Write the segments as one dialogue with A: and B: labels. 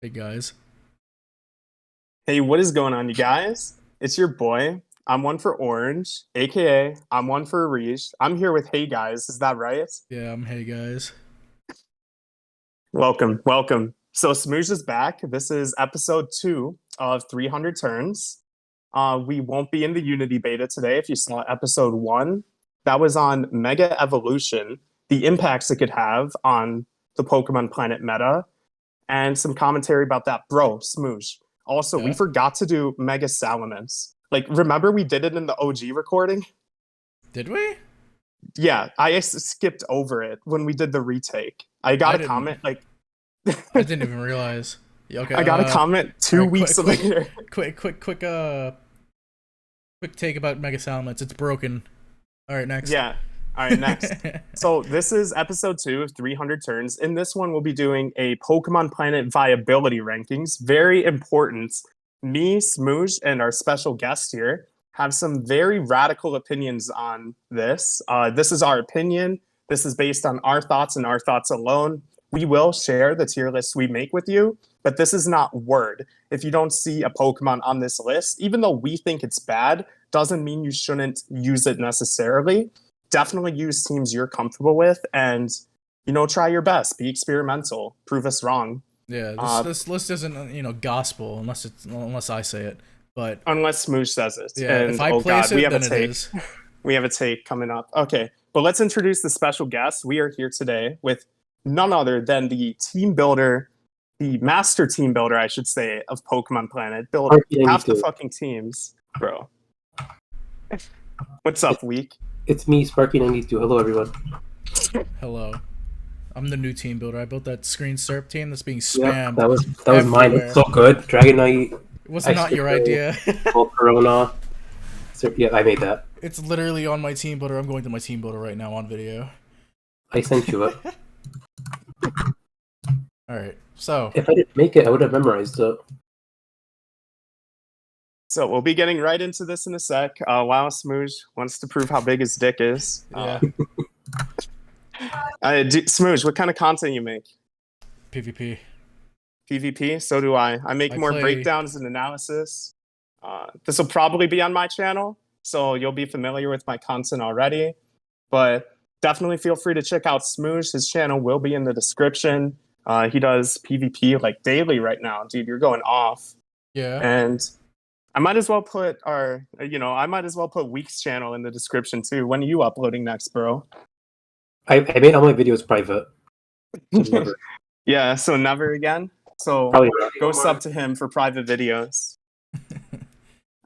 A: Hey guys.
B: Hey, what is going on, you guys? It's your boy. I'm one for Orange, aka I'm one for Areej. I'm here with Hey guys, is that right?
A: Yeah, hey guys.
B: Welcome, welcome. So Smooge is back. This is episode 2 of 300 turns. We won't be in the Unity beta today. If you saw episode 1, that was on Mega Evolution, the impacts it could have on the Pokemon Planet meta, and some commentary about that. Bro, Smooge. Also, we
A: Yeah.
B: forgot to do Mega Salamence. Like, remember we did it in the OG recording?
A: Did we?
B: Yeah, I skipped over it when we did the retake. I got
A: I
B: a
A: didn't
B: comment like
A: I didn't even realize. Yeah, okay,
B: I got a comment
A: all
B: two
A: right,
B: weeks later.
A: quick take about Mega Salamence. It's broken. Alright, next.
B: Yeah. All right, next. So this is episode 2 of 300 turns. In this one, we'll be doing a Pokemon Planet Viability Rankings. Very important. Me, Smooge, and our special guest here have some very radical opinions on this. This is our opinion. This is based on our thoughts and our thoughts alone. We will share the tier lists we make with you, but this is not word. If you don't see a Pokemon on this list, even though we think it's bad, doesn't mean you shouldn't use it necessarily. Definitely use teams you're comfortable with and, try your best. Be experimental. Prove us wrong.
A: Yeah, this list isn't gospel unless I say it. But
B: Unless Smoosh says it.
A: yeah,
B: And
A: if I
B: oh
A: place
B: god, we
A: it,
B: have a
A: then it
B: take.
A: is.
B: We have a take coming up. Okay, but let's introduce the special guest. We are here today with none other than the team builder, the master team builder, I should say, of Pokemon Planet. Build half the fucking teams, bro. What's up, Week?
C: It's me, Sparky92. Hello, everyone.
A: Hello. I'm the new team builder. I built that screen Serp team that's being spammed.
C: That was mine. It's so good. Dragonite.
A: It was not your idea.
C: Volcarona. Yeah, I made that.
A: It's literally on my team builder. I'm going to my team builder right now on video.
C: I sent you it.
A: Alright, so
C: If I didn't make it, I would have memorized it.
B: So we'll be getting right into this in a sec. While Smooge wants to prove how big his dick is.
A: yeah.
B: Smooge, what kind of content you make?
A: PvP.
B: PvP? So do I. I make more breakdowns and analysis. This will probably be on my channel, so you'll be familiar with my content already. But definitely feel free to check out Smooge. His channel will be in the description. He does PvP like daily right now. Dude, you're going off.
A: Yeah.
B: And I might as well put Week's channel in the description too. When are you uploading next, bro?
C: I made all my videos private. So
B: Yeah, so never again. So go sub to him for private videos. All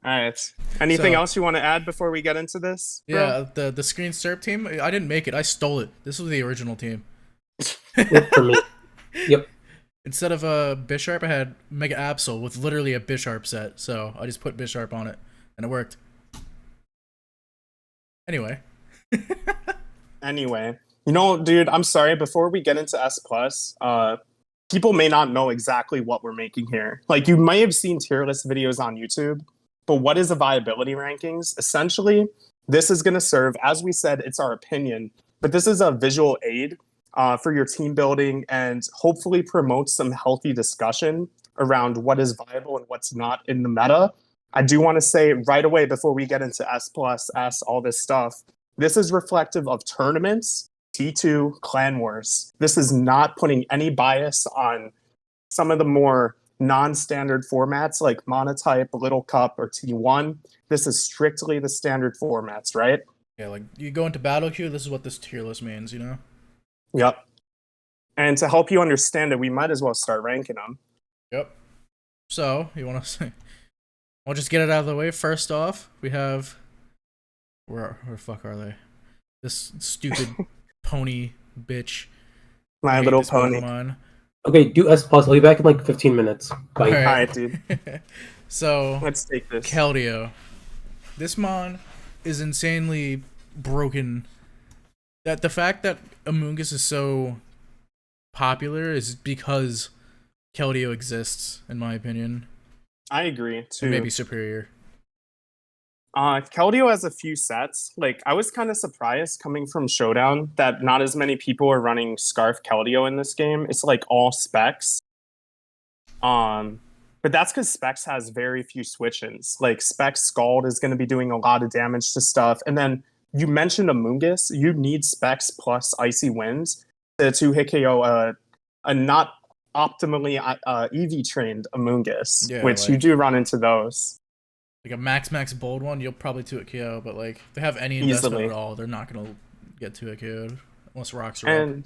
B: right. Anything else you want to add before we get into this, bro?
A: Yeah, the screen Serp team, I didn't make it. I stole it. This was the original team.
C: for me. Yep.
A: Instead of a Bisharp, I had Mega Absol with literally a Bisharp set. So I just put Bisharp on it, and it worked. Anyway.
B: Anyway. Dude, I'm sorry. Before we get into S+, people may not know exactly what we're making here. Like, you might have seen tier list videos on YouTube, but what is a viability rankings? Essentially, this is going to serve, as we said, it's our opinion, but this is a visual aid for your team building and hopefully promote some healthy discussion around what is viable and what's not in the meta. I do want to say right away before we get into S+, S, all this stuff, this is reflective of tournaments, T2, Clan Wars. This is not putting any bias on some of the more non-standard formats like Monotype, Little Cup, or T1. This is strictly the standard formats, right?
A: Yeah, like you go into battle queue, this is what this tier list means, you know?
B: Yep. And to help you understand it, we might as well start ranking them.
A: Yep. So, you want to say... I'll just get it out of the way. First off, we have... Where the fuck are they? This stupid pony bitch.
B: My Little Pony.
A: Pokemon.
C: Okay, do S+. I'll be back in like 15 minutes. Bye.
B: All right, dude.
A: So,
B: let's take this.
A: Keldeo. This mon is insanely broken. That the fact that Amoonguss is so popular is because Keldeo exists, in my opinion.
B: I agree, too.
A: And maybe Serperior.
B: Keldeo has a few sets. Like, I was kind of surprised coming from Showdown that not as many people are running Scarf Keldeo in this game. It's like all specs. But that's because Specs has very few switch-ins. Like Specs Scald is going to be doing a lot of damage to stuff. And then you mentioned Amoonguss. You need Specs plus Icy Winds to hit KO a not optimally EV trained Amoonguss,
A: Yeah,
B: which
A: like,
B: you do run into those.
A: Like a max bold one, you'll probably 2-hit KO, but like if they have any investment
B: Easily.
A: at all, they're not gonna get 2-hit KO'd unless rocks are up.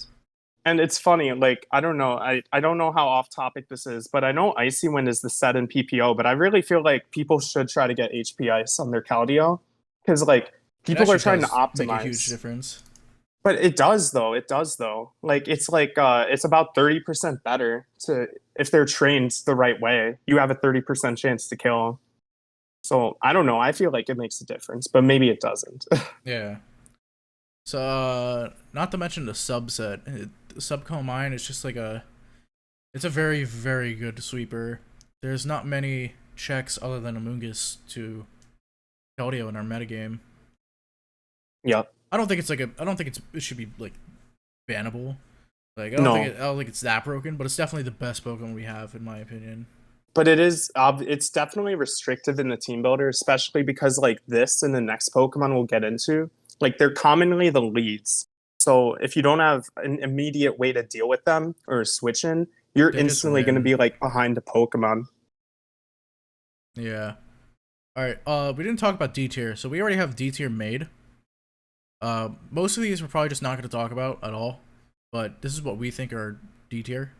B: And it's funny, like I don't know, I don't know how off topic this is, but I know Icy Wind is the set in PPO, but I really feel like people should try to get HP Ice on their Keldeo because like people are trying to optimize.
A: Make a huge difference.
B: But it does though. It does though. Like it's about 30% better to if they're trained the right way. You have a 30% chance to kill. So I don't know. I feel like it makes a difference, but maybe it doesn't.
A: Yeah. So not to mention the subset. The Subco Mine is just like it's a very, very good sweeper. There's not many checks other than Amoonguss to Keldeo in our metagame.
B: Yep.
A: I don't think it should be like bannable. Like I don't think it's that broken, but it's definitely the best Pokemon we have in my opinion.
B: But it's definitely restrictive in the team builder, especially because like this and the next Pokemon we'll get into, like they're commonly the leads. So if you don't have an immediate way to deal with them or switch in, you're instantly going to be like behind the Pokemon.
A: Yeah. All right. We didn't talk about D tier, so we already have D tier made. Most of these we're probably just not going to talk about at all, but this is what we think are D tier.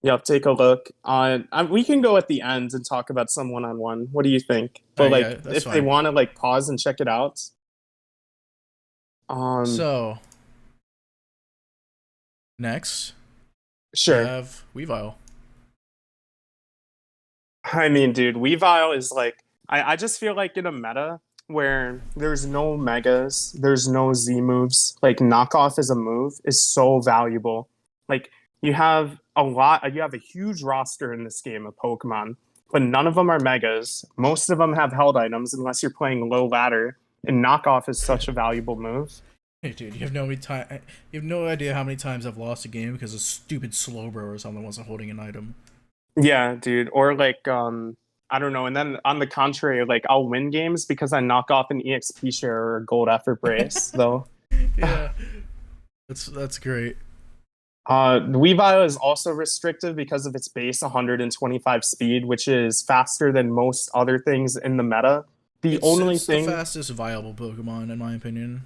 B: Yep, take a look. We can go at the end and talk about some one-on-one. What do you think? But like,
A: yeah,
B: if
A: fine.
B: they want to like pause and check it out.
A: So next,
B: sure.
A: we have Weavile.
B: I mean, dude, Weavile is like I just feel like in a meta where there's no megas, there's no Z moves, like knockoff as a move is so valuable. Like you have a huge roster in this game of Pokemon, but none of them are megas. Most of them have held items unless you're playing low ladder, and knockoff is such a valuable move.
A: Hey, dude, you have no idea how many times I've lost a game because a stupid Slowbro or something wasn't holding an item.
B: Yeah, dude. Or like I don't know. And then on the contrary, like I'll win games because I knock off an EXP share or a gold effort brace, though.
A: Yeah. That's great.
B: Weavile is also restrictive because of its base 125 speed, which is faster than most other things in the meta. It's the
A: fastest viable Pokemon, in my opinion.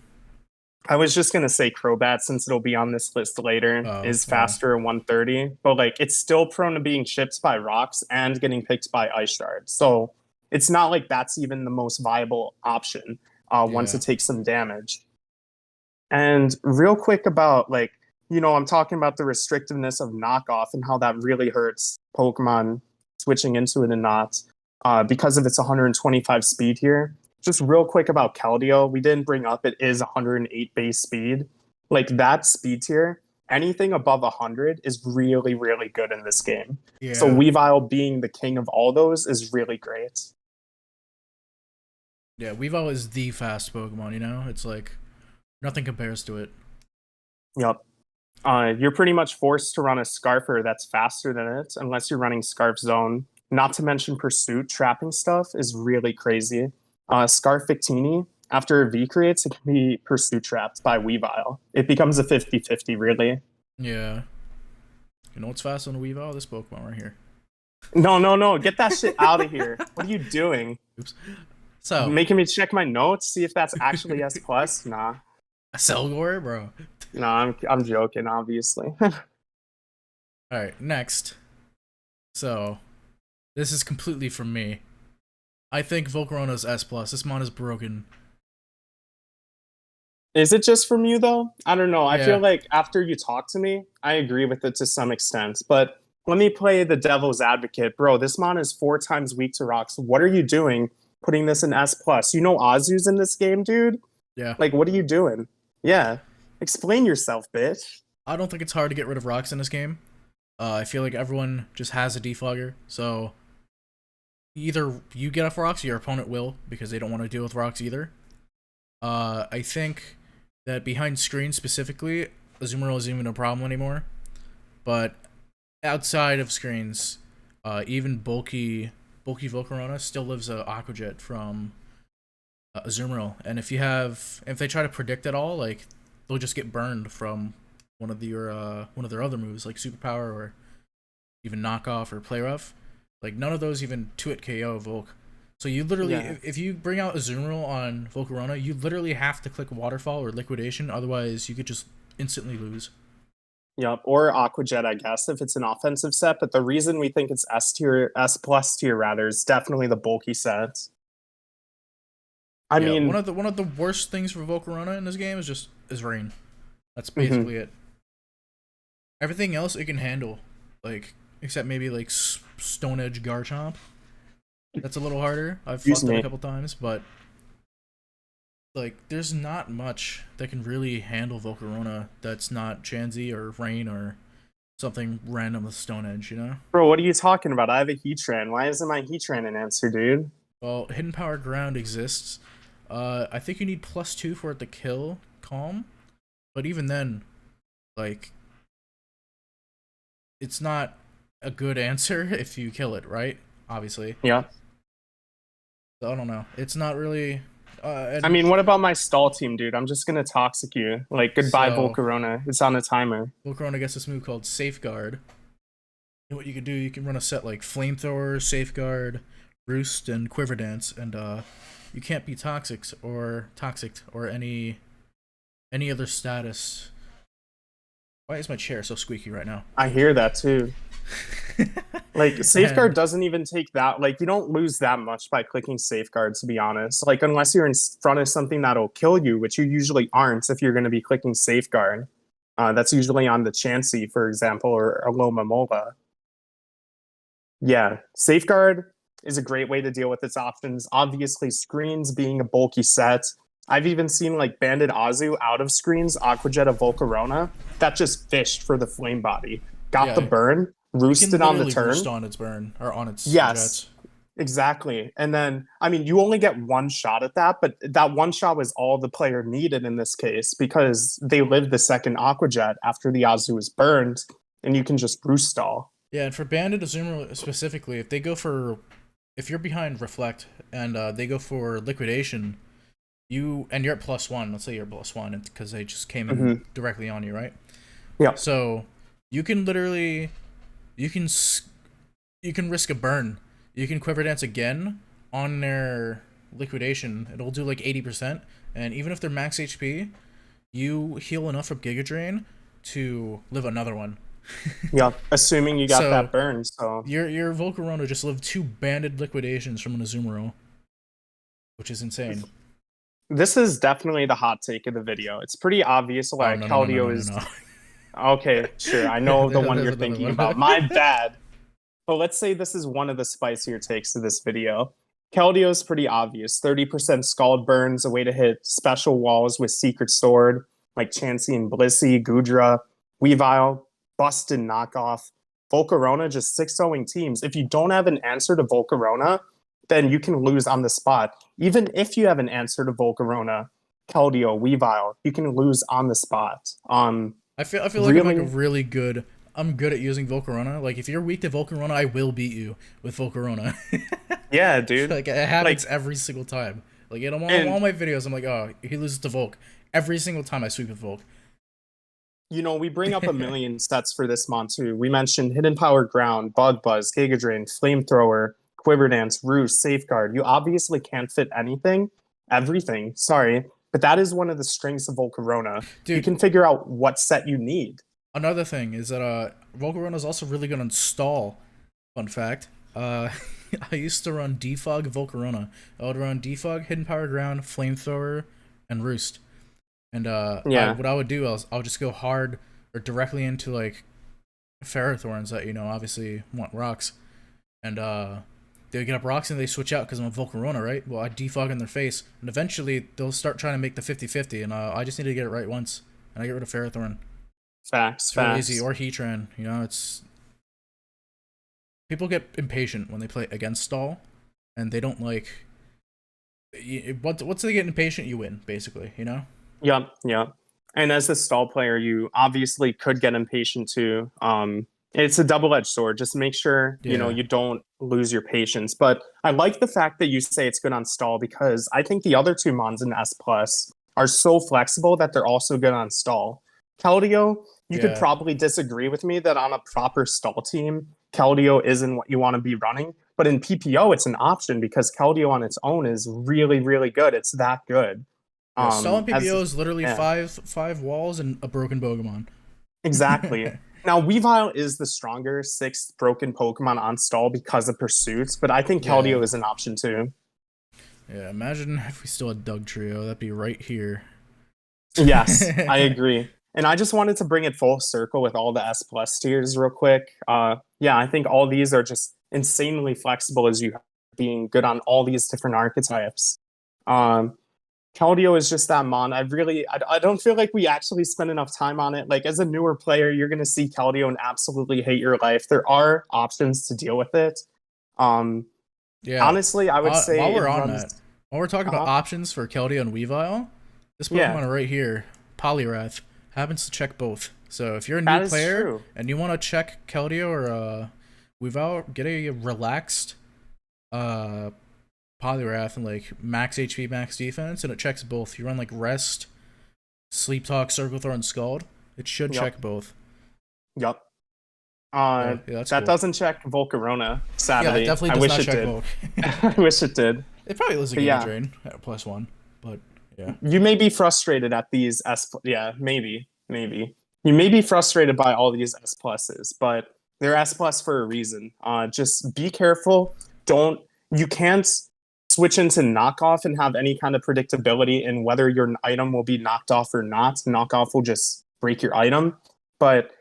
B: I was just gonna say Crobat, since it'll be on this list later, is faster at 130, but like it's still prone to being chipped by rocks and getting picked by ice shards. So it's not like that's even the most viable option once it takes some damage. And real quick about like, I'm talking about the restrictiveness of knockoff and how that really hurts Pokemon switching into it and not because of its 125 speed here. Just real quick about Keldeo, we didn't bring up it is 108 base speed. Like that speed tier, anything above 100 is really, really good in this game. Yeah. So Weavile being the king of all those is really great.
A: Yeah, Weavile is the fast Pokemon, It's like nothing compares to it.
B: Yep. You're pretty much forced to run a Scarfer that's faster than it, unless you're running Scarf Zone. Not to mention Pursuit, trapping stuff is really crazy. Scarf Victini, after V creates, it can be Pursuit trapped by Weavile. It becomes a 50-50, really.
A: Yeah. You know what's fast on a Weavile? This Pokemon right here.
B: No. Get that shit out of here. What are you doing?
A: Oops. So
B: making me check my notes, see if that's actually S+. Nah.
A: A Selgor, bro.
B: No, I'm joking, obviously.
A: Alright, next. So, this is completely from me. I think Volcarona's S+. This mon is broken.
B: Is it just from you, though? I don't know. I feel like after you talk to me, I agree with it to some extent. But let me play the devil's advocate. Bro, this mon is 4 times weak to rocks. What are you doing putting this in S+? You know Azu's in this game, dude?
A: Yeah.
B: Like, what are you doing? Yeah. Explain yourself, bitch.
A: I don't think it's hard to get rid of rocks in this game. I feel like everyone just has a defogger, so either you get off rocks or your opponent will, because they don't want to deal with rocks either. I think that behind screen specifically, Azumarill isn't even a problem anymore. But outside of screens, Even bulky Volcarona still lives a Aqua Jet from Azumarill, and if they try to predict it all, like they'll just get burned from one of their other moves like Superpower or even Knockoff or Play Rough. Like none of those even 2-hit KO Volk. So you literally, if you bring out Azumarill on Volcarona, you literally have to click Waterfall or Liquidation, otherwise you could just instantly lose.
B: Yep, or Aqua Jet, I guess, if it's an offensive set. But the reason we think it's S plus tier rather, is definitely the bulky sets. I mean,
A: one of the worst things for Volcarona in this game is Rain. That's basically it. Everything else it can handle, like except maybe like Stone Edge Garchomp. That's a little harder. I've fought that a couple times, but like there's not much that can really handle Volcarona that's not Chansey or Rain or something random with Stone Edge, you know?
B: Bro, what are you talking about? I have a Heatran. Why isn't my Heatran an answer, dude?
A: Well, Hidden Power Ground exists. I think you need +2 for it to kill Calm, but even then, like, it's not a good answer if you kill it, right? Obviously.
B: Yeah.
A: So, I don't know. It's not really...
B: I mean, what about my stall team, dude? I'm just gonna toxic you. Like, goodbye, Volcarona. It's on a timer.
A: Volcarona gets this move called Safeguard. And what you can do, you can run a set like Flamethrower, Safeguard, Roost, and Quiver Dance, and you can't be toxic or any other status. Why is my chair so squeaky right now?
B: I hear that too. Like, Safeguard doesn't even take that. Like, you don't lose that much by clicking Safeguard, to be honest. Like, unless you're in front of something that'll kill you, which you usually aren't if you're going to be clicking Safeguard. That's usually on the Chansey, for example, or Alomomola. Yeah, Safeguard is a great way to deal with its options. Obviously, screens being a bulky set. I've even seen like Banded Azu out of screens, Aqua Jet of Volcarona, that just fished for the Flame Body. Got the burn, roosted on the turn.
A: Roost on its burn, or on its
B: jets.
A: Jets.
B: Exactly. And then, I mean, you only get one shot at that, but that one shot was all the player needed in this case because they lived the second Aqua Jet after the Azu was burned, and you can just roost stall.
A: Yeah, and for Banded Azumarill specifically, if you're behind Reflect and they go for Liquidation, you're at +1. Let's say you're +1 because they just came in directly on you, right?
B: Yeah.
A: So you can literally, you can risk a burn. You can Quiver Dance again on their Liquidation. It'll do like 80%, and even if they're max HP, you heal enough from Giga Drain to live another one.
B: Yeah, assuming you got that burn. So
A: your Volcarona just lived 2 Banded Liquidations from an Azumarill, which is insane.
B: This is definitely the hot take of the video. It's pretty obvious why Keldeo is... Okay, sure. I know the one you're thinking about. My bad. But let's say this is one of the spicier takes of this video. Keldeo is pretty obvious. 30% Scald Burns, a way to hit special walls with Secret Sword, like Chansey and Blissey, Goodra, Weavile, busted knockoff. Volcarona just 6-0ing teams. If you don't have an answer to Volcarona, then you can lose on the spot. Even if you have an answer to Volcarona, Keldeo, Weavile, you can lose on the spot.
A: I feel like I'm good at using Volcarona. Like, if you're weak to Volcarona, I will beat you with Volcarona.
B: Yeah, dude.
A: Like, it happens every single time. Like, in all my videos, I'm like, oh, he loses to Volk. Every single time I sweep with Volk.
B: You know, we bring up a million sets for this mon too. We mentioned Hidden Power Ground, Bug Buzz, Giga Drain, Flamethrower, Quiver Dance, Roost, Safeguard. You obviously can't fit everything, sorry, but that is one of the strengths of Volcarona. Dude, you can figure out what set you need.
A: Another thing is that Volcarona is also really good on stall. Fun fact. I used to run Defog Volcarona. I would run Defog, Hidden Power Ground, Flamethrower, and Roost. And what I would do is I would just go hard or directly into like Ferrothorns that obviously want rocks, and they would get up rocks and they switch out because I'm a Volcarona, right? Well, I defog in their face, and eventually they'll start trying to make the 50-50, and I just need to get it right once, and I get rid of Ferrothorn.
B: Facts.
A: Easy, or Heatran. It's people get impatient when they play against stall, and they don't like. Once they get impatient, you win, basically.
B: Yeah. And as a stall player, you obviously could get impatient too. It's a double-edged sword. Just make sure,
A: Yeah.
B: you don't lose your patience. But I like the fact that you say it's good on stall because I think the other two Mons in S Plus are so flexible that they're also good on stall. Keldeo, you could
A: Yeah.
B: probably disagree with me that on a proper stall team, Keldeo isn't what you want to be running. But in PPO, it's an option because Keldeo on its own is really, really good. It's that good.
A: Yeah, stall and PPO
B: As
A: is literally
B: yeah.
A: five walls and a broken Pokemon.
B: Exactly. Now, Weavile is the stronger sixth broken Pokemon on stall because of pursuits, but I think Keldeo
A: Yeah.
B: is an option too.
A: Yeah, imagine if we still had Doug Trio. That'd be right here.
B: Yes, I agree. And I just wanted to bring it full circle with all the S plus tiers real quick. Yeah, I think all these are just insanely flexible as you being good on all these different archetypes. Keldeo is just that mon. I don't feel like we actually spend enough time on it. Like as a newer player, you're gonna see Keldeo and absolutely hate your life. There are options to deal with it.
A: Yeah.
B: Honestly, I would say
A: while
B: it
A: we're on
B: runs.
A: that, while we're talking about options for Keldeo and Weavile, this
B: Yeah.
A: Pokemon right here, Poliwrath, happens to check both. So if you're a
B: That
A: new
B: is
A: player
B: true.
A: and you want to check Keldeo or Weavile, get a relaxed Poliwrath and like max HP, max defense, and it checks both. You run like Rest, Sleep Talk, Circle Throw, and Scald. It should
B: Yep.
A: check both.
B: Yep.
A: Yeah, that's
B: That
A: cool.
B: doesn't check Volcarona, sadly.
A: Yeah, it definitely
B: I
A: does
B: wish
A: not
B: it
A: check
B: did.
A: both.
B: I wish it did.
A: It probably was a
B: But
A: Game
B: yeah.
A: Drain at +1, but yeah.
B: You may be frustrated at these yeah, maybe. You may be frustrated by all these S pluses, but they're S plus for a reason. Just be careful. You can't switch into knockoff and have any kind of predictability in whether your item will be knocked off or not. Knockoff will just break your item. But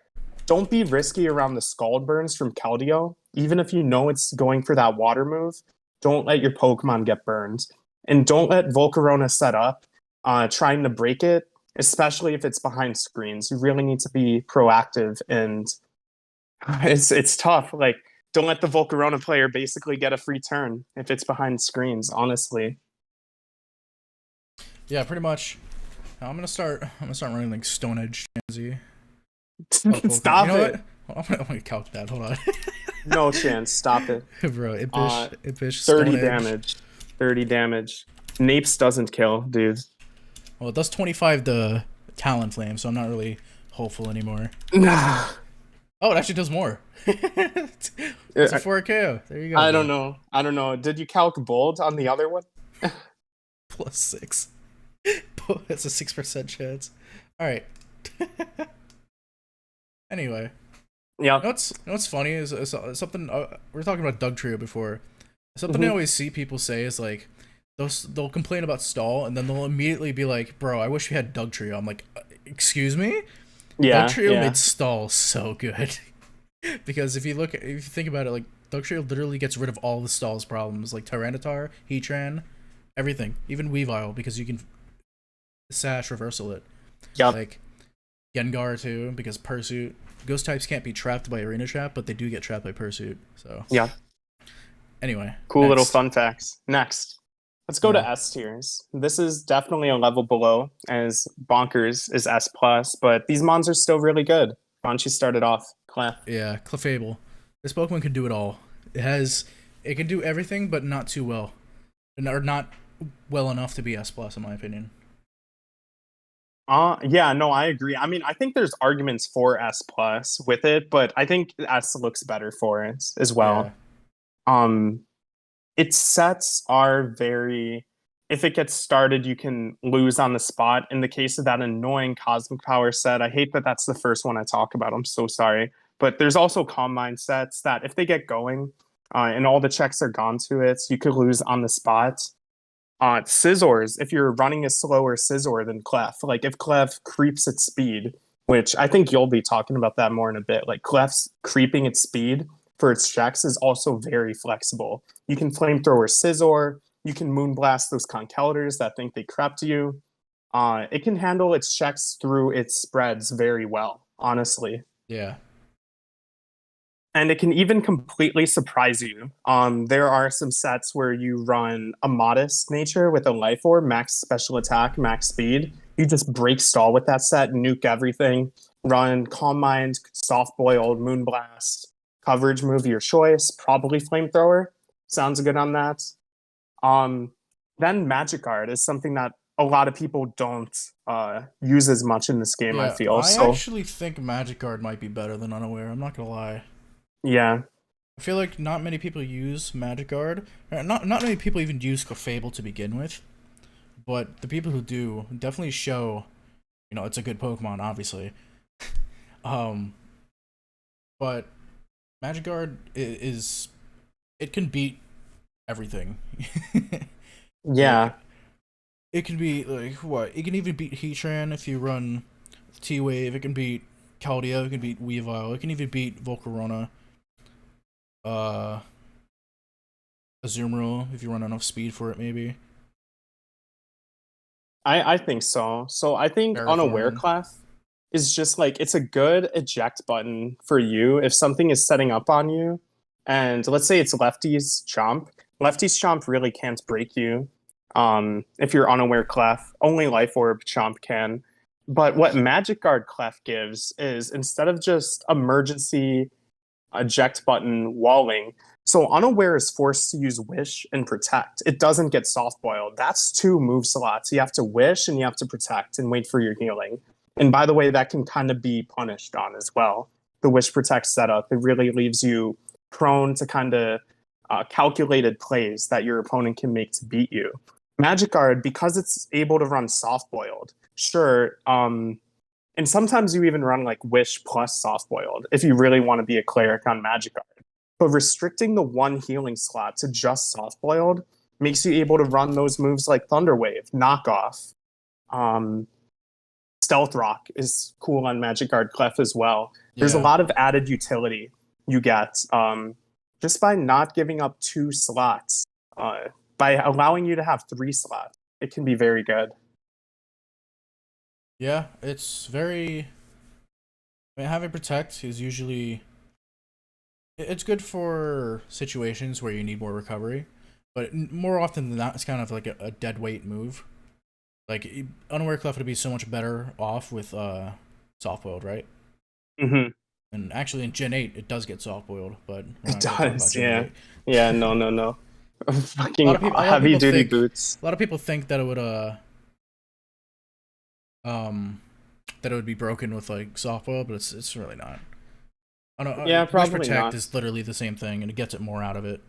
B: don't be risky around the Scald burns from Keldeo. Even if you know it's going for that water move, don't let your Pokemon get burned. And don't let Volcarona set up trying to break it, especially if it's behind screens. You really need to be proactive, and it's tough. Like, don't let the Volcarona player basically get a free turn if it's behind screens, honestly.
A: Yeah, pretty much. I'm gonna start running like Stone Edge Chansey. Oh,
B: Stop
A: you know
B: it.
A: What? I'm gonna couch that. Hold on.
B: No chance. Stop it.
A: Bro, Impish,
B: 30
A: Stone Edge.
B: damage. 30 damage. Napes doesn't kill, dude.
A: Well, it does 25 to Talonflame, so I'm not really hopeful anymore.
B: Nah.
A: Oh, it actually does more. It's a 4KO. There you go.
B: I don't know. Did you calc bold on the other one?
A: +6. That's a 6% chance. Alright. Anyway.
B: Yeah.
A: You know what's funny is something we were talking about Doug Trio before. Something I always see people say is like they'll complain about stall and then they'll immediately be like, "Bro, I wish we had Doug Trio." I'm like, "Excuse me?"
B: Yeah.
A: Doug Trio
B: yeah.
A: made stall so good. Because if you think about it, like Doug Trio literally gets rid of all the stalls problems, like Tyranitar, Heatran, everything, even Weavile, because you can sash reversal it.
B: Yep.
A: Like Gengar too, because Pursuit. Ghost types can't be trapped by Arena Trap, but they do get trapped by Pursuit. So
B: Yeah.
A: anyway,
B: Cool little
A: next.
B: fun facts. Next. Let's go
A: Yeah.
B: to S tiers. This is definitely a level below, as Bonkers is S plus, but these mons are still really good. Why don't you start it off, Clef?
A: Yeah, Clefable. This Pokemon can do it all. It can do everything, but not too well, or not well enough to be S plus, in my opinion.
B: Yeah, no, I agree. I mean, I think there's arguments for S plus with it, but I think S looks better for it as well.
A: Yeah.
B: Its sets are very. If it gets started, you can lose on the spot. In the case of that annoying Cosmic Power set, I hate that that's the first one I talk about. I'm so sorry. But there's also Calm Mind sets that if they get going and all the checks are gone to it, you could lose on the spot. Scissors, if you're running a slower Scissor than Clef, like if Clef creeps its speed, which I think you'll be talking about that more in a bit, like Clef's creeping its speed for its checks is also very flexible. You can Flamethrower Scissor, you can Moonblast those Conkelders that think they crept you. It can handle its checks through its spreads very well, honestly.
A: Yeah.
B: And it can even completely surprise you. There are some sets where you run a modest nature with a life orb, max special attack, max speed. You just break stall with that set, nuke everything. run Calm Mind, Soft Boiled, Moonblast, coverage move of your choice, probably Flamethrower. Sounds good on that. Then Magic Guard is something that a lot of people don't use as much in this game, I
A: Yeah,
B: feel.
A: I
B: So,
A: actually think Magic Guard might be better than Unaware. I'm not gonna lie.
B: yeah.
A: I feel like not many people use Magic Guard. Not many people even use Clefable to begin with. But the people who do definitely show, it's a good Pokemon, obviously. But Magic Guard is it can beat everything.
B: Yeah.
A: Like, it can be like what? It can even beat Heatran if you run T-Wave. It can beat Keldeo. It can beat Weavile. It can even beat Volcarona. Azumarill if you run enough speed for it, maybe.
B: I think so. So I think Unaware
A: Terraform.
B: Clef is just like it's a good eject button for you if something is setting up on you. And let's say it's Lefty's Chomp. Lefty's Chomp really can't break you. If you're Unaware Clef, only Life Orb Chomp can. But what Magic Guard Clef gives is instead of just emergency eject button walling, so Unaware is forced to use Wish and Protect. It doesn't get soft boiled. That's 2 move slots. You have to Wish and you have to Protect and wait for your healing. And by the way, that can kind of be punished on as well. The Wish Protect setup, it really leaves you prone to kind of calculated plays that your opponent can make to beat you. Magic Guard, because it's able to run soft boiled, sure. And sometimes you even run like Wish plus soft boiled if you really want to be a cleric on Magic Guard. But restricting the 1 healing slot to just soft boiled makes you able to run those moves like Thunder Wave, Knockoff. Stealth Rock is cool on Magic Guard Clef as well. There's a
A: Yeah.
B: lot of added utility you get just by not giving up 2 slots. By allowing you to have 3 slots, it can be very good.
A: Yeah, it's very. I mean, having Protect is usually. It's good for situations where you need more recovery, but more often than not, it's kind of like a dead weight move. Like Unaware Clef would be so much better off with soft boiled, right?
B: Mm-hmm.
A: And actually, in Gen 8, it does get soft boiled, but we're
B: It
A: not going to talk about
B: does,
A: Gen
B: yeah.
A: 8.
B: Yeah, no.
A: A
B: Fucking
A: lot of people,
B: heavy duty boots.
A: A lot of people think that it would be broken with like soft boiled, but it's really not. I don't know.
B: Yeah,
A: Wish
B: probably
A: Protect
B: not.
A: is literally the same thing, and it gets it more out of it,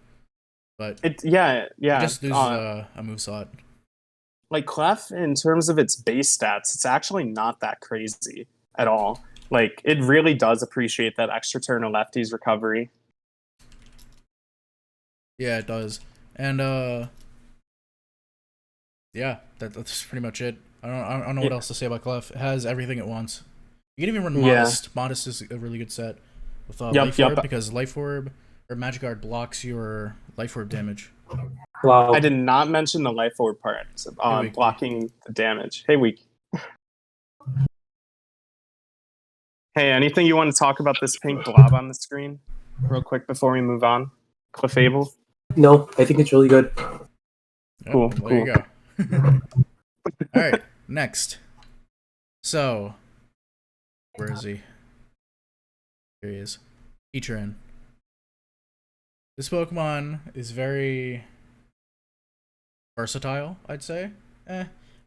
A: but
B: Yeah.
A: it just loses a move slot.
B: Like Clef, in terms of its base stats, it's actually not that crazy at all. Like it really does appreciate that extra turn of Lefty's recovery.
A: Yeah, it does, and yeah, that's pretty much it. I don't know what else to say about Clef. It has everything it wants. You can even run
B: Yeah.
A: Modest. Modest is a really good set with
B: Yep,
A: Life
B: yep.
A: Orb because Life Orb or Magic Guard blocks your Life Orb damage.
C: Wow.
B: I did not mention the life orb part,
A: Weekdy.
B: blocking the damage. Hey, Week. Hey, anything you want to talk about this pink blob on the screen real quick before we move on? Clefable?
C: No, I think it's really good.
A: Yep,
B: Cool,
A: There you go. All right, next. So, where is he? Here he is. Heatran. This Pokemon is very versatile, I'd say.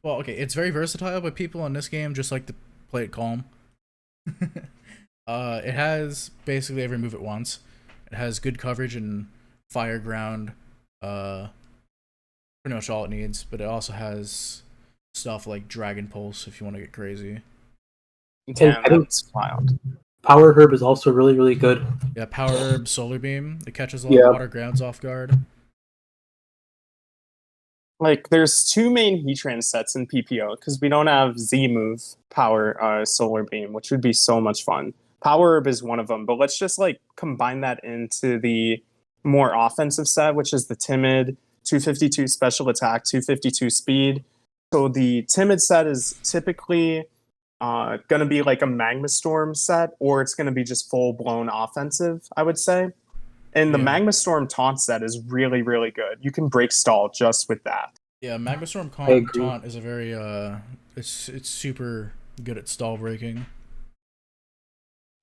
A: Well, okay, it's very versatile, but people in this game just like to play it calm. It has basically every move it wants. It has good coverage and fire ground. Pretty much all it needs, but it also has stuff like Dragon Pulse if you want to get crazy.
B: Damn,
C: I think
B: that's wild.
C: Power Herb is also really, really good.
A: Yeah, Power Herb, Solar Beam. It catches a lot
C: Yeah.
A: of water grounds off guard.
B: Like, there's 2 main Heatran sets in PPO because we don't have Z move power Solar Beam, which would be so much fun. Power Herb is one of them, but let's just like combine that into the more offensive set, which is the Timid, 252 special attack, 252 speed. So the Timid set is typically going to be like a Magma Storm set, or it's going to be just full blown offensive, I would say. And the
A: Yeah.
B: Magma Storm taunt set is really, really good. You can break stall just with that.
A: Yeah, Magma Storm
C: I agree.
A: Taunt is a very it's super good at stall breaking.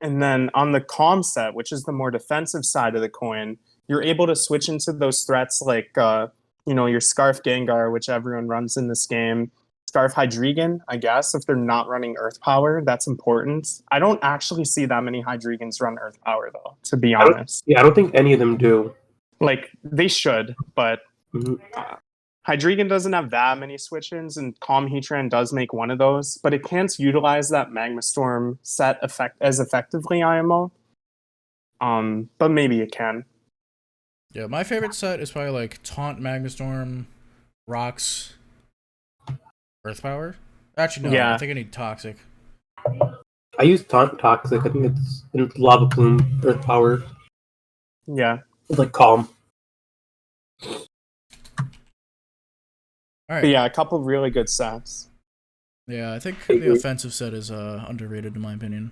B: And then on the calm set, which is the more defensive side of the coin, you're able to switch into those threats like, your Scarf Gengar, which everyone runs in this game. Scarf Hydreigon, I guess, if they're not running Earth Power, that's important. I don't actually see that many Hydreigons run Earth Power, though, to be honest.
C: I don't think any of them do.
B: Like, they should, but
C: Mhm.
B: Hydreigon doesn't have that many switch-ins, and Calm Heatran does make one of those, but it can't utilize that Magma Storm set as effectively, IMO. But maybe it can.
A: Yeah, my favorite set is probably like Taunt, Magma Storm, Rocks, Earth Power. Actually, no.
B: Yeah.
A: I think I need Toxic.
C: I use Toxic. I think it's in Lava Plume, Earth Power.
B: Yeah.
C: It's like Calm.
A: All right.
B: But yeah, a couple really good sets.
A: Yeah, I think the offensive set is underrated in my opinion.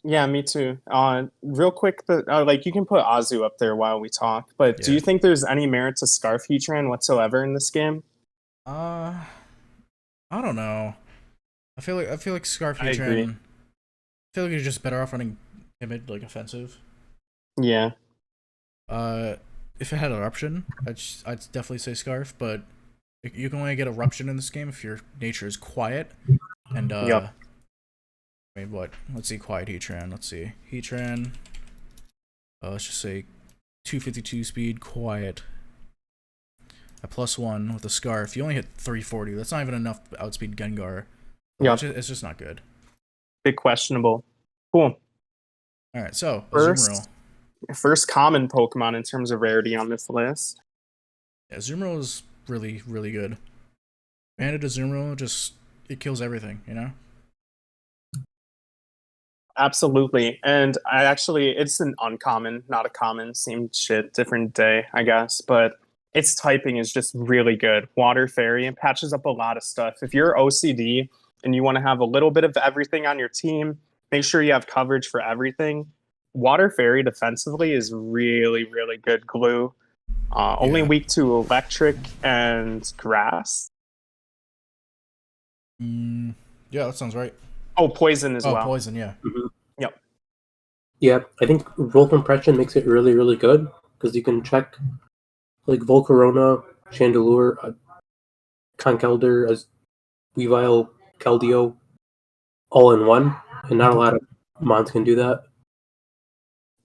B: Yeah, me too. Real quick, you can put Azu up there while we talk, but do
A: Yeah.
B: you think there's any merit to Scarf Heatran whatsoever in this game?
A: I don't know. I feel like Scarf
B: I agree.
A: Heatran. I feel like you're just better off running timid, like offensive.
B: Yeah.
A: If it had Eruption, I'd definitely say Scarf, but you can only get Eruption in this game if your nature is quiet. And
B: Yep.
A: Wait, what? Let's see, quiet Heatran. Let's see, Heatran. Let's just say 252 speed, quiet. A +1 with a Scarf. You only hit 340. That's not even enough to outspeed Gengar.
B: Yeah.
A: It's just not good.
B: Big questionable. Cool.
A: All right, so
B: First-
A: Azumarill.
B: First common Pokemon in terms of rarity on this list.
A: Yeah, Azumarill is really, really good. Banded Azumarill it kills everything, you know?
B: Absolutely. And it's an uncommon, not a common, same shit, different day, I guess. But its typing is just really good. Water Fairy, and patches up a lot of stuff. If you're OCD and you want to have a little bit of everything on your team, make sure you have coverage for everything. Water Fairy defensively is really, really good glue. Only
A: Yeah.
B: weak to electric and grass.
A: Yeah, that sounds right.
B: Oh, poison as
A: Oh,
B: well.
A: poison, yeah.
B: Yep.
C: Yeah, I think roll compression makes it really, really good because you can check like Volcarona, Chandelure, Conkeldurr, as Weavile, Keldeo, all in one, and not a lot of mons can do that.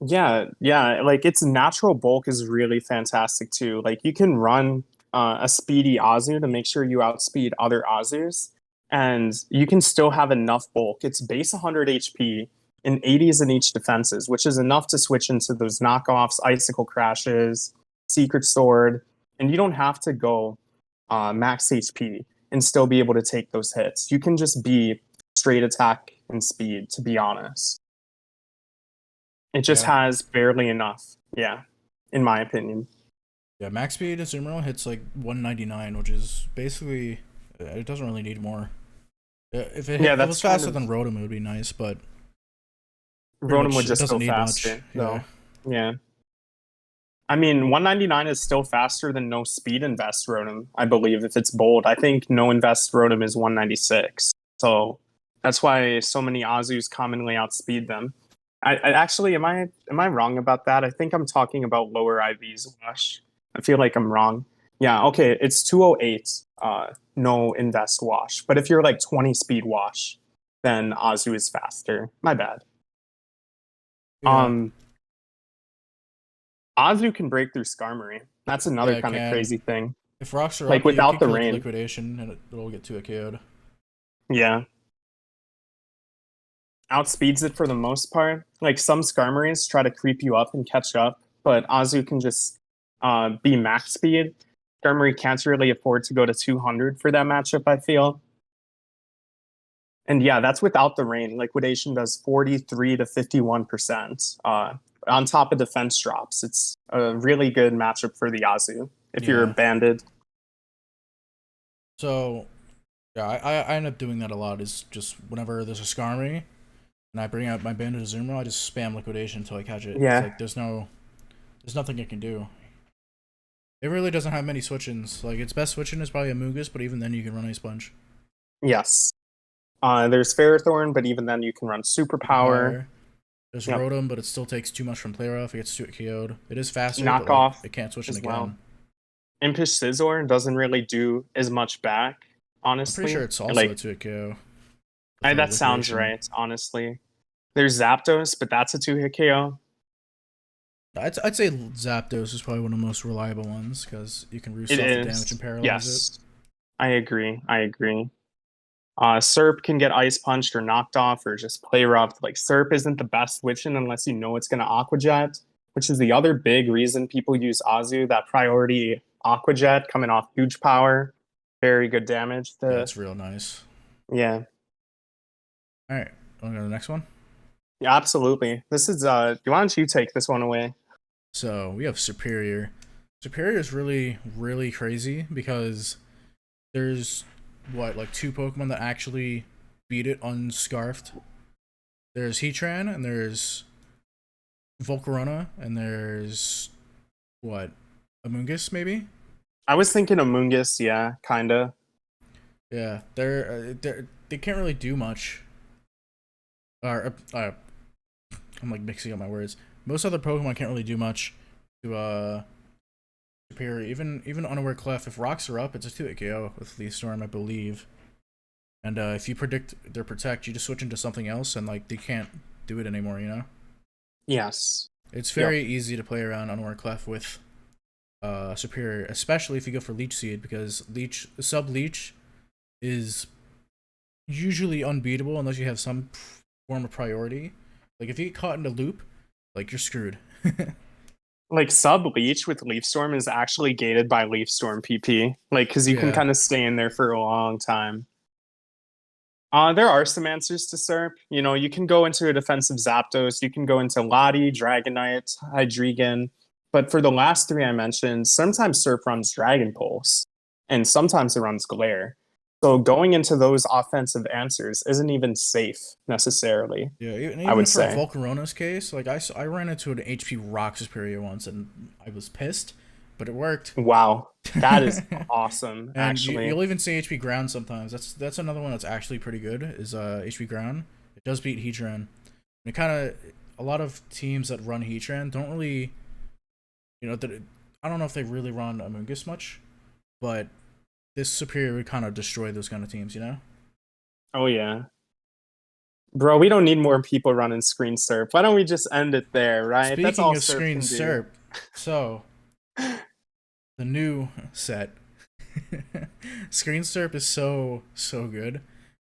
B: Yeah, like its natural bulk is really fantastic too. Like you can run a speedy Azu to make sure you outspeed other Azus, and you can still have enough bulk. It's base 100 HP and 80s in each defenses, which is enough to switch into those knockoffs, Icicle Crashes, Secret Sword, and you don't have to go max HP and still be able to take those hits. You can just be straight attack and speed, to be honest. It just has barely enough, in my opinion.
A: Yeah, max speed Azumarill hits like 199, which is basically it doesn't really need more. If it was faster than Rotom, it would be nice, but
B: Rotom would just go
A: need
B: faster, though.
A: Yeah.
B: Yeah. I mean, 199 is still faster than no speed invest Rotom, I believe, if it's bold. I think no invest Rotom is 196. So that's why so many Azus commonly outspeed them. I actually, am I wrong about that? I think I'm talking about lower IVs Wash. I feel like I'm wrong. Yeah, okay, it's 208 no invest Wash. But if you're like 20 speed Wash, then Azu is faster. My bad.
A: Yeah.
B: Azu can break through Skarmory. That's another kind of crazy thing.
A: If rocks are
B: like
A: up,
B: without
A: you
B: the
A: can
B: rain.
A: liquidation and it'll get 2 KO'd.
B: Yeah. Outspeeds it for the most part. Like some Skarmories try to creep you up and catch up, but Azu can just be max speed. Skarmory can't really afford to go to 200 for that matchup, I feel. And yeah, that's without the rain. Liquidation does 43 to 51%. On top of defense drops. It's a really good matchup for the Azu if you're banded.
A: So, yeah, I end up doing that a lot. Is just whenever there's a Skarmory and I bring out my banded Azumarill, I just spam liquidation until I catch it.
B: Yeah.
A: It's like there's nothing it can do. It really doesn't have many switch-ins. Like its best switch-in is probably a Amoonguss, but even then you can run Ice Punch.
B: Yes. There's Ferrothorn, but even then you can run Superpower.
A: There's
B: Yep.
A: Rotom, but it still takes too much from play rough. It gets KO'd. It is faster, but
B: Knockoff
A: it can't switch in
B: as
A: again.
B: well. Impish Scizor doesn't really do as much back, honestly.
A: I'm pretty sure it's also
B: like,
A: a 2-hit KO.
B: that sounds right, honestly. There's Zapdos, but that's a 2-hit KO.
A: I'd say Zapdos is probably one of the most reliable ones because you can roost off the damage and paralyze it.
B: I agree. Serp can get ice punched or knocked off or just play rough. Like Serp isn't the best switch-in unless you know it's going to Aqua Jet, which is the other big reason people use Azu. That priority Aqua Jet coming off huge power, very good damage.
A: That's real nice.
B: Yeah.
A: All right, want to go to the next one?
B: Yeah, absolutely. This is why don't you take this one away?
A: So we have Serperior. Serperior is really, really crazy because there's like 2 Pokemon that actually beat it unscarfed. There's Heatran and there's Volcarona and there's Amoonguss maybe?
B: I was thinking Amoonguss, yeah, kinda.
A: Yeah, they can't really do much. I'm like mixing up my words. Most other Pokemon can't really do much to Serperior. Even Unaware Clef, if rocks are up, it's a 2-hit KO with Leaf Storm, I believe. And if you predict their Protect, you just switch into something else, and like they can't do it anymore. You know?
B: Yes.
A: It's very easy to play around Unaware Clef with Serperior, especially if you go for Leech Seed, because Sub Leech is usually unbeatable unless you have some form of priority. Like if you get caught in a loop, like you're screwed.
B: Like Sub Leech with Leaf Storm is actually gated by Leaf Storm PP, like because you can kind of stay in there for a long time. There are some answers to Serp. You know, you can go into a defensive Zapdos, you can go into Lottie, Dragonite, Hydreigon, but for the last 3 I mentioned, sometimes Serp runs Dragon Pulse, and sometimes it runs Glare. So going into those offensive answers isn't even safe necessarily.
A: Yeah, even
B: I would
A: for
B: say.
A: Volcarona's case, like I ran into an HP Rock Superior once, and I was pissed, but it worked.
B: Wow, that is awesome.
A: And
B: actually,
A: you'll even say HP Ground sometimes. That's another one that's actually pretty good. Is HP Ground. It does beat Heatran. And it kind of a lot of teams that run Heatran don't really, I don't know if they really run Amoonguss much, but this Serperior would kind of destroy those kind of teams, you know?
B: Oh yeah. Bro, we don't need more people running Screen Serp. Why don't we just end it there, right?
A: Speaking
B: That's all
A: of
B: Serp
A: Screen
B: can do.
A: Serp, so the new set Screen Serp is so good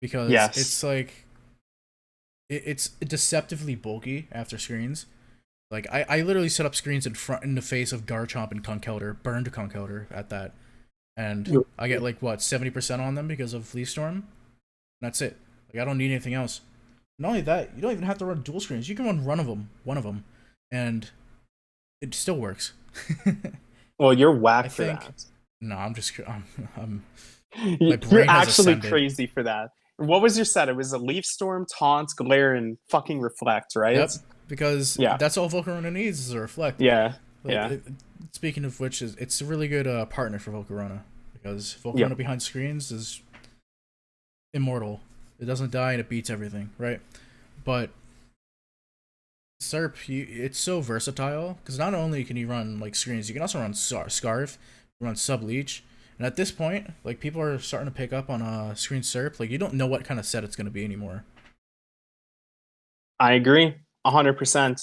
A: because it's like it's deceptively bulky after screens. Like I literally set up screens in the face of Garchomp and Conkeldurr, burned Conkeldurr at that. And I get like 70% on them because of Leaf Storm. And that's it. Like I don't need anything else. Not only that, you don't even have to run dual screens. You can run one of them, and it still works.
B: Well, you're whack for that.
A: No, I'm just
B: You're actually crazy for that. What was your set? It was a Leaf Storm, Taunt, Glare, and fucking Reflect, right?
A: Yep. Because that's all Volcarona needs is a Reflect.
B: Yeah.
A: Speaking of which, it's a really good partner for Volcarona because Volcarona behind screens is immortal. It doesn't die and it beats everything, right? But Serp, it's so versatile because not only can you run like screens, you can also run Scarf, run Sub Leech, and at this point, like people are starting to pick up on Screen Serp. Like you don't know what kind of set it's going to be anymore.
B: I agree. 100%.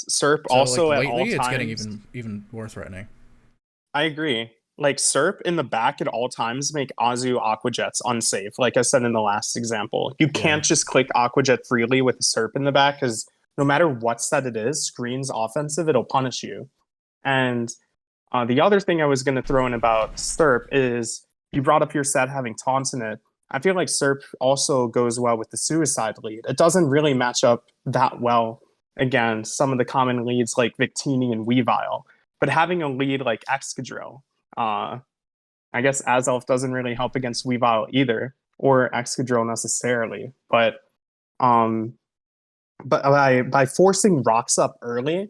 B: Serp
A: so,
B: also
A: like,
B: at
A: lately,
B: all
A: it's
B: times.
A: getting even more threatening.
B: I agree. Like Serp in the back at all times make Azu Aqua Jets unsafe. Like I said in the last example, you can't just click Aqua Jet freely with a Serp in the back because no matter what set it is, screen's offensive, it'll punish you. And the other thing I was going to throw in about Serp is you brought up your set having taunts in it. I feel like Serp also goes well with the Suicide lead. It doesn't really match up that well against some of the common leads like Victini and Weavile. But having a lead like Excadrill, I guess Azelf doesn't really help against Weavile either, or Excadrill necessarily. But by forcing rocks up early,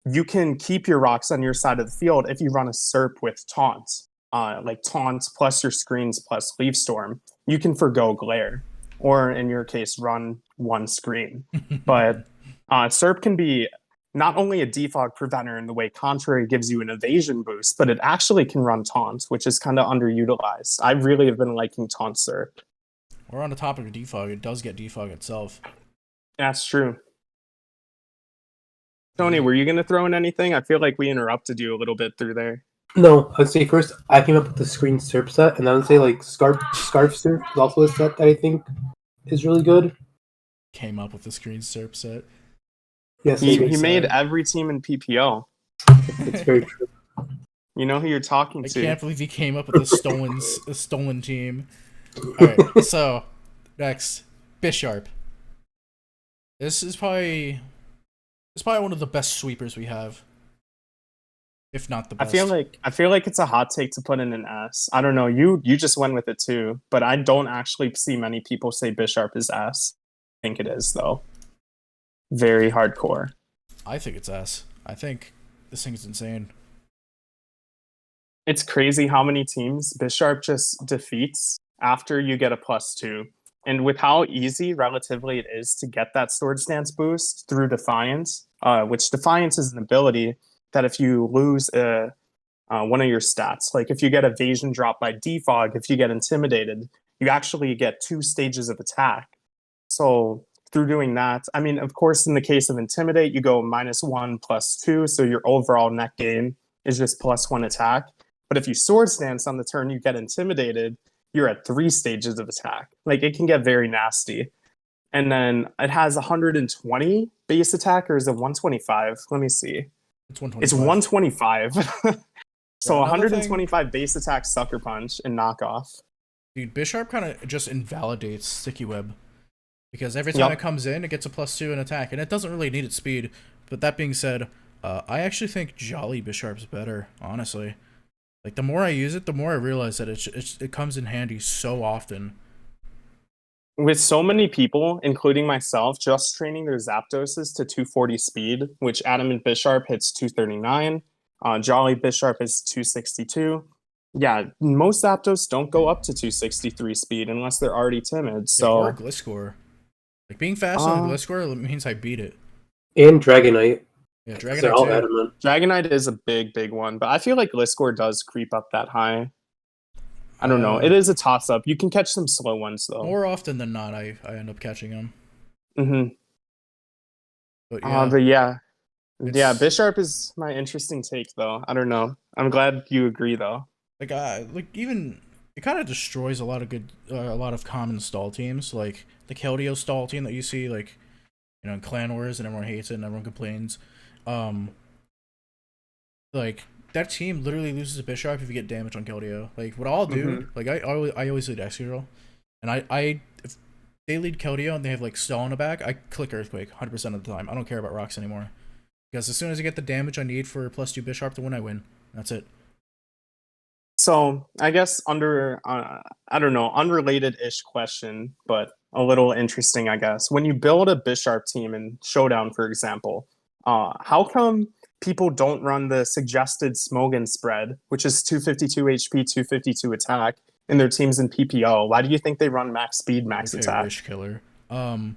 B: you can keep your rocks on your side of the field if you run a Serp with taunts. Like taunts plus your screens plus Leaf Storm, you can forgo Glare, or in your case, run one screen. But Serp can be not only a defog preventer in the way Contrary gives you an evasion boost, but it actually can run Taunt, which is kind of underutilized. I really have been liking Taunt Serp.
A: We're on the topic of defog. It does get defog itself.
B: That's true. Tony, were you going to throw in anything? I feel like we interrupted you a little bit through there.
C: No, I'd say first I came up with the screen Serp set, and I would say like Scarf Serp is also a set that I think is really good.
A: Came up with the screen Serp set.
C: Yes,
B: he made every team in PPO.
C: It's very true.
B: You know who you're talking to.
A: I can't believe he came up with a stolen team. All right, so next, Bisharp. This is probably one of the best sweepers we have, if not the best.
B: I feel like it's a hot take to put in an S. I don't know. You just went with it too, but I don't actually see many people say Bisharp is S. I think it is though. Very hardcore.
A: I think it's S. I think this thing is insane.
B: It's crazy how many teams Bisharp just defeats after you get a +2. And with how easy relatively it is to get that Sword Stance boost through Defiance, which Defiance is an ability that if you lose one of your stats, like if you get Evasion drop by defog, if you get Intimidated, you actually get 2 stages of attack. So through doing that, I mean, of course, in the case of Intimidate, you go -1 +2, so your overall net gain is just +1 attack. But if you Sword Stance on the turn you get Intimidated, you're at 3 stages of attack. Like, it can get very nasty. And then it has 120 base attack, or is it 125? Let me see.
A: It's 125.
B: It's 125. So
A: Yeah,
B: 125 base attack, Sucker Punch, and Knockoff.
A: Dude, Bisharp kind of just invalidates Sticky Web. Because every time it comes in, it gets a +2 in attack. And it doesn't really need its speed. But that being said, I actually think Jolly Bisharp's better, honestly. Like, the more I use it, the more I realize that it comes in handy so often.
B: With so many people, including myself, just training their Zapdoses to 240 speed, which Adamant Bisharp hits 239, Jolly Bisharp is 262. Yeah, most Zapdos don't go up to 263 speed unless they're already timid. So,
A: or Gliscor. Like, being fast on Gliscor means I beat it.
C: And Dragonite.
A: Yeah,
C: They're all
A: Dragonite too.
C: adamant.
B: Dragonite is a big one, but I feel like Gliscor does creep up that high. I don't know. It is a toss-up. You can catch some slow ones, though.
A: More often than not, I end up catching them.
B: Mm-hmm.
A: But
B: yeah. Yeah, Bisharp is my interesting take, though. I don't know. I'm glad you agree, though.
A: Even it kind of destroys a lot of common stall teams, like the Keldeo stall team that you see, like, you know, in Clan Wars, and everyone hates it and everyone complains. Like, that team literally loses a Bisharp if you get damage on Keldeo. Like, what I'll do, like, I always lead Aegislash, and if they lead Keldeo and they have, like, stall in the back, I click Earthquake 100% of the time. I don't care about rocks anymore. Because as soon as I get the damage I need for +2 Bisharp to win, I win. That's it.
B: So, I guess I don't know, unrelated-ish question, but a little interesting, I guess. When you build a Bisharp team in Showdown, for example, how come people don't run the suggested Smogon spread, which is 252 HP, 252 attack, in their teams in PPO? Why do you think they run max speed, max attack?
A: Wish killer.
B: So...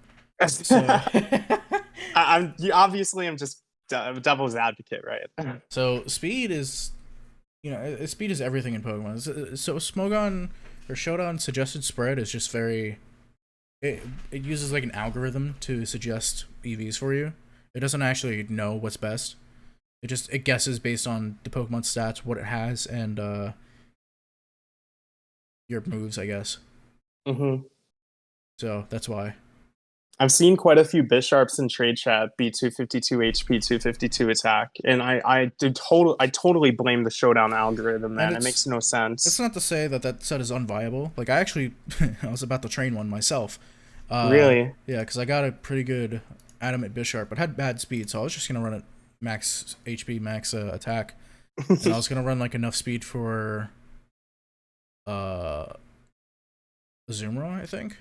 B: I'm just devil's advocate, right?
A: So speed is, you know, speed is everything in Pokemon. So Smogon or Showdown suggested spread is just very. It uses like an algorithm to suggest EVs for you. It doesn't actually know what's best. It guesses based on the Pokemon stats, what it has, and your moves, I guess.
B: Mm-hmm.
A: So that's why.
B: I've seen quite a few Bisharps in trade chat be 252 HP, 252 attack, and I totally blame the Showdown algorithm, man. It makes no sense.
A: It's not to say that set is unviable. Like, I actually, I was about to train one myself.
B: Really?
A: Yeah, because I got a pretty good Adamant Bisharp, but had bad speed, so I was just going to run it max HP, max attack. And I was going to run, like, enough speed for Azumarill, I think.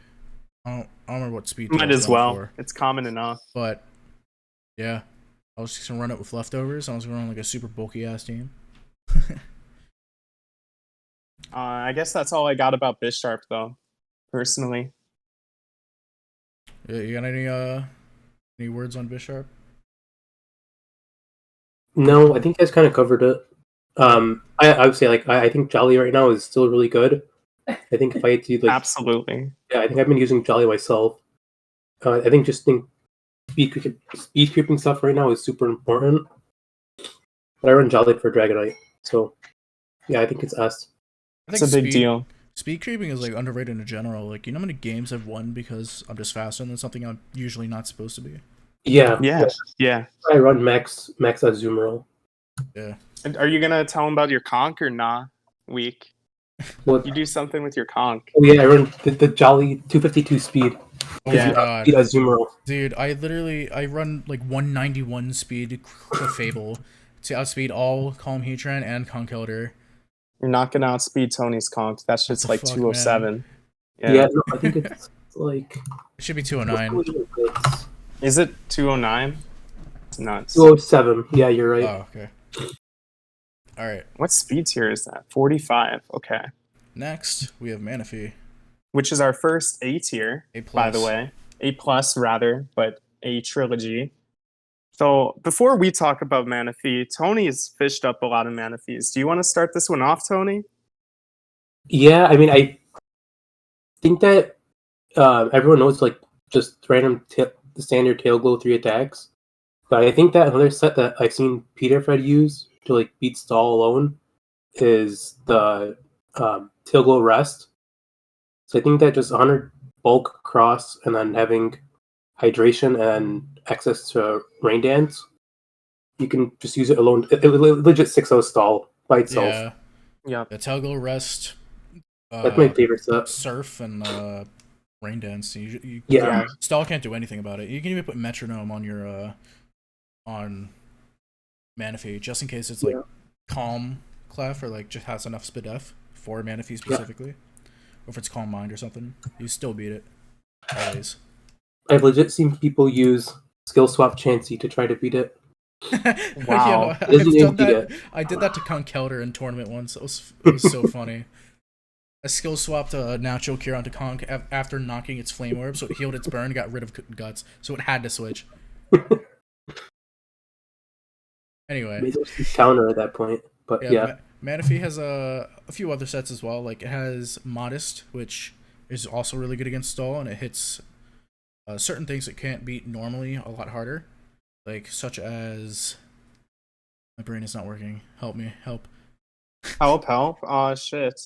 A: I don't remember what speed.
B: Might as well. For. It's common enough.
A: But yeah, I was just gonna run it with leftovers. I was gonna run like a super bulky ass team.
B: I guess that's all I got about Bisharp, though. Personally.
A: Yeah, you got any Any words on Bisharp?
C: No, I think you guys kind of covered it. I would say I think Jolly right now is still really good. I think if I had to
B: Absolutely.
C: yeah, I think I've been using Jolly myself. I think speed creeping stuff right now is super important. But I run Jolly for Dragonite, so yeah, I think it's S.
A: I
B: It's
A: think
B: a big deal.
A: Speed creeping is like underrated in general. Like, you know how many games I've won because I'm just faster than something I'm usually not supposed to be.
C: Yeah,
B: Yeah.
C: I run Max Azumarill.
A: Yeah.
B: And are you gonna tell them about your conch or nah? Week.
C: What?
B: You do something with your conch.
C: Oh yeah, I run the Jolly 252 speed.
A: Oh my god.
C: Azumarill.
A: Dude, I run like 191 speed Clefable to outspeed all Calm Heatran and Conkeldeo.
B: You're not gonna outspeed Tony's conch. That's just like
A: fuck,
B: 207.
C: Yeah, no, I think it's like
A: It should be 209.
B: Is it 209? It's nuts.
C: 207. Yeah, you're right.
A: Oh, okay. Alright.
B: What speed tier is that? 45. Okay.
A: Next, we have Manaphy.
B: Which is our first A tier,
A: A+.
B: by the way. A plus rather, but a trilogy. So before we talk about Manaphy, Tony's fished up a lot of Manaphys. Do you want to start this one off, Tony?
C: Yeah, I mean, I think that everyone knows like just random the standard tail glow 3 attacks. But I think that another set that I've seen Peter Fred use to like beat Stall alone is the tail glow rest. So I think that just 100 bulk cross and then having hydration and access to rain dance, you can just use it alone. It legit 6-0 Stall by itself.
B: Yeah.
A: The Telgo Rest.
C: That's my favorite set.
A: Surf and Rain Dance.
C: Yeah.
A: Stall can't do anything about it. You can even put Metronome on your on Manaphy just in case it's like Calm Clef or like just has enough speed F for Manaphy specifically. Or if it's Calm Mind or something, you still beat it. Always.
C: I've legit seen people use Skill Swap Chansey to try to beat it.
B: Wow.
A: I've done that. I did that to Conkeldeo in tournament once. It was so funny. I skill swapped a natural cure onto Conk after knocking its flame orb, so it healed its burn, got rid of guts, so it had to switch. Anyway,
C: counter at that point, but yeah.
A: Manaphy has a few other sets as well. Like it has Modest, which is also really good against Stall, and it hits certain things it can't beat normally a lot harder, like such as my brain is not working. Help me, help.
B: Help! Oh shit.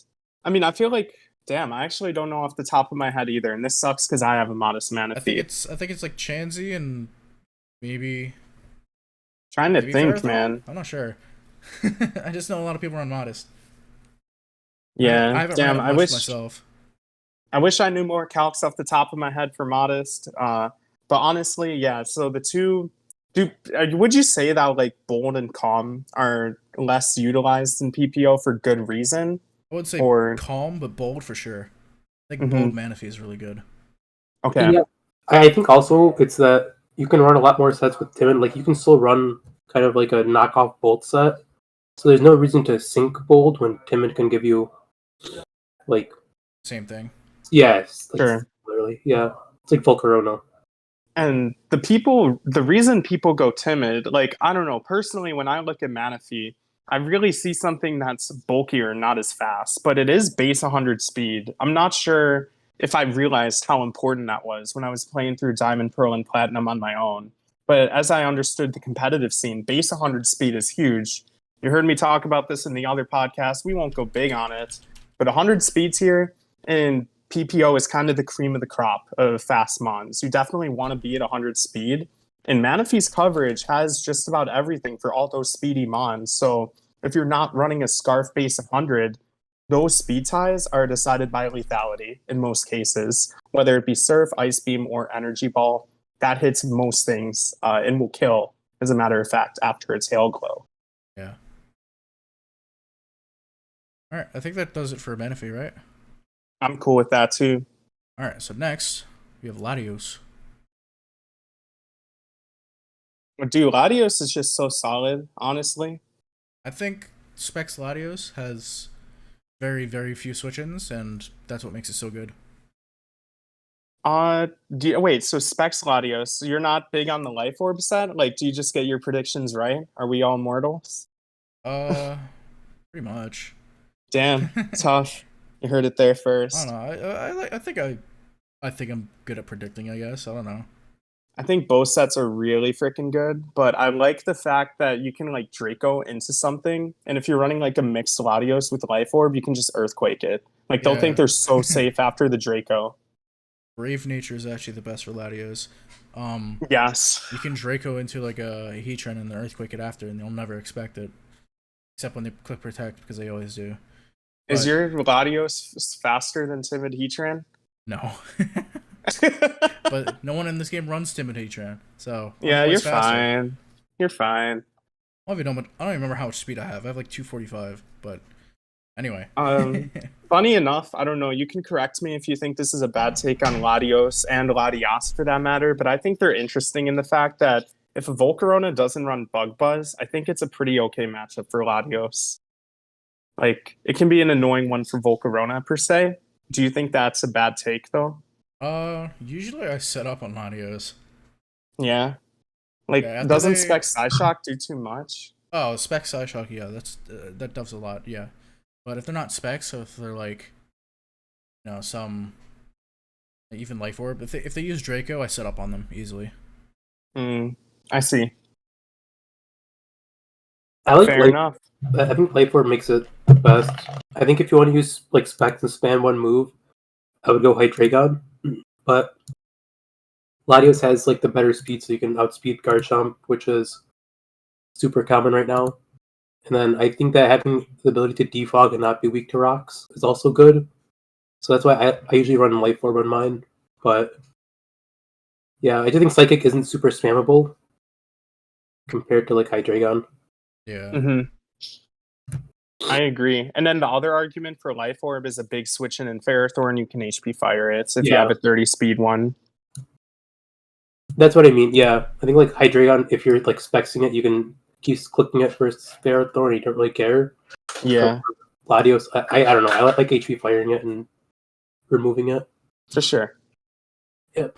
B: I mean, I feel like, damn, I actually don't know off the top of my head either, and this sucks because I have a Modest Manaphy.
A: I think it's like Chansey and maybe.
B: Trying to think,
A: Ferrothorn?
B: man.
A: I'm not sure. I just know a lot of people run Modest.
B: Yeah,
A: I haven't
B: damn.
A: run it much myself.
B: I wish I knew more calcs off the top of my head for Modest. But honestly, yeah. So the two, would you say that like Bold and Calm are less utilized in PPO for good reason?
A: I would say Calm, but Bold for sure. I think Bold Manaphy is really good.
B: Okay.
C: Yeah, I think also it's that you can run a lot more sets with Timid. Like you can still run kind of like a knockoff Bolt set. So there's no reason to sync Bold when Timid can give you like
A: same thing.
C: Yes, like,
B: sure.
C: Literally, yeah. It's like Volcarona.
B: And the reason people go Timid, like I don't know, personally, when I look at Manaphy, I really see something that's bulkier, not as fast, but it is base 100 speed. I'm not sure if I realized how important that was when I was playing through Diamond, Pearl, and Platinum on my own. But as I understood the competitive scene, base 100 speed is huge. You heard me talk about this in the other podcast. We won't go big on it. But 100 speeds here in PPO is kind of the cream of the crop of fast mons. You definitely want to be at 100 speed. And Manaphy's coverage has just about everything for all those speedy mons. So if you're not running a Scarf base of 100, those speed ties are decided by lethality in most cases, whether it be Surf, Ice Beam, or Energy Ball. That hits most things and will kill, as a matter of fact, after its Hail Glow.
A: Yeah. All right, I think that does it for Manaphy, right?
B: I'm cool with that too.
A: All right, so next we have Latios.
B: Dude, Latios is just so solid, honestly.
A: I think Specs Latios has very, very few switch-ins, and that's what makes it so good.
B: Wait, so Specs Latios, so you're not big on the Life Orb set? Like, do you just get your predictions right? Are we all mortals?
A: Uh, pretty much.
B: Damn, tough. You heard it there
A: I
B: first.
A: don't know. I think I'm good at predicting. I guess I don't know.
B: I think both sets are really freaking good, but I like the fact that you can like Draco into something, and if you're running like a mixed Latios with Life Orb, you can just Earthquake it. Like they'll think they're so safe after the Draco.
A: Brave Nature is actually the best for Latios.
B: Yes.
A: You can Draco into like a Heatran and then Earthquake it after, and they'll never expect it, except when they click Protect because they always do.
B: Is your Latios faster than Timid Heatran?
A: No. But no one in this game runs Timid Heatran, so
B: yeah, you're fine. You're fine.
A: I don't even remember how much speed I have. I have like 245, but anyway.
B: Funny enough, I don't know. You can correct me if you think this is a bad take on Latios and Latias for that matter, but I think they're interesting in the fact that if a Volcarona doesn't run Bug Buzz, I think it's a pretty okay matchup for Latios. Like, it can be an annoying one for Volcarona per se. Do you think that's a bad take though?
A: Usually I set up on Latios.
B: Yeah. Like, doesn't Spec Psyshock do too much?
A: Oh, Spec Psyshock, yeah, that does a lot, yeah. But if they're not Specs, so if they're like, you know, some even Life Orb, if they use Draco, I set up on them easily.
B: I see.
C: Fair enough. I think Life Orb makes it the best. I think if you want to use like Specs and spam one move, I would go Hydreigon. But Latios has like the better speed, so you can outspeed Garchomp, which is super common right now. And then I think that having the ability to defog and not be weak to rocks is also good. So that's why I usually run Life Orb on mine. But yeah, I do think Psychic isn't super spammable compared to like Hydreigon.
A: Yeah.
B: I agree. And then the other argument for Life Orb is a big switch in Ferrothorn. You can HP fire it. So if you have a 30 speed one.
C: That's what I mean. Yeah. I think like Hydreigon, if you're like spexing it, you can keep clicking it first Ferrothorn. You don't really care.
B: Yeah.
C: Latios, I don't know. I like HP firing it and removing it.
B: For sure.
C: Yep.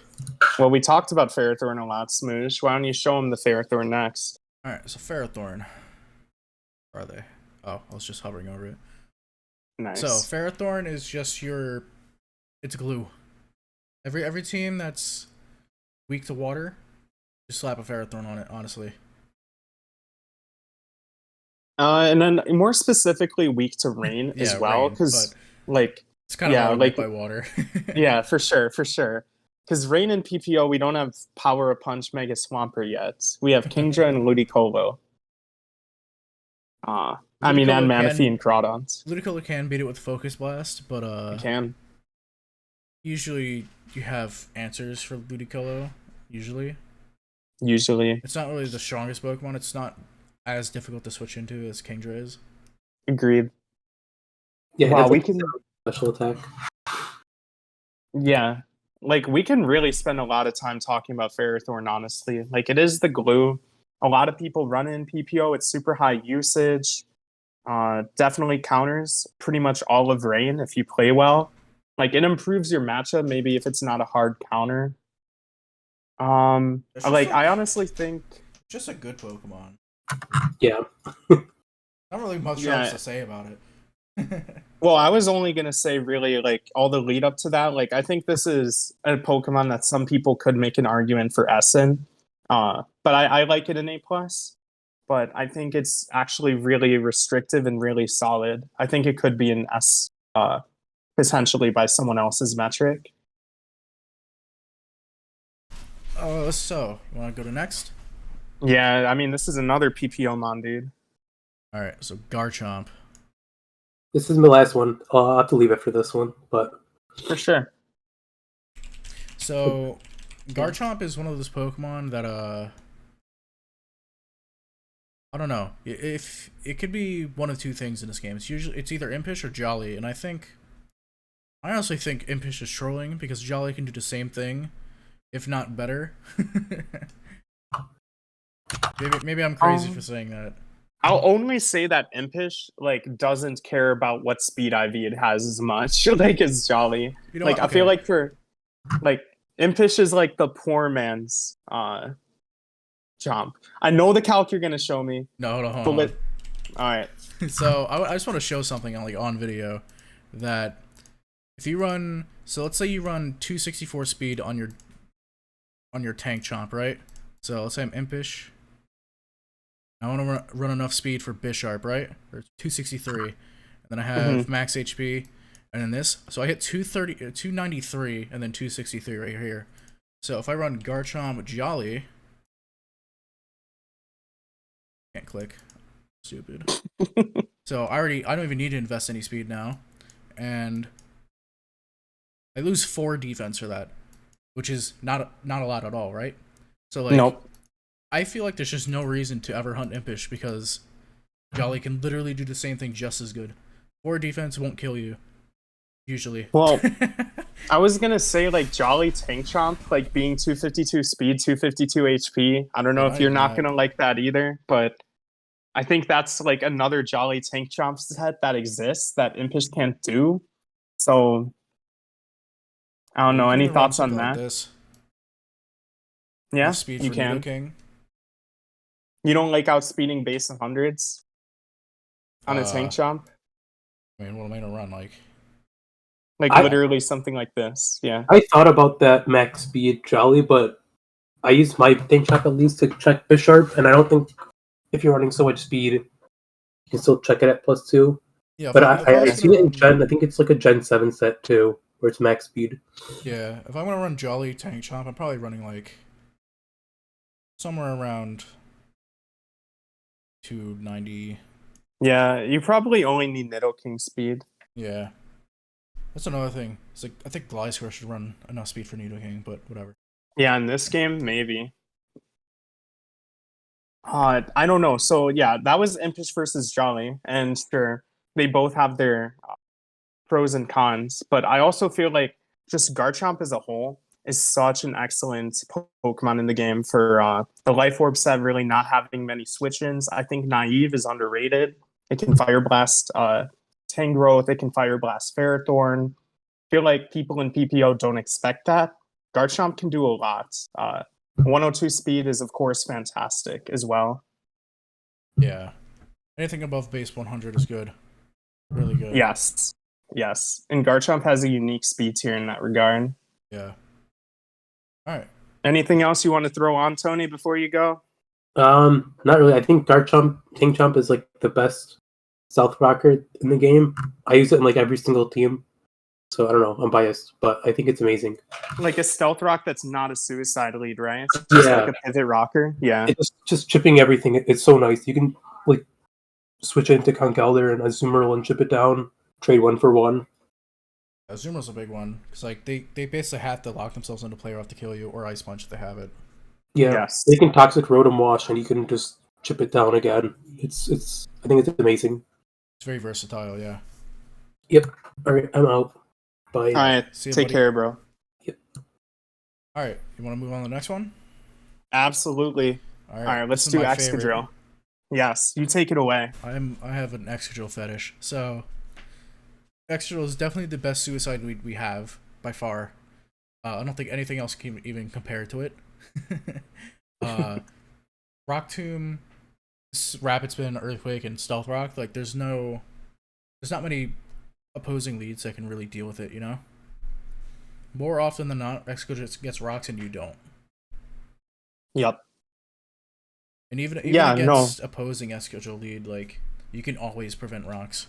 B: Well, we talked about Ferrothorn a lot, Smooge. Why don't you show him the Ferrothorn next?
A: Alright, so Ferrothorn. Where are they? Oh, I was just hovering over it.
B: Nice.
A: So Ferrothorn is just it's glue. Every team that's weak to water, just slap a Ferrothorn on it, honestly.
B: And then more specifically weak to rain as well, because like
A: it's kind of like by water.
B: Yeah, for sure. Because rain and PPO, we don't have Power of Punch Mega Swampert yet. We have Kingdra and Ludicolo. And Manaphy and Crawdons.
A: Ludicolo can beat it with Focus Blast, but
B: it can.
A: Usually you have answers for Ludicolo. Usually. It's not really the strongest Pokemon. It's not as difficult to switch into as Kingdra is.
B: Agreed.
C: Yeah, wow, we can special attack.
B: Yeah. Like, we can really spend a lot of time talking about Ferrothorn, honestly. Like, it is the glue. A lot of people run in PPO. It's super high usage. Definitely counters pretty much all of rain if you play well. Like, it improves your matchup, maybe if it's not a hard counter. I honestly think...
A: Just a good Pokemon.
C: Yeah.
A: Not really much else to say about it.
B: Well, I was only going to say really, like, all the lead up to that. Like, I think this is a Pokemon that some people could make an argument for Essen. But I like it in A+. But I think it's actually really restrictive and really solid. I think it could be an S, potentially by someone else's metric.
A: So, you want to go to next?
B: Yeah, I mean, this is another PPO mon, dude.
A: Alright, so Garchomp.
C: This is my last one. I'll have to leave it for this one, but...
B: For sure.
A: So, Garchomp is one of those Pokemon that, I don't know. If it could be one of two things in this game. It's either Impish or Jolly, and I honestly think Impish is trolling because Jolly can do the same thing, if not better. maybe I'm crazy for saying that.
B: I'll only say that Impish doesn't care about what speed IV it has as much as Jolly. I feel like Impish is like the poor man's Chomp. I know the calc you're gonna show me.
A: No, hold
B: But
A: on.
B: all right.
A: So I just want to show something on video that if you run, so let's say you run 264 speed on your tank Chomp, right? So let's say I'm Impish. I want to run enough speed for Bisharp, right? Or 263. And then I have max HP. And then this. So I hit 293 and then 263 right here. So if I run Garchomp Jolly. Can't click. Stupid. So I don't even need to invest any speed now. And I lose 4 defense for that. Which is not a lot at all, right? So like
B: nope.
A: I feel like there's just no reason to ever hunt Impish because Jolly can literally do the same thing just as good. 4 defense won't kill you. Usually.
B: Well, I was gonna say like Jolly Tank Chomp, like being 252 speed, 252 HP. I don't know if you're not gonna like that either, but I think that's like another Jolly Tank Chomp set that exists that Impish can't do. So I don't know. Any thoughts on that?
A: Like this.
B: Yeah,
A: speed
B: you
A: for
B: can.
A: Nidoking.
B: You don't like outspeeding base 100s on a Tank Chomp?
A: I mean, what am I gonna run like?
B: Like literally something like this, yeah.
C: I thought about that max speed Jolly, but I used my Tank Chomp at least to check Bisharp, and I don't think if you're running so much speed, you can still check it at +2.
A: Yeah,
C: but I see it in Gen. I think it's like a Gen 7 set too, where it's max speed.
A: Yeah, if I'm gonna run Jolly Tank Chomp, I'm probably running like somewhere around 290.
B: Yeah, you probably only need Nidoking speed.
A: Yeah. That's another thing. It's like I think Gliscor should run enough speed for Nidoking, but whatever.
B: Yeah, in this game, maybe. I don't know. So yeah, that was Impish versus Jolly, and sure, they both have their pros and cons. But I also feel like just Garchomp as a whole is such an excellent Pokemon in the game for the Life Orb set really not having many switch-ins. I think Naive is underrated. It can Fire Blast Tangrowth, it can Fire Blast Ferrothorn. I feel like people in PPO don't expect that. Garchomp can do a lot. 102 speed is, of course, fantastic as well.
A: Yeah. Anything above base 100 is good. Really good.
B: Yes. Yes. And Garchomp has a unique speed tier in that regard.
A: Yeah. Alright.
B: Anything else you want to throw on, Tony, before you go?
C: Not really. I think Garchomp, Tank Chomp is like the best South Rocker in the game. I use it in like every single team. So I don't know, I'm biased, but I think it's amazing.
B: Like a Stealth Rock that's not a suicide lead, right?
C: Yeah.
B: Like a pivot rocker. Yeah.
C: It's just chipping everything. It's so nice. You can like switch into Conkeldeo and Azumarill and chip it down, trade 1 for 1.
A: Azumarill's a big one because like they basically have to lock themselves into player off to kill you or Ice Punch if they have it.
C: Yeah.
B: Yes.
C: They can Toxic Rotom Wash and you can just chip it down again. It's I think it's amazing.
A: It's very versatile, yeah.
C: Yep. Alright, I'm out. Bye.
B: All right. Take care, bro.
C: Yep.
A: All right. You want to move on to the next one?
B: Absolutely.
A: All
B: right. Let's do Excadrill. Yes, you take it away.
A: I have an Excadrill fetish. So Excadrill is definitely the best suicide we have by far. I don't think anything else can even compare to it. Rock Tomb, Rapid Spin, Earthquake, and Stealth Rock. Like there's not many opposing leads that can really deal with it, you know? More often than not, Excadrill gets rocks and you don't.
B: Yep.
A: And even against opposing Excadrill lead, like, you can always prevent rocks.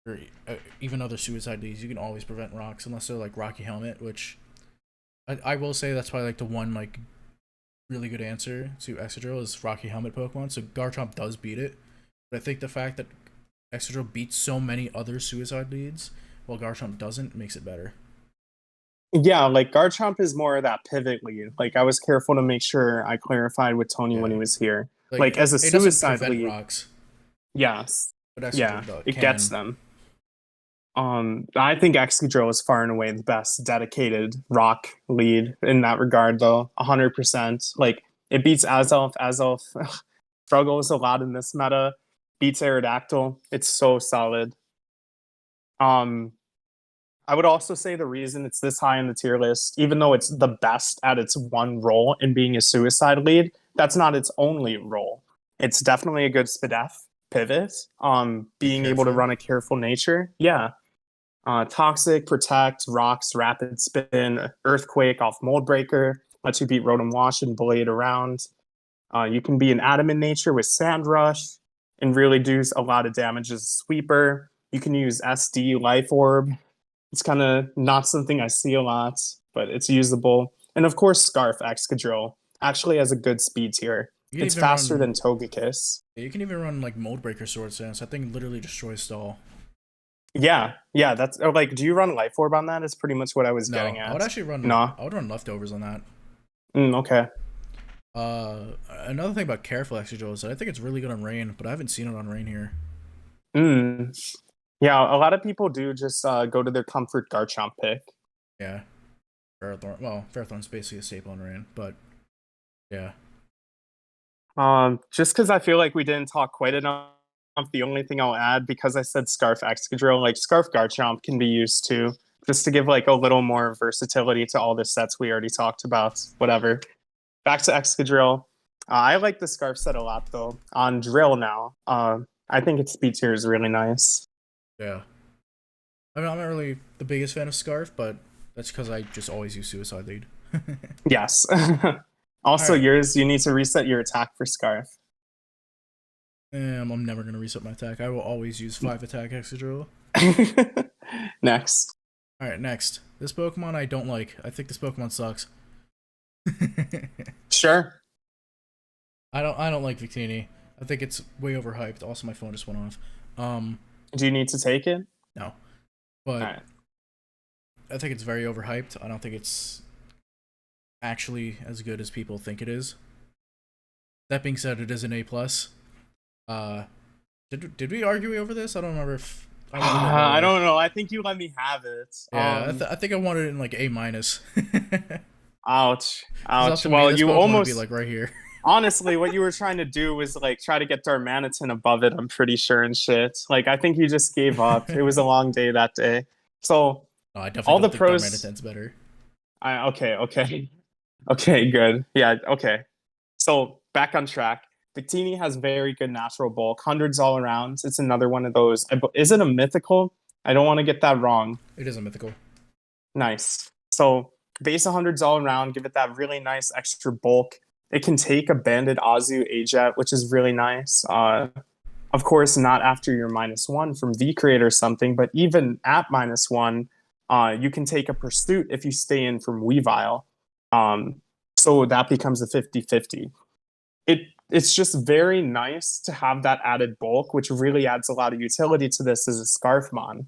A: Or even other suicide leads, you can always prevent rocks, unless they're like Rocky Helmet, which I will say that's probably like the one like really good answer to Excadrill is Rocky Helmet Pokemon, so Garchomp does beat it. But I think the fact that Excadrill beats so many other suicide leads while Garchomp doesn't makes it better.
B: Yeah, like Garchomp is more of that pivot lead. Like I was careful to make sure I clarified with Tony when he was here. Like as a suicide lead,
A: rocks.
B: Yes.
A: But
B: yeah, it gets them. I think Excadrill is far and away the best dedicated rock lead in that regard, though. 100%. Like it beats Azelf. Azelf struggles a lot in this meta. Beats Aerodactyl. It's so solid. I would also say the reason it's this high in the tier list, even though it's the best at its one role in being a suicide lead, that's not its only role. It's definitely a good SPDF pivot. Being able to run a careful nature. Yeah. Toxic, Protect, Rocks, Rapid Spin, Earthquake off Mold Breaker, lets you beat Rotom Wash and bully it around. You can be an Adamant nature with Sand Rush and really do a lot of damage as a sweeper. You can use SD, Life Orb. It's kind of not something I see a lot, but it's usable. And of course, Scarf Excadrill actually has a good speed tier. It's faster than Togekiss.
A: You can even run like Mold Breaker Sword Stance. That thing literally destroys Stall.
B: Yeah, that's like. Do you run Life Orb on that? Is pretty much what I was getting at.
A: I would actually run.
B: No,
A: I would run Leftovers on that.
B: Okay.
A: Another thing about Careful Excadrill is that I think it's really good on Rain, but I haven't seen it on Rain here.
B: Yeah, a lot of people do just go to their comfort Garchomp pick.
A: Yeah. Ferrothorn. Well, Ferrothorn's basically a staple on Rain, but yeah.
B: Just because I feel like we didn't talk quite enough, the only thing I'll add, because I said Scarf Excadrill, like Scarf Garchomp can be used too, just to give like a little more versatility to all the sets we already talked about. Whatever. Back to Excadrill. I like the Scarf set a lot though. On Drill now, I think its speed tier is really nice.
A: Yeah. I mean, I'm not really the biggest fan of Scarf, but that's because I just always use Suicide Lead.
B: Yes. Also, right. Yours, you need to reset your attack for Scarf.
A: I'm never going to reset my attack. I will always use 5 attack Excadrill.
B: Next.
A: Alright, next. This Pokemon I don't like. I think this Pokemon sucks.
B: Sure.
A: I don't like Victini. I think it's way overhyped. Also, my phone just went off.
B: Do you need to take it?
A: No. But
B: right.
A: I think it's very overhyped. I don't think it's actually as good as people think it is. That being said, it is an A+. Did we argue over this? I don't remember if
B: I don't know. I think you let me have it.
A: Yeah, I think I wanted it in like A-.
B: Ouch. Well, you almost
A: be like right here.
B: Honestly, what you were trying to do was like try to get Darmanitan above it, I'm pretty sure, and shit. Like, I think you just gave up. It was a long day that day. So
A: I definitely
B: all
A: don't
B: the
A: think
B: pros.
A: Darmanitan's better.
B: Okay, good. Yeah, okay. So back on track. Victini has very good natural bulk, hundreds all around. It's another one of those. Is it a mythical? I don't want to get that wrong.
A: It is a mythical.
B: Nice. So base 100s all around, give it that really nice extra bulk. It can take a banded Azu Ajet, which is really nice. Of course, not after you're -1 from V-Create or something, but even at -1, you can take a Pursuit if you stay in from Weavile. So that becomes a 50-50. It's just very nice to have that added bulk, which really adds a lot of utility to this as a Scarfmon.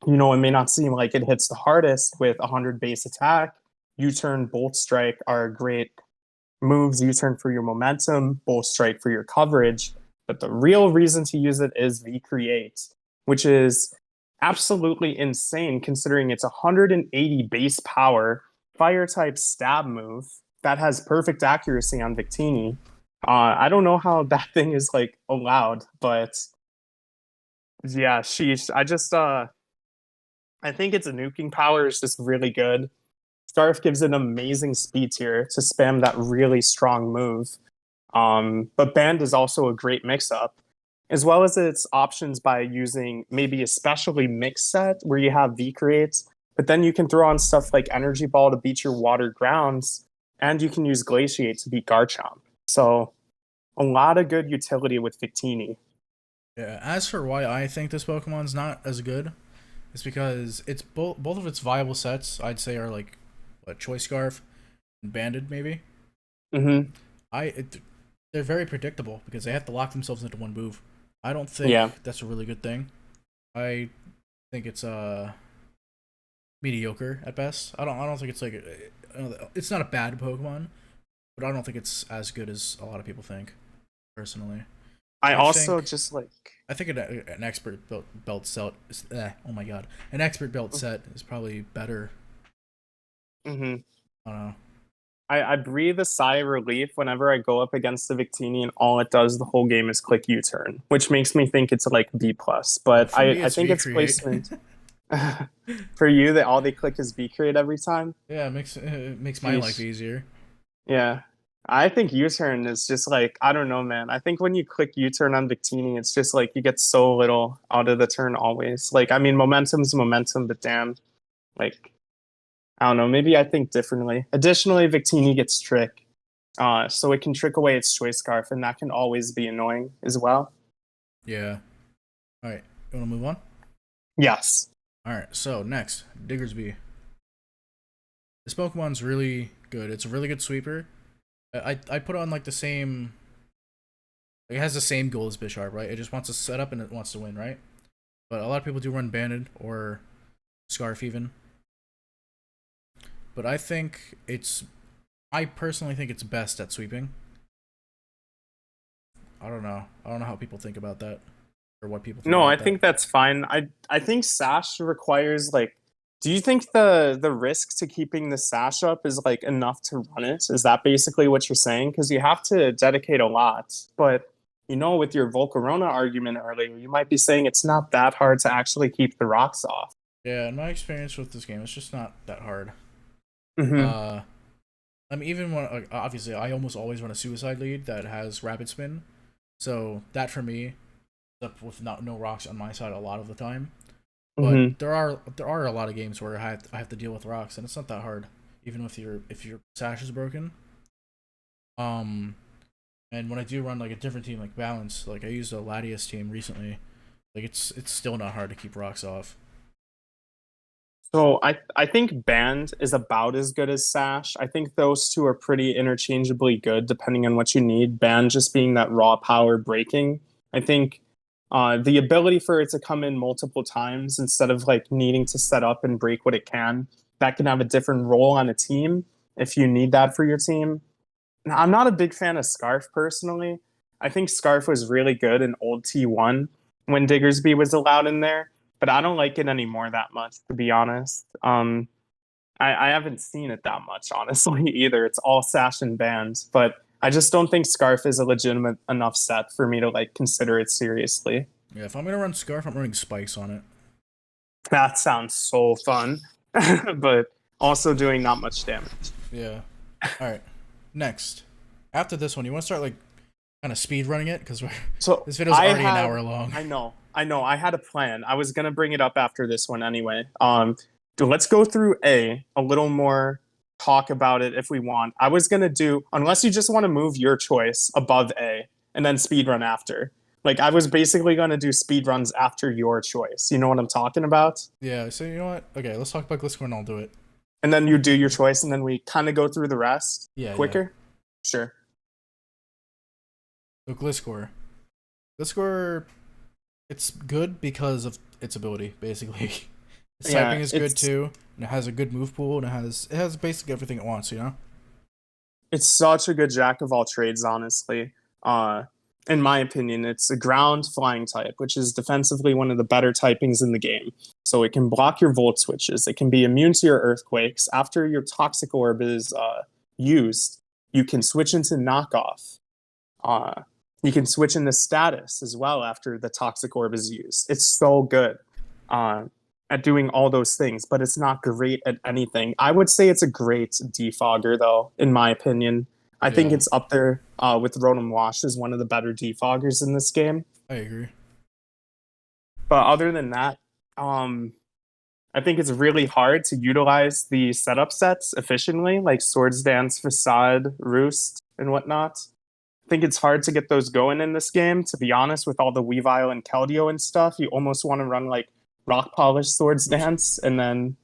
B: It may not seem like it hits the hardest with 100 base attack. U-turn, Bolt Strike are great moves. U-turn for your momentum, Bolt Strike for your coverage. But the real reason to use it is V-Create, which is absolutely insane considering it's 180 base power, Fire-type stab move that has perfect accuracy on Victini. I don't know how that thing is like allowed, but yeah, sheesh. I think its nuking power is just really good. Scarf gives an amazing speed tier to spam that really strong move. But Band is also a great mix-up, as well as its options by using maybe a specially mixed set where you have V-Creates, but then you can throw on stuff like Energy Ball to beat your Water Grounds, and you can use Glaciate to beat Garchomp. So a lot of good utility with Victini.
A: Yeah, as for why I think this Pokemon's not as good, it's because it's both of its viable sets, I'd say, are like Choice Scarf and Banded, maybe.
B: Mm-hmm.
A: They're very predictable because they have to lock themselves into one move. I don't think that's a really good thing. I think it's mediocre at best. I don't think it's like it's not a bad Pokemon, but I don't think it's as good as a lot of people think. Personally, I think an expert belt set. Oh my god, an expert belt set is probably better.
B: Mm-hmm.
A: I don't know.
B: I breathe a sigh of relief whenever I go up against the Victini and all it does the whole game is click U-turn, which makes me think it's like B+. But I think its placement... For you, that all they click is V crate every time.
A: Yeah, it makes my life easier.
B: Yeah. I think U-turn is just like, I don't know, man. I think when you click U-turn on Victini, it's just like you get so little out of the turn always. Like, I mean, momentum's momentum, but damn, like, I don't know. Maybe I think differently. Additionally, Victini gets Trick, so it can trick away its Choice Scarf, and that can always be annoying as well.
A: Yeah. All right. You want to move on?
B: Yes.
A: All right. So next, Diggersby. This Pokemon's really good. It's a really good sweeper. I put on like the same. It has the same goal as Bisharp, right? It just wants to set up and it wants to win, right? But a lot of people do run Banded or Scarf even. But I personally think it's best at sweeping. I don't know how people think about that, or what people think.
B: No,
A: about
B: I
A: that.
B: think that's fine. I think Sash requires like. Do you think the risk to keeping the Sash up is like enough to run it? Is that basically what you're saying? Because you have to dedicate a lot. But you know, with your Volcarona argument earlier, you might be saying it's not that hard to actually keep the rocks off.
A: Yeah, in my experience with this game, it's just not that hard.
B: Mm-hmm.
A: I mean, even when obviously I almost always run a suicide lead that has rapid spin, so that for me, up with no rocks on my side a lot of the time. But there are a lot of games where I have to deal with rocks, and it's not that hard, even if your Sash is broken. And when I do run like a different team like Balance, like I used a Latias team recently, like it's still not hard to keep rocks off.
B: So I think Band is about as good as Sash. I think those two are pretty interchangeably good depending on what you need. Band just being that raw power breaking. I think the ability for it to come in multiple times instead of like needing to set up and break what it can, that can have a different role on a team if you need that for your team. Now, I'm not a big fan of Scarf personally. I think Scarf was really good in old T1 when Diggersby was allowed in there, but I don't like it anymore that much, to be honest. I haven't seen it that much, honestly, either. It's all Sash and Band, but I just don't think Scarf is a legitimate enough set for me to like consider it seriously.
A: Yeah, if I'm gonna run Scarf, I'm running Spikes on it.
B: That sounds so fun, but also doing not much damage.
A: Yeah. All right. Next, after this one, you want to start like kind of speed running it because this video's already an hour long.
B: I know. I had a plan. I was gonna bring it up after this one anyway. Let's go through a little more. Talk about it if we want. I was gonna do, unless you just want to move your choice above A and then speed run after. Like I was basically gonna do speed runs after your choice. You know what I'm talking about?
A: Yeah. So you know what? Okay, let's talk about Gliscor and I'll do it.
B: And then you do your choice, and then we kind of go through the rest.
A: Yeah.
B: Quicker.
A: Yeah.
B: Sure.
A: So Gliscor, it's good because of its ability, basically. Its typing is good too, and it has a good move pool, and it has basically everything it wants, you know?
B: It's such a good jack of all trades, honestly. In my opinion, it's a ground flying type, which is defensively one of the better typings in the game. So it can block your Volt switches. It can be immune to your Earthquakes. After your Toxic Orb is used, you can switch into Knockoff. You can switch into Status as well after the Toxic Orb is used. It's so good at doing all those things, but it's not great at anything. I would say it's a great defogger, though, in my opinion. I think it's up there with Rotom Wash as one of the better defoggers in this game.
A: I agree.
B: But other than that, I think it's really hard to utilize the setup sets efficiently, like Swords Dance, Facade, Roost, and whatnot. I think it's hard to get those going in this game. To be honest, with all the Weavile and Keldeo and stuff, you almost want to run like Rock Polish Swords Dance, and then,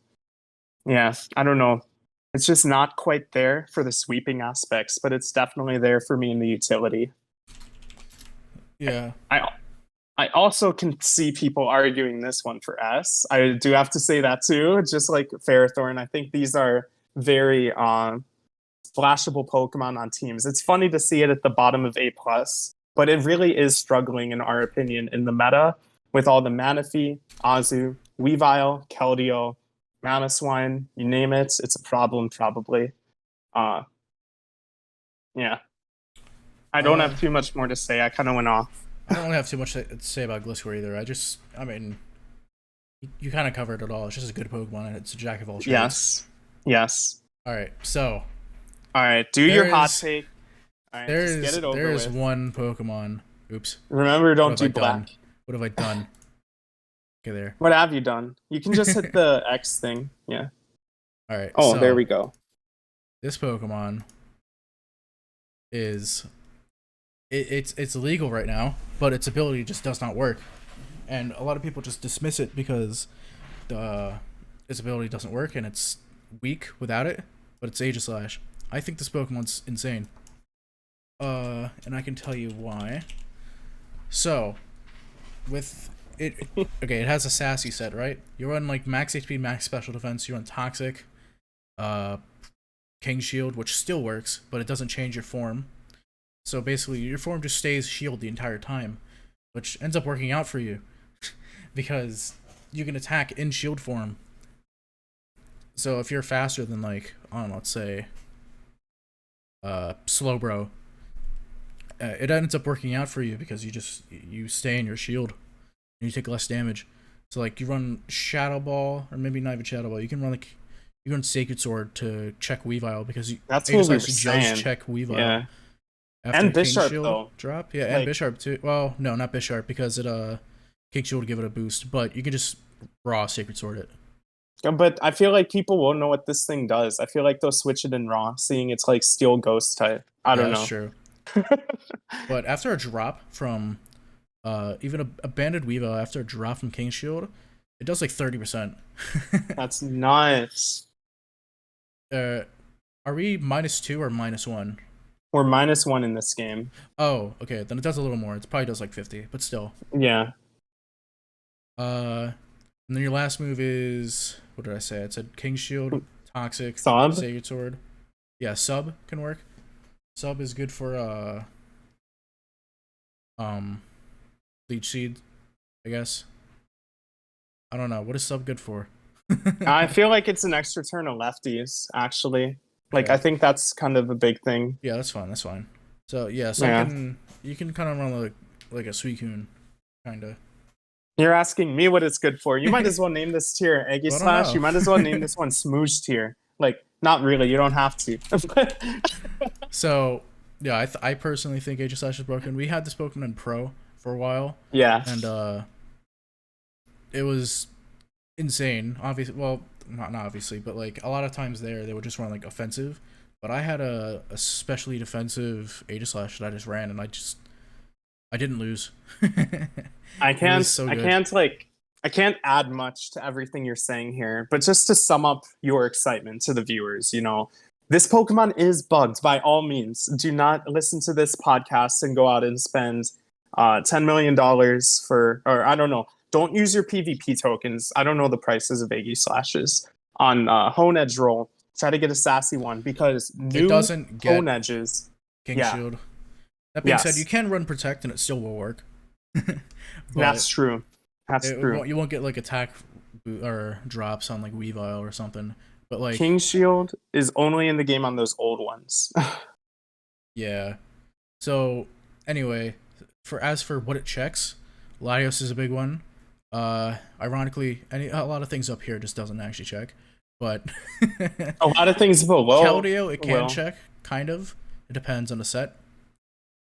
B: yeah, I don't know. It's just not quite there for the sweeping aspects, but it's definitely there for me in the utility.
A: Yeah.
B: I also can see people arguing this one for S. I do have to say that too, just like Ferrothorn. I think these are very splashable Pokemon on teams. It's funny to see it at the bottom of A+, but it really is struggling, in our opinion, in the meta with all the Manaphy, Azu, Weavile, Keldeo, Manaswine, you name it, it's a problem probably. Yeah. I don't have too much more to say. I kind of went off.
A: I don't really have too much to say about Gliscor either. I mean, You kind of covered it all. It's just a good Pokemon, and it's a jack of all trades.
B: Yes.
A: All right, so
B: All right, do your hot take. All right, just get it over
A: there is
B: with.
A: one Pokemon. Oops.
B: Remember, don't
A: What
B: do
A: have I
B: black.
A: done? What have I done? Okay, there.
B: What have you done? You can just hit the X thing. Yeah.
A: All right.
B: Oh,
A: so
B: there we go.
A: This Pokemon is it's legal right now, but its ability just does not work, and a lot of people just dismiss it because its ability doesn't work and it's weak without it. But it's Aegislash. I think this Pokemon's insane. And I can tell you why. So, with it, okay, it has a sassy set, right? You run like max HP, max special defense. You run Toxic, King Shield, which still works, but it doesn't change your form. So basically, your form just stays Shield the entire time, which ends up working out for you because you can attack in Shield form. So if you're faster than, like, I don't know, let's say Slowbro, it ends up working out for you because you stay in your shield and you take less damage. So like you run Shadow Ball, or maybe not even Shadow Ball. You can run Sacred Sword to check Weavile because
B: That's what we were
A: just
B: saying.
A: check Weavile.
B: Yeah.
A: After
B: And
A: King
B: Bisharp,
A: Shield
B: though.
A: drop, yeah,
B: Like-
A: and Bisharp too. Well, no, not Bisharp because it King Shield will give it a boost, but you can just raw Sacred Sword it.
B: But I feel like people won't know what this thing does. I feel like they'll switch it in Raw, seeing it's like Steel Ghost type. I don't know.
A: That's true. But after a drop from even a banded Weavile, after a drop from King Shield, it does like 30%.
B: That's nuts.
A: Are we -2 or -1?
B: We're -1 in this game.
A: Oh, okay. Then it does a little more. It probably does like 50, but still.
B: Yeah.
A: And then your last move is, what did I say? It said King Shield, Toxic,
B: Sub?
A: Sacred Sword. Yeah, Sub can work. Sub is good for Leech Seed, I guess. I don't know. What is Sub good for?
B: I feel like it's an extra turn of lefties, actually. Like,
A: Okay.
B: I think that's kind of a big thing.
A: Yeah, that's fine. That's fine. So yeah, Sub
B: Yeah.
A: you can kind of run like a Suicune, kind of.
B: You're asking me what it's good for. You might as well name this tier Aegislash.
A: know.
B: You might as well name this one Smooge tier. Like, not really. You don't have to.
A: So yeah, I personally think Aegislash is broken. We had this Pokemon in Pro for a while,
B: Yeah.
A: and it was insane. Obviously, well, not obviously, but like a lot of times they would just run like offensive. But I had a especially defensive Aegislash that I just ran, and I didn't lose.
B: I can't
A: so
B: I
A: good.
B: can't add much to everything you're saying here, but just to sum up your excitement to the viewers, this Pokemon is bugged by all means. Do not listen to this podcast and go out and spend $10 million for, or I don't know, don't use your PvP tokens. I don't know the prices of Aegislashes on Hone Edge roll. Try to get a sassy one because new
A: It doesn't get
B: Hone Edges.
A: King
B: Yeah.
A: Shield. That being said,
B: Yes.
A: you can run Protect and it still will work. But
B: That's true. That's true.
A: You won't get like attack or drops on like Weavile or something. But like
B: King Shield is only in the game on those old ones.
A: yeah. So anyway, as for what it checks, Latios is a big one. Ironically, a lot of things up here just doesn't actually check, but
B: A lot of things below.
A: Keldeo it can
B: well.
A: check, kind of. It depends on the set.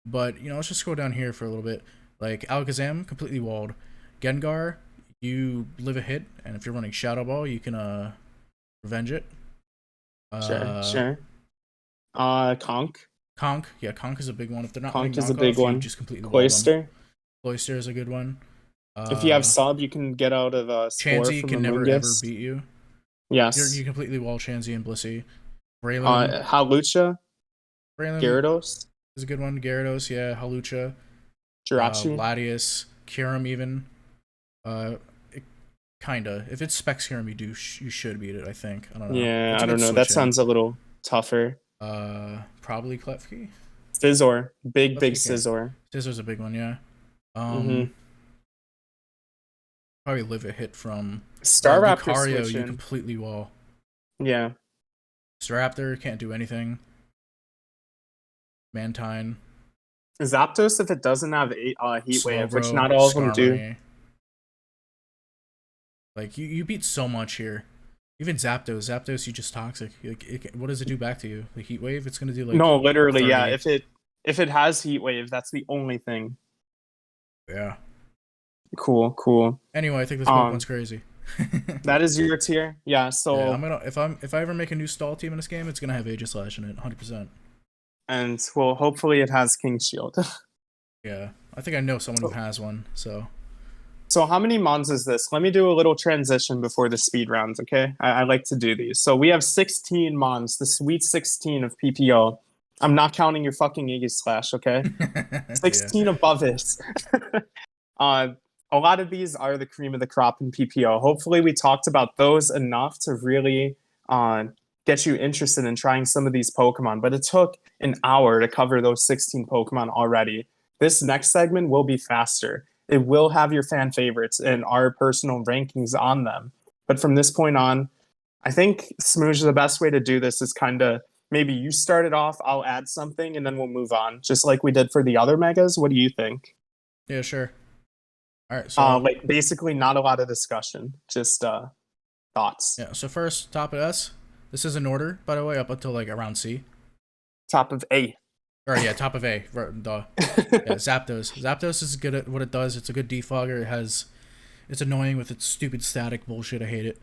A: But let's just go down here for a little bit. Like Alakazam, completely walled. Gengar, you live a hit, and if you're running Shadow Ball, you can revenge it.
B: Sure. Conk.
A: Conk, yeah, Conk is a big one. If they're not
B: Conk
A: running
B: is a
A: knockoff,
B: big
A: you
B: one.
A: just completely wall them.
B: Cloyster.
A: Cloyster is a good one.
B: If you have sub, you can get out of Spore
A: Chansey
B: from
A: can
B: the
A: never ever
B: Mungus.
A: beat you.
B: Yes.
A: You completely wall Chansey and Blissey. Braylon,
B: Hawlucha.
A: Braylon
B: Gyarados.
A: is a good one. Gyarados, yeah, Hawlucha.
B: Jirachi.
A: Latias, Kyurem even. Kinda. If it's Specs Kyurem, you should beat it, I think. I don't know.
B: Yeah,
A: It's a
B: I don't
A: good
B: know. That
A: switch in.
B: sounds a little tougher.
A: Probably Klefki.
B: Scizor. Big
A: Klefki can't.
B: Scizor.
A: Scissor's a big one, yeah.
B: Mhm.
A: Probably live a hit from
B: Staraptor
A: Lucario,
B: switch
A: you
B: in.
A: completely wall.
B: Yeah.
A: Staraptor can't do anything. Mantine.
B: Zapdos, if it doesn't have Heat Wave, which
A: Slowbro,
B: not all of them do.
A: Skarmory. Like you beat so much here. Even Zapdos, you just toxic. Like, what does it do back to you? The Heat Wave, it's gonna do like
B: No, literally,
A: 30.
B: yeah. If it has Heat Wave, that's the only thing.
A: Yeah.
B: Cool.
A: Anyway, I think this Pokemon's crazy.
B: That is your tier, yeah. So
A: yeah, I'm gonna if I ever make a new stall team in this game, it's gonna have Aegislash in it, 100%.
B: and well, hopefully it has King Shield.
A: Yeah, I think I know someone who has one. So
B: how many mons is this? Let me do a little transition before the speed rounds, okay? I like to do these. So we have 16 mons, the sweet 16 of PPO. I'm not counting your fucking Aegislash, okay? 16 above it. A lot of these are the cream of the crop in PPO. Hopefully we talked about those enough to really get you interested in trying some of these Pokemon. But it took an hour to cover those 16 Pokemon already. This next segment will be faster. It will have your fan favorites and our personal rankings on them. But from this point on, I think Smooge, the best way to do this is kind of maybe you start it off, I'll add something, and then we'll move on, just like we did for the other megas. What do you think?
A: Yeah, sure. All right, so
B: like basically not a lot of discussion, just thoughts.
A: yeah, so first, top of S. This is in order, by the way, up until like around C.
B: Top of A.
A: Or yeah, top of A. Duh. Yeah, Zapdos. Zapdos is good at what it does. It's a good defogger. It's annoying with its stupid static bullshit. I hate it.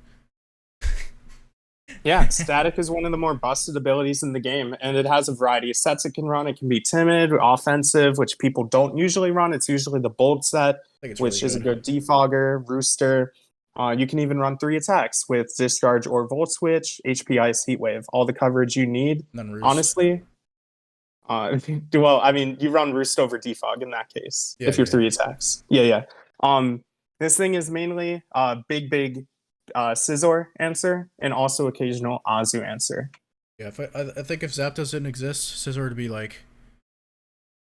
B: Yeah, static is one of the more busted abilities in the game, and it has a variety of sets it can run. It can be timid, offensive, which people don't usually run. It's usually the bold set, which is a good defogger, rooster. You can even run 3 attacks with discharge or volt switch, HP ice, heat wave, all the coverage you need. Honestly, well, I mean, you run roost over defog in that case if you're 3 attacks. Yeah. This thing is mainly big Scizor answer and also occasional Azu answer.
A: Yeah, I think if Zapdos didn't exist, Scizor would be like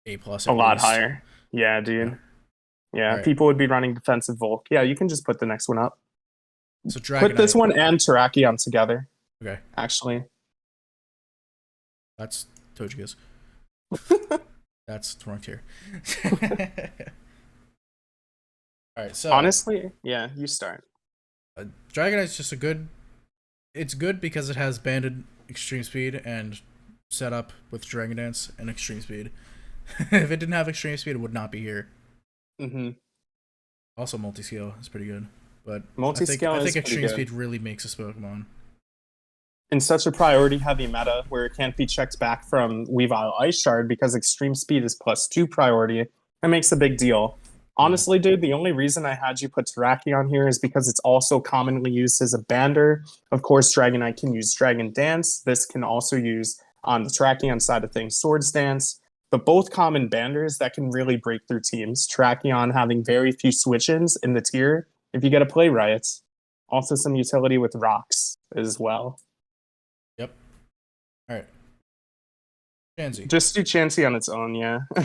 A: A+.
B: A lot higher. Yeah, dude. Yeah, right. People would be running defensive Volk. Yeah, you can just put the next one up.
A: So
B: put this one and Terrakion together.
A: Okay.
B: Actually.
A: That's Togekiss. That's the wrong tier. Alright, so
B: honestly, yeah, you start.
A: Dragonite's just it's good because it has banded extreme speed and set up with Dragon Dance and extreme speed. If it didn't have extreme speed, it would not be here.
B: Mm-hmm.
A: Also, multi-scale is pretty good, but
B: multi-scale
A: I think extreme speed really makes this Pokemon.
B: In such a priority-heavy meta where it can't be checked back from Weavile Ice Shard because extreme speed is +2 priority, it makes a big deal. Honestly, dude, the only reason I had you put Terrakion here is because it's also commonly used as a bander. Of course, Dragonite can use Dragon Dance. This can also use, on the Terrakion side of things, Swords Dance. But both common banders that can really break through teams. Terrakion having very few switch-ins in the tier if you get a play right. Also some utility with rocks as well.
A: Yep. All right. Chansey.
B: Just do Chansey on its own, yeah.
A: You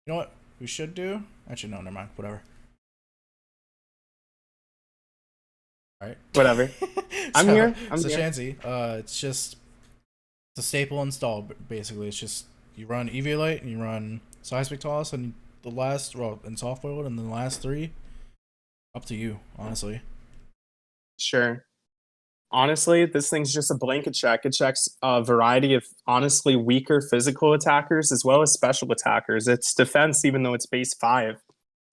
A: know what we should do? Actually, no, never mind. Whatever. All right.
B: Whatever. I'm here.
A: So Chansey, it's just a staple install, basically. It's just you run Eviolite and you run Seismic Toss and and Soft Boiled, and then the last 3, up to you, honestly.
B: Sure. Honestly, this thing's just a blanket check. It checks a variety of honestly weaker physical attackers as well as special attackers. Its defense, even though it's base 5,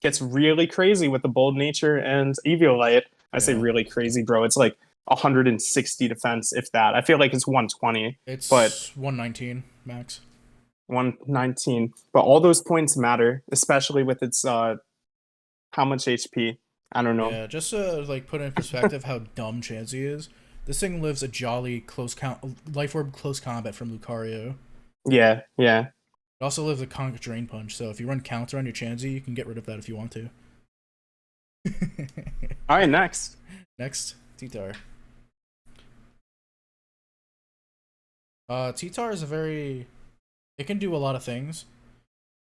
B: gets really crazy with the bold nature and Eviolite. I say really crazy, bro. It's like 160 defense, if that. I feel like it's 120.
A: It's
B: but
A: 119 max.
B: 119. But all those points matter, especially with its how much HP. I don't know.
A: Yeah, just to like put in perspective how dumb Chansey is. This thing lives a jolly Life Orb close combat from Lucario.
B: Yeah.
A: It also lives a Conk Drain Punch, so if you run counter on your Chansey, you can get rid of that if you want to.
B: All right, next.
A: T-Tar. T-Tar is it can do a lot of things,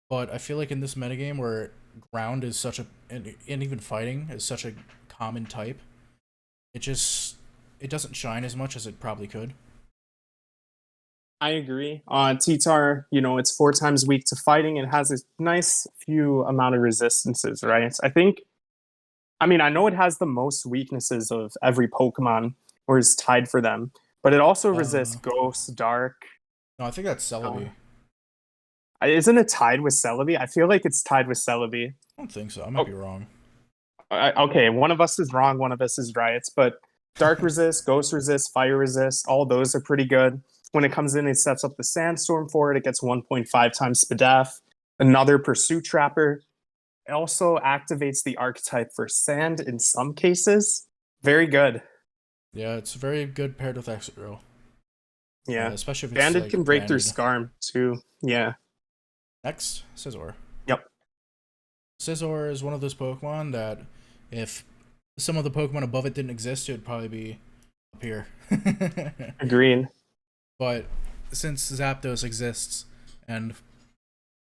A: but I feel like in this metagame where ground is and even fighting is such a common type, it doesn't shine as much as it probably could.
B: I agree. T-Tar, it's 4 times weak to fighting and has a nice few amount of resistances, right? I think I mean, I know it has the most weaknesses of every Pokemon, or is tied for them, but it also resists
A: Uh,
B: Ghost, Dark.
A: no, I think that's
B: Uh,
A: Celebi.
B: isn't it tied with Celebi? I feel like it's tied with Celebi.
A: I don't think so. I might
B: Oh,
A: be wrong.
B: okay, one of us is wrong, one of us is right. But Dark Resist, Ghost Resist, Fire Resist, all those are pretty good. When it comes in, it sets up the Sandstorm for it. It gets 1.5 times Spadef. Another Pursuit Trapper. It also activates the archetype for Sand in some cases. Very good.
A: Yeah, it's very good paired with Exegro.
B: Yeah.
A: Especially if it's
B: Banded can
A: like
B: break through
A: banded.
B: Scarm too. Yeah.
A: Next, Scizor.
B: Yep.
A: Scizor is one of those Pokemon that if some of the Pokemon above it didn't exist, it would probably be up here.
B: Agreed.
A: But since Zapdos exists and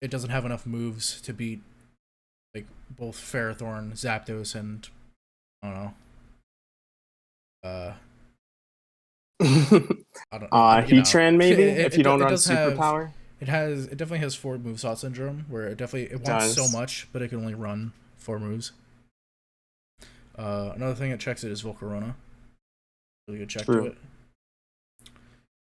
A: it doesn't have enough moves to beat like both Ferrothorn, Zapdos, and I don't know. I don't
B: Heatran maybe if you don't run
A: does have
B: Superpower.
A: it definitely has 4 moveset syndrome where it wants so much but it can only run 4 moves. Another thing that checks it is Volcarona. Really good check
B: True.
A: to it.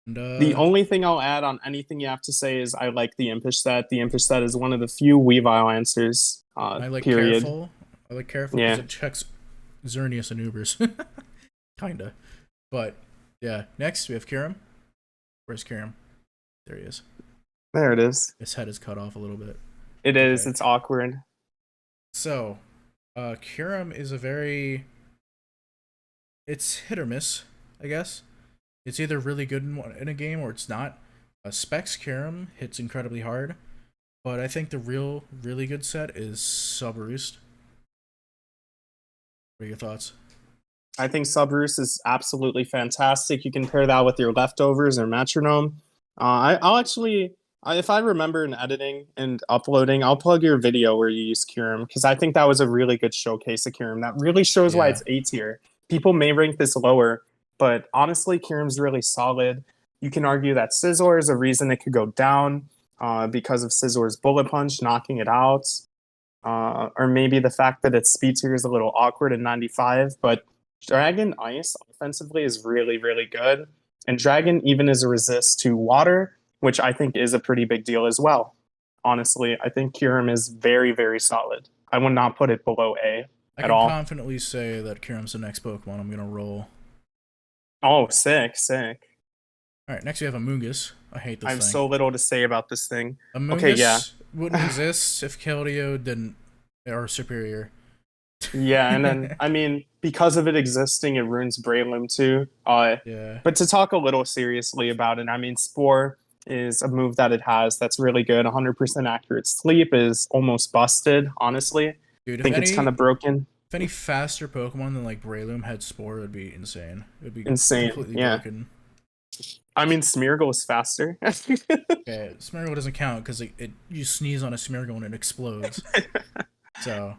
A: And,
B: the only thing I'll add on anything you have to say is I like the Impish set. The Impish set is one of the few Weavile answers.
A: I like
B: period.
A: Careful. I like Careful because it checks Xerneas and Ubers. Kinda. But yeah, next we have Kyurem. Where's Kyurem? There he is.
B: There it is.
A: His head is cut off a little bit.
B: It is. Okay. It's awkward.
A: So, Kyurem is it's hit or miss, I guess. It's either really good in a game or it's not. Specs Kyurem hits incredibly hard, but I think the really good set is Subroost. What are your thoughts?
B: I think Subroost is absolutely fantastic. You can pair that with your leftovers or metronome. I'll actually, if I remember in editing and uploading, I'll plug your video where you use Kyurem because I think that was a really good showcase of Kyurem. That really shows why it's A tier. People may rank this lower, but honestly, Kyurem's really solid. You can argue that Scizor is a reason it could go down because of Scizor's Bullet Punch knocking it out. Or maybe the fact that its speed tier is a little awkward at 95, but Dragon Ice offensively is really, really good. And Dragon even is a resist to water, which I think is a pretty big deal as well. Honestly, I think Kyurem is very, very solid. I would not put it below A at all.
A: I can confidently say that Kyurem's the next Pokemon I'm going to roll.
B: Oh, sick, sick.
A: Alright, next we have Amoonguss. I hate this thing.
B: I have so little to say about this thing.
A: Amoonguss wouldn't exist if Keldeo didn't, or Serperior.
B: Yeah, and then, I mean, because of it existing, it ruins Breloom too. But to talk a little seriously about it, I mean, Spore is a move that it has that's really good. 100% accurate sleep is almost busted, honestly.
A: Dude,
B: I think it's kind of broken.
A: If any faster Pokemon than like Breloom had Spore, it would be insane. It would be
B: insane.
A: Completely broken.
B: I mean, Smeargle is faster.
A: Okay, Smeargle doesn't count because you sneeze on a Smeargle and it explodes. So.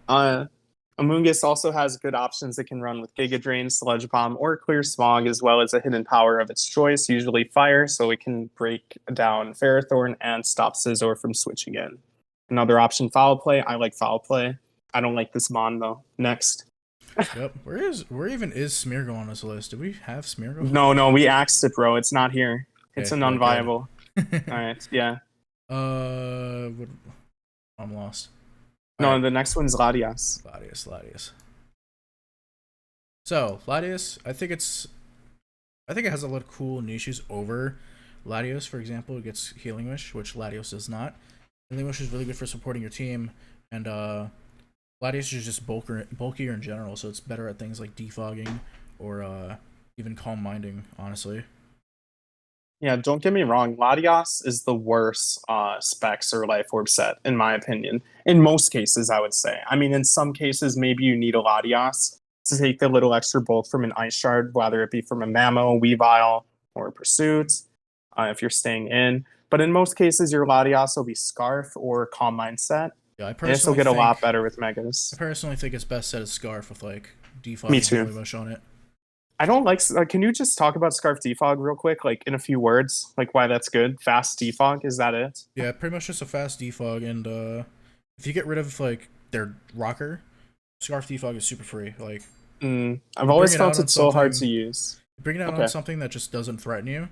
B: Amoonguss also has good options it can run with Giga Drain, Sludge Bomb, or Clear Smog, as well as a hidden power of its choice, usually Fire, so it can break down Ferrothorn and stop Scizor from switching in. Another option, Foul Play. I like Foul Play. I don't like this Mon, though. Next.
A: Yep. Where even is Smeargle on this list? Do we have Smeargle?
B: No, we axed it, bro. It's not here. It's a non-viable. Alright, yeah.
A: I'm lost.
B: No, the next one's Latias.
A: Latias. So, Latias, I think it has a lot of cool niches over Latios. For example, it gets Healing Wish, which Latios does not. Healing Wish is really good for supporting your team, and Latios is just bulkier in general, so it's better at things like defogging or even calm minding, honestly.
B: Yeah, don't get me wrong. Latias is the worst Specs or Life Orb set, in my opinion. In most cases, I would say. I mean, in some cases, maybe you need a Latias to take the little extra bulk from an Ice Shard, whether it be from a Mamo, Weavile, or a Pursuit, if you're staying in. But in most cases, your Latias will be Scarf or Calm Mind set.
A: Yeah,
B: this will get a lot better with Megas.
A: I personally think it's best set as Scarf with like defogging
B: Me too.
A: Healing Wish on it.
B: I don't like. Can you just talk about Scarf Defog real quick, like in a few words, like why that's good? Fast defog, is that it?
A: Yeah, pretty much just a fast defog, and if you get rid of like their rocker, Scarf Defog is super free. Like,
B: I've always
A: bring it
B: felt
A: out on
B: it so hard to
A: something-
B: use.
A: bring it out
B: Okay.
A: on something that just doesn't threaten you,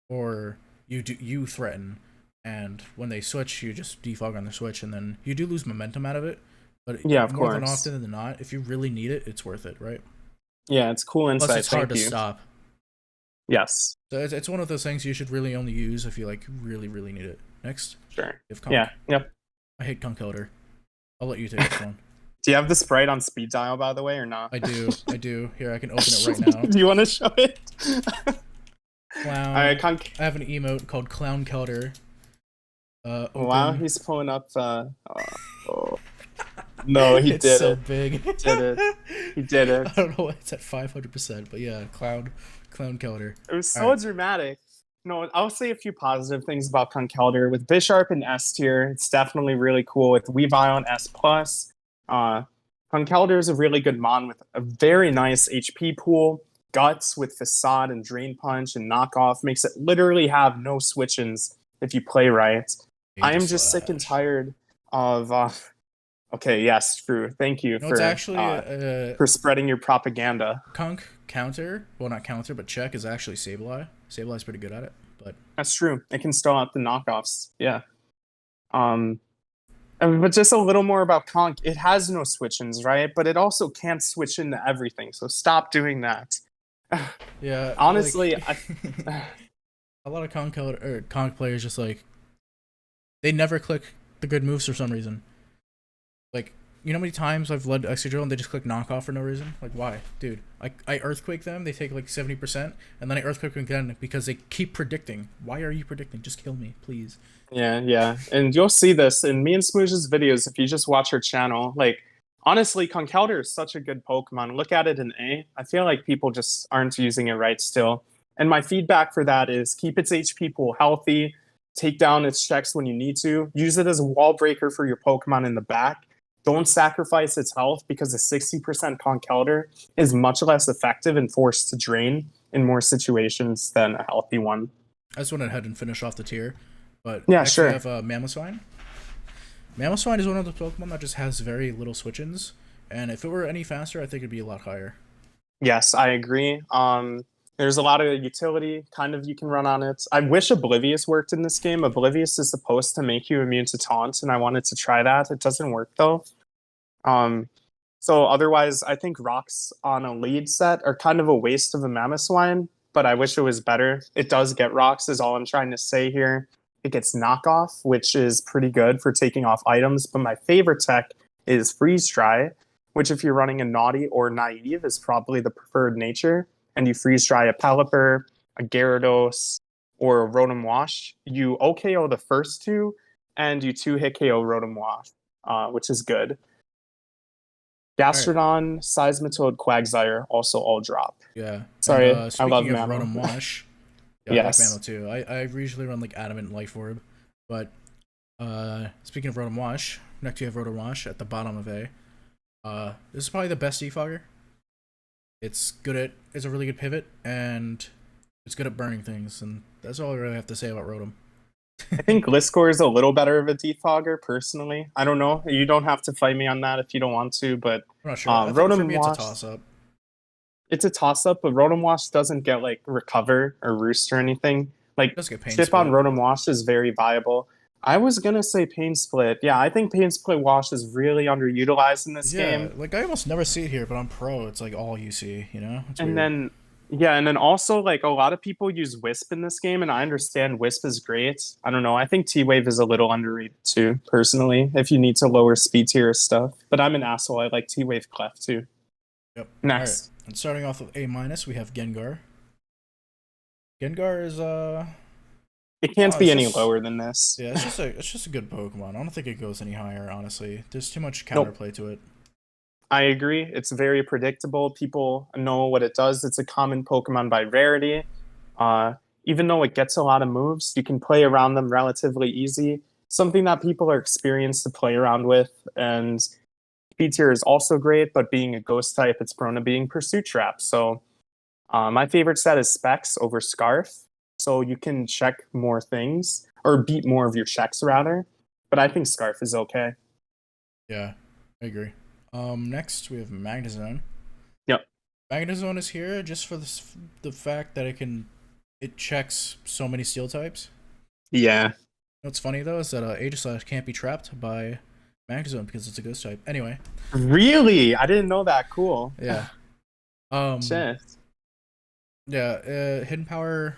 A: or you threaten, and when they switch, you just defog on the switch, and then you do lose momentum out of it. But
B: Yeah, of
A: more than
B: course.
A: often than not, if you really need it, it's worth it, right?
B: Yeah, it's cool insight.
A: Plus, it's hard
B: Thank
A: to
B: you.
A: stop.
B: Yes.
A: So it's one of those things you should really only use if you like really need it. Next,
B: Sure.
A: if Conk.
B: Yeah. Yep.
A: I hate Conkeldeo. I'll let you take this one.
B: Do you have the sprite on speed dial, by the way, or not?
A: I do. Here, I can open it right now.
B: Do you want to show it?
A: Clown.
B: Alright,
A: I have an emote called Clown Kelder.
B: wow, he's pulling up. Oh. No, he
A: it's
B: did
A: so
B: it.
A: big.
B: He did it. He did it.
A: I don't know why it's at 500%, but yeah, Clown Kelder.
B: It was so dramatic. No, I'll say a few positive things about Conkeldeo. With Bisharp in S tier, it's definitely really cool. With Weavile in S+, Conkeldeo is a really good mon with a very nice HP pool. Guts with Facade and Drain Punch and Knockoff makes it literally have no switch-ins if you play right. I am just sick and tired of... okay, yes, true. Thank you
A: No,
B: for,
A: it's actually
B: for spreading your propaganda.
A: Conk counter, well not counter, but check is actually Sableye. Sableye's pretty good at it, but
B: That's true. It can still out the knockoffs. Yeah. But just a little more about Conk. It has no switch-ins, right? But it also can't switch into everything. So stop doing that.
A: yeah.
B: Honestly,
A: like, a lot of Conk players just like they never click the good moves for some reason. Like, you know how many times I've led Excadrill and they just click knockoff for no reason? Like, why? Dude, I Earthquake them, they take like 70%, and then I Earthquake them again because they keep predicting. Why are you predicting? Just kill me, please.
B: Yeah. And you'll see this in me and Smooge's videos if you just watch her channel. Like, honestly, Conkeldeo is such a good Pokemon. Look at it in A. I feel like people just aren't using it right still. And my feedback for that is keep its HP pool healthy, take down its checks when you need to, use it as a wall breaker for your Pokemon in the back. Don't sacrifice its health because a 60% Conkeldeo is much less effective and forced to drain in more situations than a healthy one.
A: I just went ahead and finish off the tier. But
B: yeah,
A: next
B: sure.
A: we have Mamoswine. Mamoswine is one of the Pokemon that just has very little switch-ins, and if it were any faster, I think it'd be a lot higher.
B: Yes, I agree. There's a lot of utility kind of you can run on it. I wish Oblivious worked in this game. Oblivious is supposed to make you immune to taunts, and I wanted to try that. It doesn't work though. So otherwise, I think rocks on a lead set are kind of a waste of a Mamoswine, but I wish it was better. It does get rocks, is all I'm trying to say here. It gets knockoff, which is pretty good for taking off items, but my favorite tech is freeze dry, which if you're running a naughty or naive is probably the preferred nature, and you freeze dry a Pelipper, a Gyarados, or a Rotom Wash, you OKO the first two, and you 2-hit KO Rotom Wash, which is good. Gastrodon, Seismitoad, Quagsire also all drop.
A: Yeah.
B: Sorry,
A: and,
B: I love
A: speaking of
B: Mammo.
A: Rotom Wash, yeah,
B: Yes.
A: I like Mammo too. I usually run like Adamant Life Orb, but speaking of Rotom Wash, next you have Rotom Wash at the bottom of A. This is probably the best defogger. It's a really good pivot, and it's good at burning things, and that's all I really have to say about Rotom.
B: I think Gliscor is a little better of a defogger, personally. I don't know. You don't have to fight me on that if you don't want to, but
A: I'm not sure. I think for
B: Rotom
A: me, it's a
B: Wash,
A: toss-up.
B: it's a toss-up, but Rotom Wash doesn't get, like, Recover or Roost or anything. Like,
A: It does get Pain
B: Chip on
A: Split.
B: Rotom Wash is very viable. I was going to say Pain Split. Yeah, I think Pain Split Wash is really underutilized in this game.
A: Like I almost never see it here, but on Pro, it's like all you see, you know? It's
B: And
A: weird.
B: then also, like, a lot of people use Wisp in this game, and I understand Wisp is great. I don't know. I think T-Wave is a little underrated too, personally, if you need to lower speed tier stuff. But I'm an asshole. I like T-Wave Clef too.
A: Yep.
B: Next.
A: Alright. And starting off with A-, we have Gengar. Gengar is
B: It can't
A: Oh,
B: be
A: it's
B: any
A: just-
B: lower than this.
A: yeah, it's just a good Pokemon. I don't think it goes any higher, honestly. There's too much counterplay to it.
B: I agree. It's very predictable. People know what it does. It's a common Pokemon by rarity. Even though it gets a lot of moves, you can play around them relatively easy. Something that people are experienced to play around with. And speed tier is also great, but being a ghost type, it's prone to being Pursuit Trap. So my favorite set is Specs over Scarf. So you can check more things, or beat more of your checks rather. But I think Scarf is okay.
A: Yeah, I agree. Next we have Magnezone.
B: Yep.
A: Magnezone is here just for the fact that it checks so many steel types.
B: Yeah.
A: What's funny though is that Aegislash can't be trapped by Magnezone because it's a ghost type. Anyway.
B: Really? I didn't know that. Cool.
A: Yeah.
B: Shit.
A: Yeah, hidden power,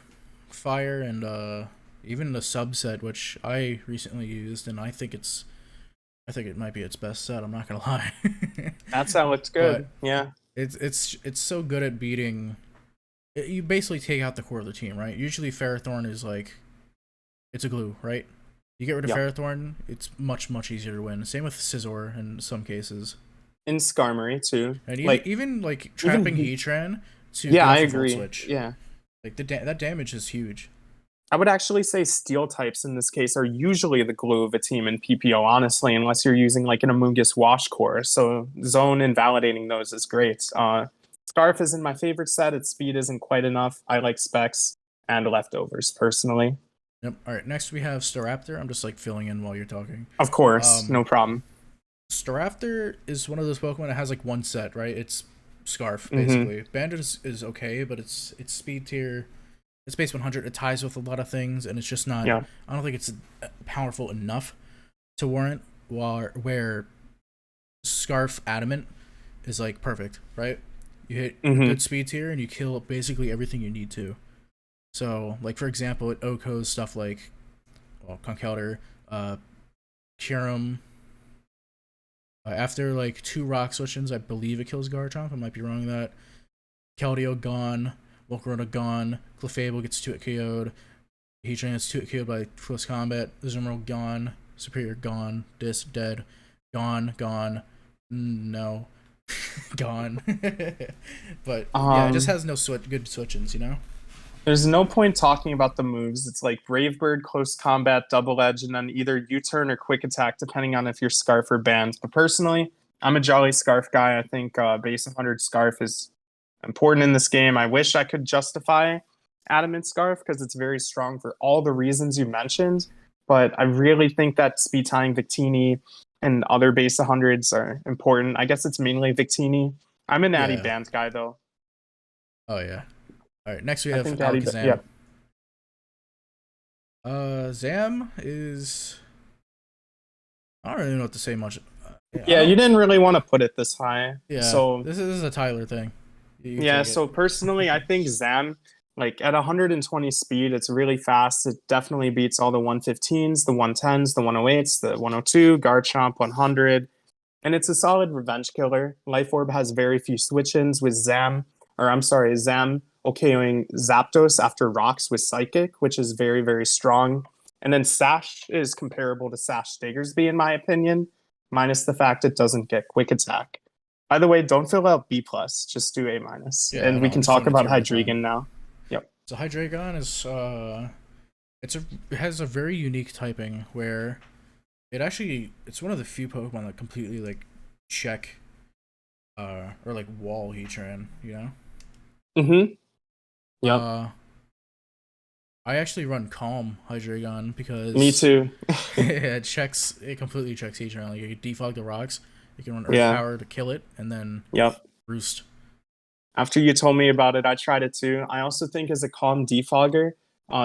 A: fire, and even the subset, which I recently used, and I think it might be its best set. I'm not gonna lie.
B: That sound looks good. Yeah.
A: It's so good at beating. You basically take out the core of the team, right? Usually Ferrothorn is like, it's a glue, right? You get rid of Ferrothorn, it's much easier to win. Same with Scizor in some cases.
B: In Skarmory too.
A: And even like
B: even
A: trapping Heatran to
B: I
A: Volt
B: agree.
A: Switch.
B: Yeah.
A: Like that damage is huge.
B: I would actually say steel types in this case are usually the glue of a team in PPO, honestly, unless you're using like an Amoonguss Wash Core. So zone invalidating those is great. Scarf isn't my favorite set. Its speed isn't quite enough. I like specs and leftovers personally.
A: Yep. All right. Next we have Staraptor. I'm just like filling in while you're talking.
B: Of course, no problem.
A: Staraptor is one of those Pokemon that has like one set, right? It's Scarf basically. Bandit is okay, but it's speed tier. It's base 100. It ties with a lot of things, and it's just not.
B: Yeah.
A: I don't think it's powerful enough to warrant where Scarf Adamant is like perfect, right? You hit a good speed tier, and you kill basically everything you need to. So, like for example, it OHKOs stuff like, Conkeldurr, Kyurem. After like 2 rock switchins, I believe it kills Garchomp. I might be wrong on that. Keldeo gone. Volcarona gone. Clefable gets 2-hit KO'd. Heatran gets 2-hit KO'd by close combat. Azumarill gone. Serperior gone. Dis dead. Gone. No. Gone. But yeah, it just has no good switchins, you know?
B: There's no point talking about the moves. It's like Brave Bird, Close Combat, Double Edge, and then either U-Turn or Quick Attack, depending on if you're Scarf or Banned. But personally, I'm a Jolly Scarf guy. I think base 100 Scarf is important in this game. I wish I could justify Adamant Scarf because it's very strong for all the reasons you mentioned. But I really think that speed tying Victini and other base 100s are important. I guess it's mainly Victini. I'm a Natty Banned guy, though.
A: Oh, yeah. All right, next we have Alakazam. Zam is... I don't really know what to say much.
B: Yeah, you didn't really want to put it this high.
A: Yeah,
B: so
A: this is a Tyler thing.
B: Yeah, so personally, I think Zam, like at 120 speed, it's really fast. It definitely beats all the 115s, the 110s, the 108s, the 102, Garchomp 100. And it's a solid revenge killer. Life Orb has very few switch-ins with Zam OKOing Zapdos after rocks with Psychic, which is very, very strong. And then Sash is comparable to Sash Diggersby, in my opinion, minus the fact it doesn't get Quick Attack. By the way, don't fill out B+, just do A-.
A: Yeah,
B: and we can talk about Hydreigon now. Yep.
A: So Hydreigon is, it has a very unique typing where it's one of the few Pokemon that completely, like, check, or, like, wall Heatran, you know?
B: Mm-hmm. Yep.
A: I actually run Calm Hydreigon because...
B: Me too.
A: it completely checks Heatran. Like, you can defog the rocks, you can run Earth Power to kill it, and then Roost.
B: After you told me about it, I tried it too. I also think as a Calm defogger,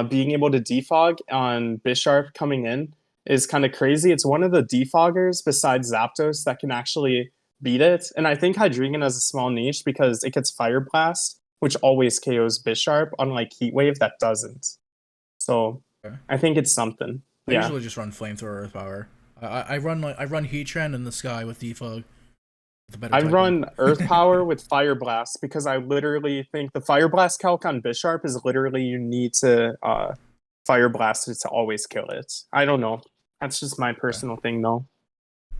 B: being able to defog on Bisharp coming in is kind of crazy. It's one of the defoggers besides Zapdos that can actually beat it. And I think Hydreigon has a small niche because it gets Fire Blast, which always KOs Bisharp, unlike Heat Wave that doesn't. So I think it's something.
A: I usually just run Flamethrower Earth Power. I run Heatran in the sky with defog.
B: I run Earth Power with Fire Blast because I literally think the Fire Blast calc on Bisharp is literally you need to Fire Blast it to always kill it. I don't know. That's just my personal thing, though.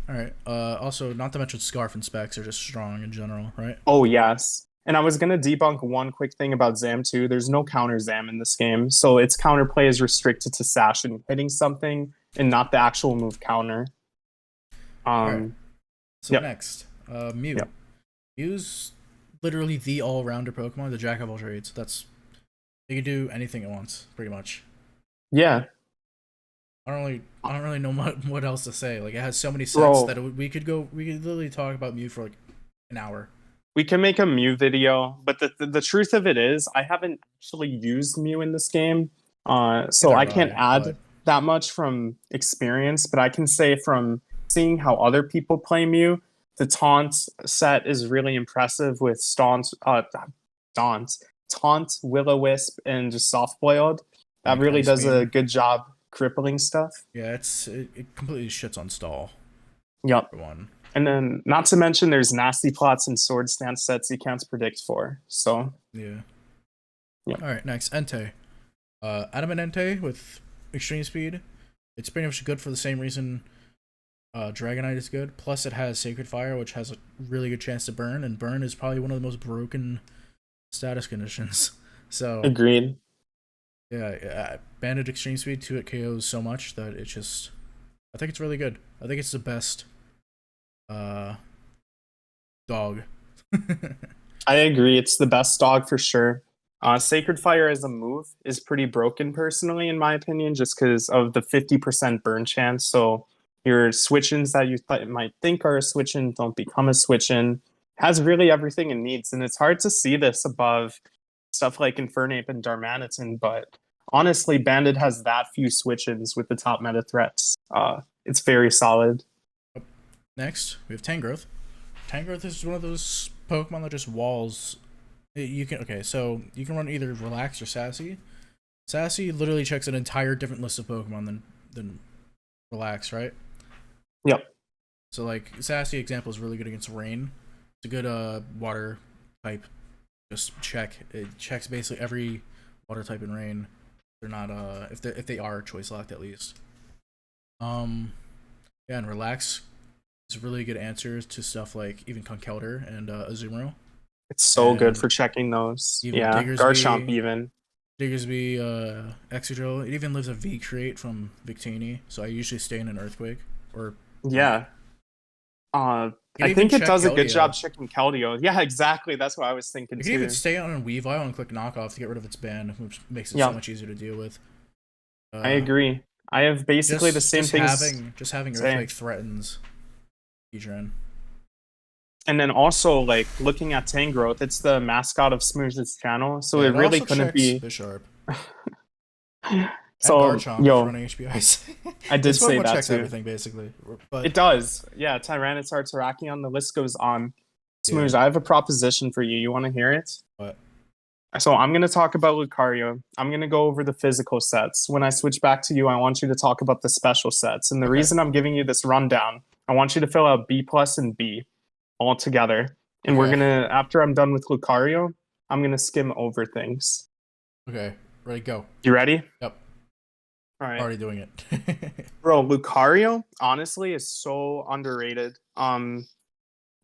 A: All right. Also, not to mention Scarf and Specs are just strong in general, right?
B: Oh, yes. And I was going to debunk one quick thing about Zam, too. There's no counter Zam in this game. So its counterplay is restricted to Sash and hitting something and not the actual move counter.
A: Right. So next, Mew. Mew's literally the all-rounder Pokemon, the jack of all trades. It can do anything it wants, pretty much.
B: Yeah.
A: I don't really know what else to say. Like, it has so many sets
B: Bro.
A: that we could literally talk about Mew for like an hour.
B: We can make a Mew video, but the truth of it is, I haven't actually used Mew in this game, so
A: Neither
B: I
A: have
B: can't
A: I,
B: add
A: but
B: that much from experience. But I can say from seeing how other people play Mew, the taunt set is really impressive with taunt, Will-O-Wisp, and just soft boiled. That
A: like
B: really
A: Ice
B: does a
A: Beam.
B: good job crippling stuff.
A: Yeah, it completely shits on stall
B: Yep.
A: for one.
B: And then, not to mention, there's nasty plots and sword stance sets you can't predict for. So,
A: Yeah.
B: Yep.
A: All right, next Entei. Adamant Entei with extreme speed. It's pretty much good for the same reason Dragonite is good. Plus, it has Sacred Fire, which has a really good chance to burn, and burn is probably one of the most broken status conditions. So
B: agreed.
A: yeah, Banded extreme speed to it KOs so much that it's just, I think it's really good. I think it's the best dog.
B: I agree. It's the best dog for sure. Sacred Fire as a move is pretty broken, personally, in my opinion, just because of the 50% burn chance. So your switch-ins that you might think are a switch-in don't become a switch-in. Has really everything it needs, and it's hard to see this above stuff like Infernape and Darmanitan, but honestly, Bandit has that few switch-ins with the top meta threats. It's very solid.
A: Next, we have Tangrowth. Tangrowth is one of those Pokemon that just walls. You can run either Relax or Sassy. Sassy literally checks an entire different list of Pokemon than Relax, right?
B: Yep.
A: So like Sassy example is really good against Rain. It's a good water type. Just check. It checks basically every water type in Rain. They're not if they are choice locked at least. Yeah, and Relax is really good answers to stuff like even Conkeldurr and Azumarill.
B: It's so
A: And
B: good for checking those.
A: even
B: Yeah,
A: Diggersby,
B: Garchomp even.
A: Excadrill. It even lives a V-Create from Victini, so I usually stay in an Earthquake. Or
B: Yeah. I
A: even
B: think it
A: check
B: does a good
A: Keldeo.
B: job checking Keldeo. Yeah, exactly. That's what I was thinking
A: You
B: too.
A: can even stay on Weavile and click knockoff to get rid of its ban, which makes it
B: Yeah.
A: so much easier to deal with.
B: I agree. I have basically the same things.
A: Just having Earthquake threatens Heatran.
B: And then also, like, looking at Tangrowth, it's the mascot of Smooge's channel, so
A: Yeah,
B: it really
A: also
B: couldn't
A: checks
B: be.
A: Bisharp.
B: So,
A: and Garchomp
B: yo,
A: running HBIs.
B: I did
A: This
B: say
A: Pokemon
B: that
A: checks
B: too.
A: everything basically. But
B: It does. Yeah, Tyranitar, Terrakion, the list goes on. Smooge,
A: Yeah.
B: I have a proposition for you. You want to hear it?
A: What?
B: So I'm going to talk about Lucario. I'm going to go over the physical sets. When I switch back to you, I want you to talk about the special sets. And the reason I'm giving you this rundown, I want you to fill out B plus and B all together. And we're
A: Okay.
B: going to, after I'm done with Lucario, I'm going to skim over things.
A: Okay, ready, go.
B: You ready?
A: Yep.
B: All right.
A: Already doing it.
B: Bro, Lucario, honestly, is so underrated.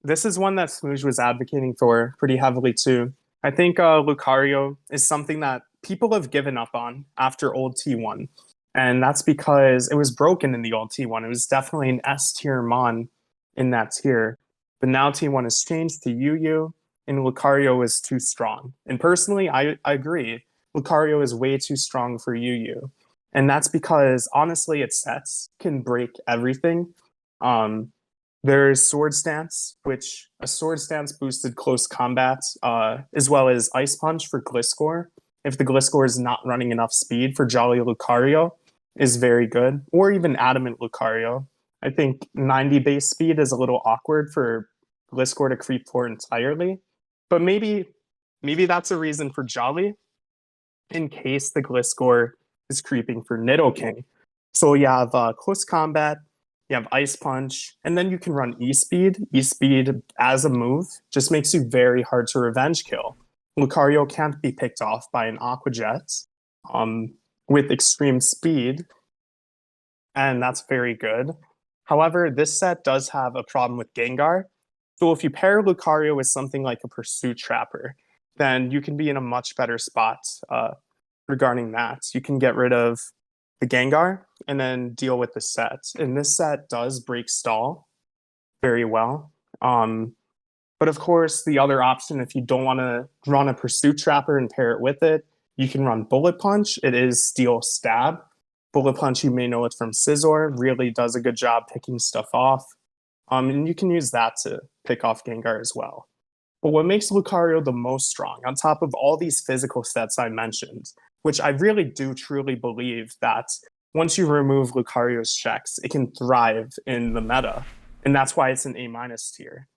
B: This is one that Smooge was advocating for pretty heavily too. I think Lucario is something that people have given up on after old T1. And that's because it was broken in the old T1. It was definitely an S tier mon in that tier. But now T1 has changed to UU, and Lucario is too strong. And personally, I agree. Lucario is way too strong for UU. And that's because, honestly, its sets can break everything. There's Sword Stance, which a Sword Stance boosted close combat, as well as Ice Punch for Gliscor. If the Gliscor is not running enough speed for Jolly Lucario, is very good. Or even Adamant Lucario. I think 90 base speed is a little awkward for Gliscor to creep for entirely. But maybe that's a reason for Jolly, in case the Gliscor is creeping for Nidoking. So you have close combat, you have Ice Punch, and then you can run E-Speed. E-Speed as a move just makes you very hard to revenge kill. Lucario can't be picked off by an Aqua Jet with extreme speed, and that's very good. However, this set does have a problem with Gengar. So if you pair Lucario with something like a Pursuit Trapper, then you can be in a much better spot regarding that. You can get rid of the Gengar and then deal with the set. And this set does break stall very well. But of course, the other option, if you don't want to run a Pursuit Trapper and pair it with it, you can run Bullet Punch. It is Steel Stab. Bullet Punch, you may know it from Scizor, really does a good job picking stuff off. And you can use that to pick off Gengar as well. But what makes Lucario the most strong, on top of all these physical stats I mentioned, which I really do truly believe that once you remove Lucario's checks, it can thrive in the meta. And that's why it's an A- tier.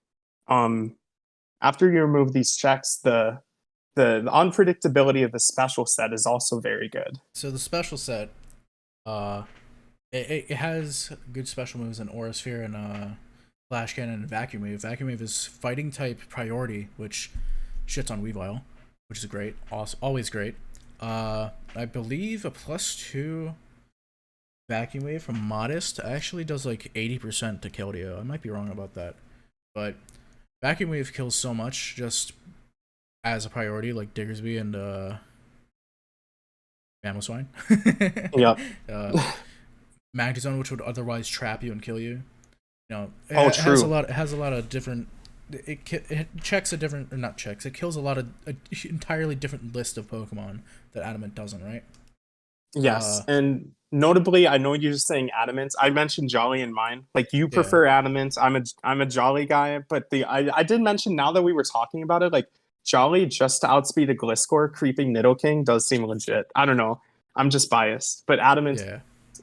B: After you remove these checks, the unpredictability of the special set is also very good.
A: So the special set, it has good special moves in Aura Sphere and Flash Cannon and Vacuum Wave. Vacuum Wave is fighting type priority, which shits on Weavile, which is great, always great. I believe a +2 Vacuum Wave from Modest actually does like 80% to Keldeo. I might be wrong about that, but Vacuum Wave kills so much just as a priority, like Diggersby and Mamoswine.
B: Yep.
A: Magnezone, which would otherwise trap you and kill you. You know,
B: true.
A: It has a lot of different. It checks a different, or not checks. It kills a lot of entirely different list of Pokemon that Adamant doesn't, right?
B: Yes, and notably, I know you're just saying Adamant. I mentioned Jolly in mine. Like you prefer Adamant. I'm a Jolly guy, but I did mention, now that we were talking about it, like Jolly just to outspeed a Gliscor creeping Nidoking does seem legit. I don't know. I'm just biased, but Adamant.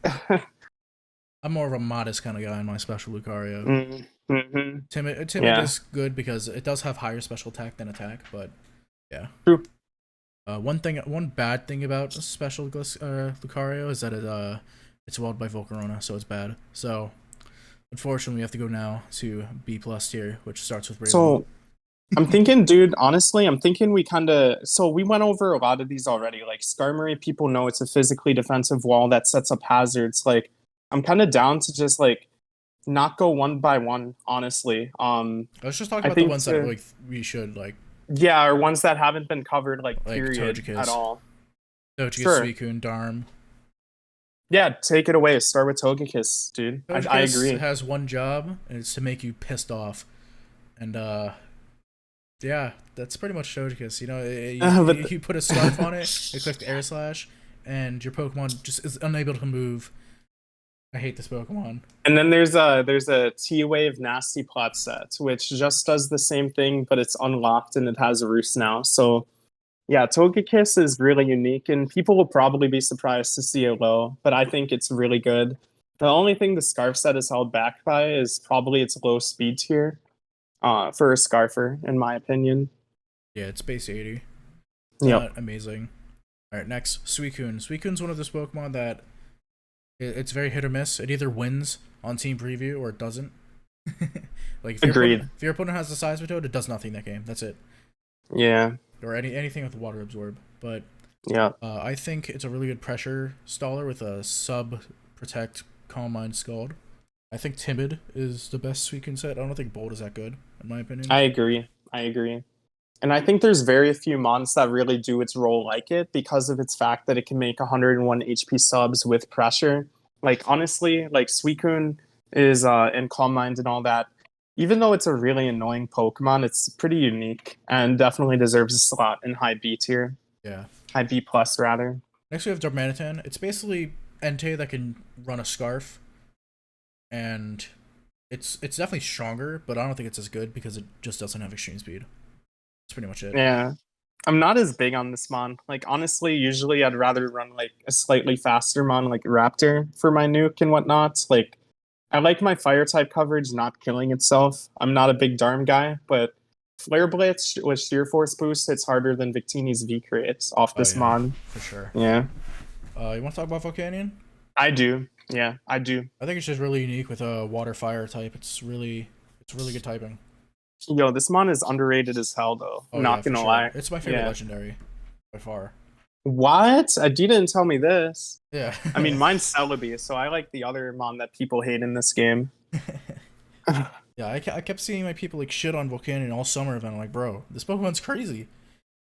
A: Yeah. I'm more of a Modest kind of guy in my special Lucario.
B: Mm-hmm.
A: Timid is good because it does have higher special attack than attack, but yeah.
B: True.
A: One bad thing about special Lucario is that it's walled by Volcarona, so it's bad. So unfortunately, we have to go now to B+ tier, which starts with Brave.
B: So I'm thinking, dude, honestly, we we went over a lot of these already. Like Skarmory, people know it's a physically defensive wall that sets up hazards. Like I'm kind of down to just like not go one by one, honestly.
A: Let's just talk about the ones that like we should like.
B: Yeah, or ones that haven't been covered like period
A: Togekiss.
B: At all.
A: Togekiss,
B: sure.
A: Suicune, Darm.
B: Yeah, take it away. Start with Togekiss, dude.
A: Togekiss
B: I agree.
A: Has one job, and it's to make you pissed off. And yeah, that's pretty much Togekiss. You know, you put a scarf on it, you click the Air Slash, and your Pokemon just is unable to move. I hate this Pokemon. And
B: then there's a T-Wave Nasty Plot set, which just does the same thing, but it's unlocked and it has a roost now. So yeah, Togekiss is really unique, and people will probably be surprised to see it low, but I think it's really good. The only thing the Scarf set is held back by is probably its low speed tier for a Scarfer, in my opinion.
A: Yeah, it's base 80.
B: Yeah,
A: amazing. All right, next, Suicune. Suicune's one of those Pokemon that it's very hit or miss. It either wins on Team Preview or it doesn't. Like if your opponent has the Seismitoad, it does nothing that game. That's it.
B: Yeah.
A: Or anything with water absorb. But
B: yeah,
A: I think it's a really good pressure staller with a sub protect Calm Mind Scald. I think Timid is the best Suicune set. I don't think Bold is that good, in my opinion.
B: I agree. And I think there's very few mons that really do its role like it because of its fact that it can make 101 HP subs with pressure. Like, honestly, like Suicune is in Calm Mind and all that. Even though it's a really annoying Pokemon, it's pretty unique and definitely deserves a slot in high B tier.
A: Yeah.
B: High B+, rather.
A: Next we have Darmanitan. It's basically Entei that can run a Scarf. And it's definitely stronger, but I don't think it's as good because it just doesn't have extreme speed. That's pretty much it.
B: Yeah. I'm not as big on this mon. Like, honestly, usually I'd rather run like a slightly faster mon like Raptor for my nuke and whatnot. Like, I like my fire type coverage not killing itself. I'm not a big Darm guy, but Flare Blitz with Sheer Force boost hits harder than Victini's V-Crit off this mon.
A: For sure.
B: Yeah.
A: You want to talk about Volcanion?
B: I do. Yeah, I do.
A: I think it's just really unique with a water fire type. It's really good typing.
B: Yo, this mon is underrated as hell, though. Not gonna lie.
A: It's my favorite legendary by far.
B: What? You didn't tell me this.
A: Yeah.
B: I mean, mine's Celebi, so I like the other mon that people hate in this game.
A: Yeah, I kept seeing my people like shit on Volcanion all summer, and I'm like, bro, this Pokemon's crazy.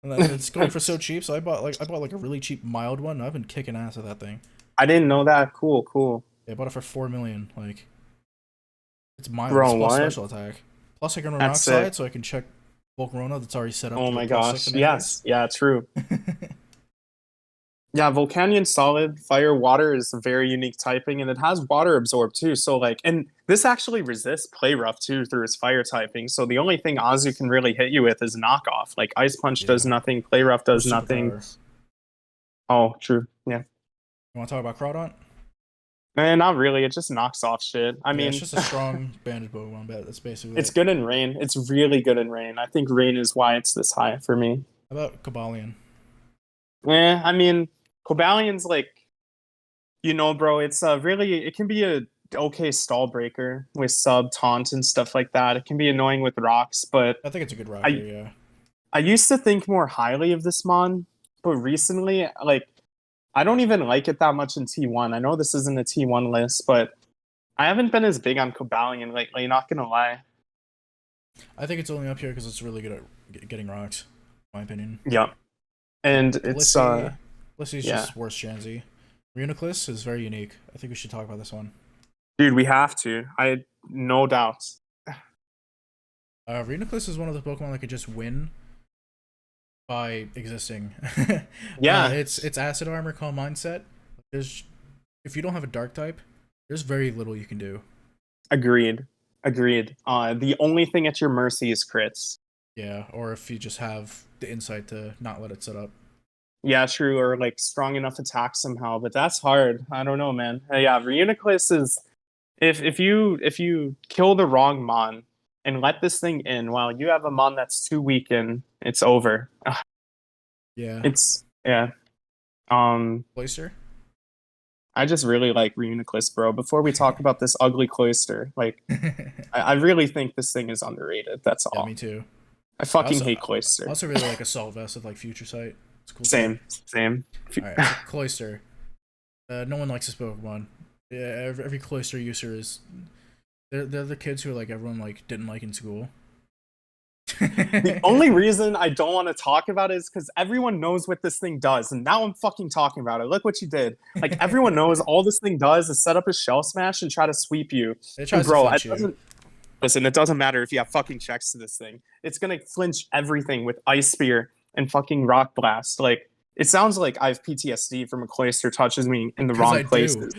A: And then it's going for so cheap, so I bought like a really cheap mild one. I've been kicking ass with that thing.
B: I didn't know that. Cool.
A: Yeah, I bought it for 4 million. Like, it's mild.
B: Bro,
A: plus
B: what?
A: Special attack. Plus I can run Rockslide, so I can check Volcarona that's already set up.
B: Oh my gosh, yes. Yeah, true. Yeah, Volcanion solid. Fire water is a very unique typing, and it has water absorb too. So like, and this actually resists play rough too through its fire typing. So the only thing Azu can really hit you with is knockoff. Like Ice Punch does
A: Yeah.
B: nothing, play rough does
A: Or
B: nothing.
A: superpower.
B: Oh, true. Yeah.
A: You want to talk about Crawdaunt?
B: Man, not really. It just knocks off shit. I
A: Yeah,
B: mean,
A: it's just a strong banded Pokemon, but that's basically
B: it's
A: it.
B: good in rain. It's really good in rain. I think rain is why it's this high for me.
A: How about Cobalion?
B: I mean, Cobalion's like, bro, it's really, it can be a okay stall breaker with sub taunt and stuff like that. It can be annoying with rocks, but
A: I think it's a good rocker, yeah.
B: I used to think more highly of this mon, but recently, like, I don't even like it that much in T1. I know this isn't a T1 list, but I haven't been as big on Cobalion lately, not gonna lie.
A: I think it's only up here because it's really good at getting rocks, in my opinion.
B: Yep. And it's
A: Lissy's
B: yeah.
A: just worse Chansey. Reuniclus is very unique. I think we should talk about this one.
B: Dude, we have to. I no doubt.
A: Reuniclus is one of the Pokemon that could just win by existing.
B: Yeah.
A: It's acid armor, calm mindset. If you don't have a dark type, there's very little you can do.
B: Agreed. The only thing at your mercy is crits.
A: Yeah, or if you just have the insight to not let it set up.
B: Yeah, true, or like strong enough attack somehow, but that's hard. I don't know, man. Yeah, Reuniclus is if you kill the wrong mon and let this thing in while you have a mon that's too weak in, it's over.
A: Yeah.
B: Yeah.
A: Cloyster?
B: I just really like Reuniclus, bro. Before we talk about this ugly Cloyster, like I really think this thing is underrated. That's all.
A: Yeah, me too.
B: I fucking hate Cloyster.
A: I also really like Assault Vest with like Future Sight. It's cool.
B: Same.
A: Alright, so Cloyster. No one likes this Pokemon. Yeah, every Cloyster user is they're the kids who like everyone like didn't like in school.
B: The only reason I don't want to talk about it is because everyone knows what this thing does, and now I'm fucking talking about it. Look what you did. Like everyone knows all this thing does is set up a shell smash and try to sweep you.
A: And
B: bro, listen, it doesn't matter if you have fucking checks to this thing. It's gonna flinch everything with Ice Spear and fucking Rock Blast. Like it sounds like I have PTSD from a Cloyster touches me in the wrong places.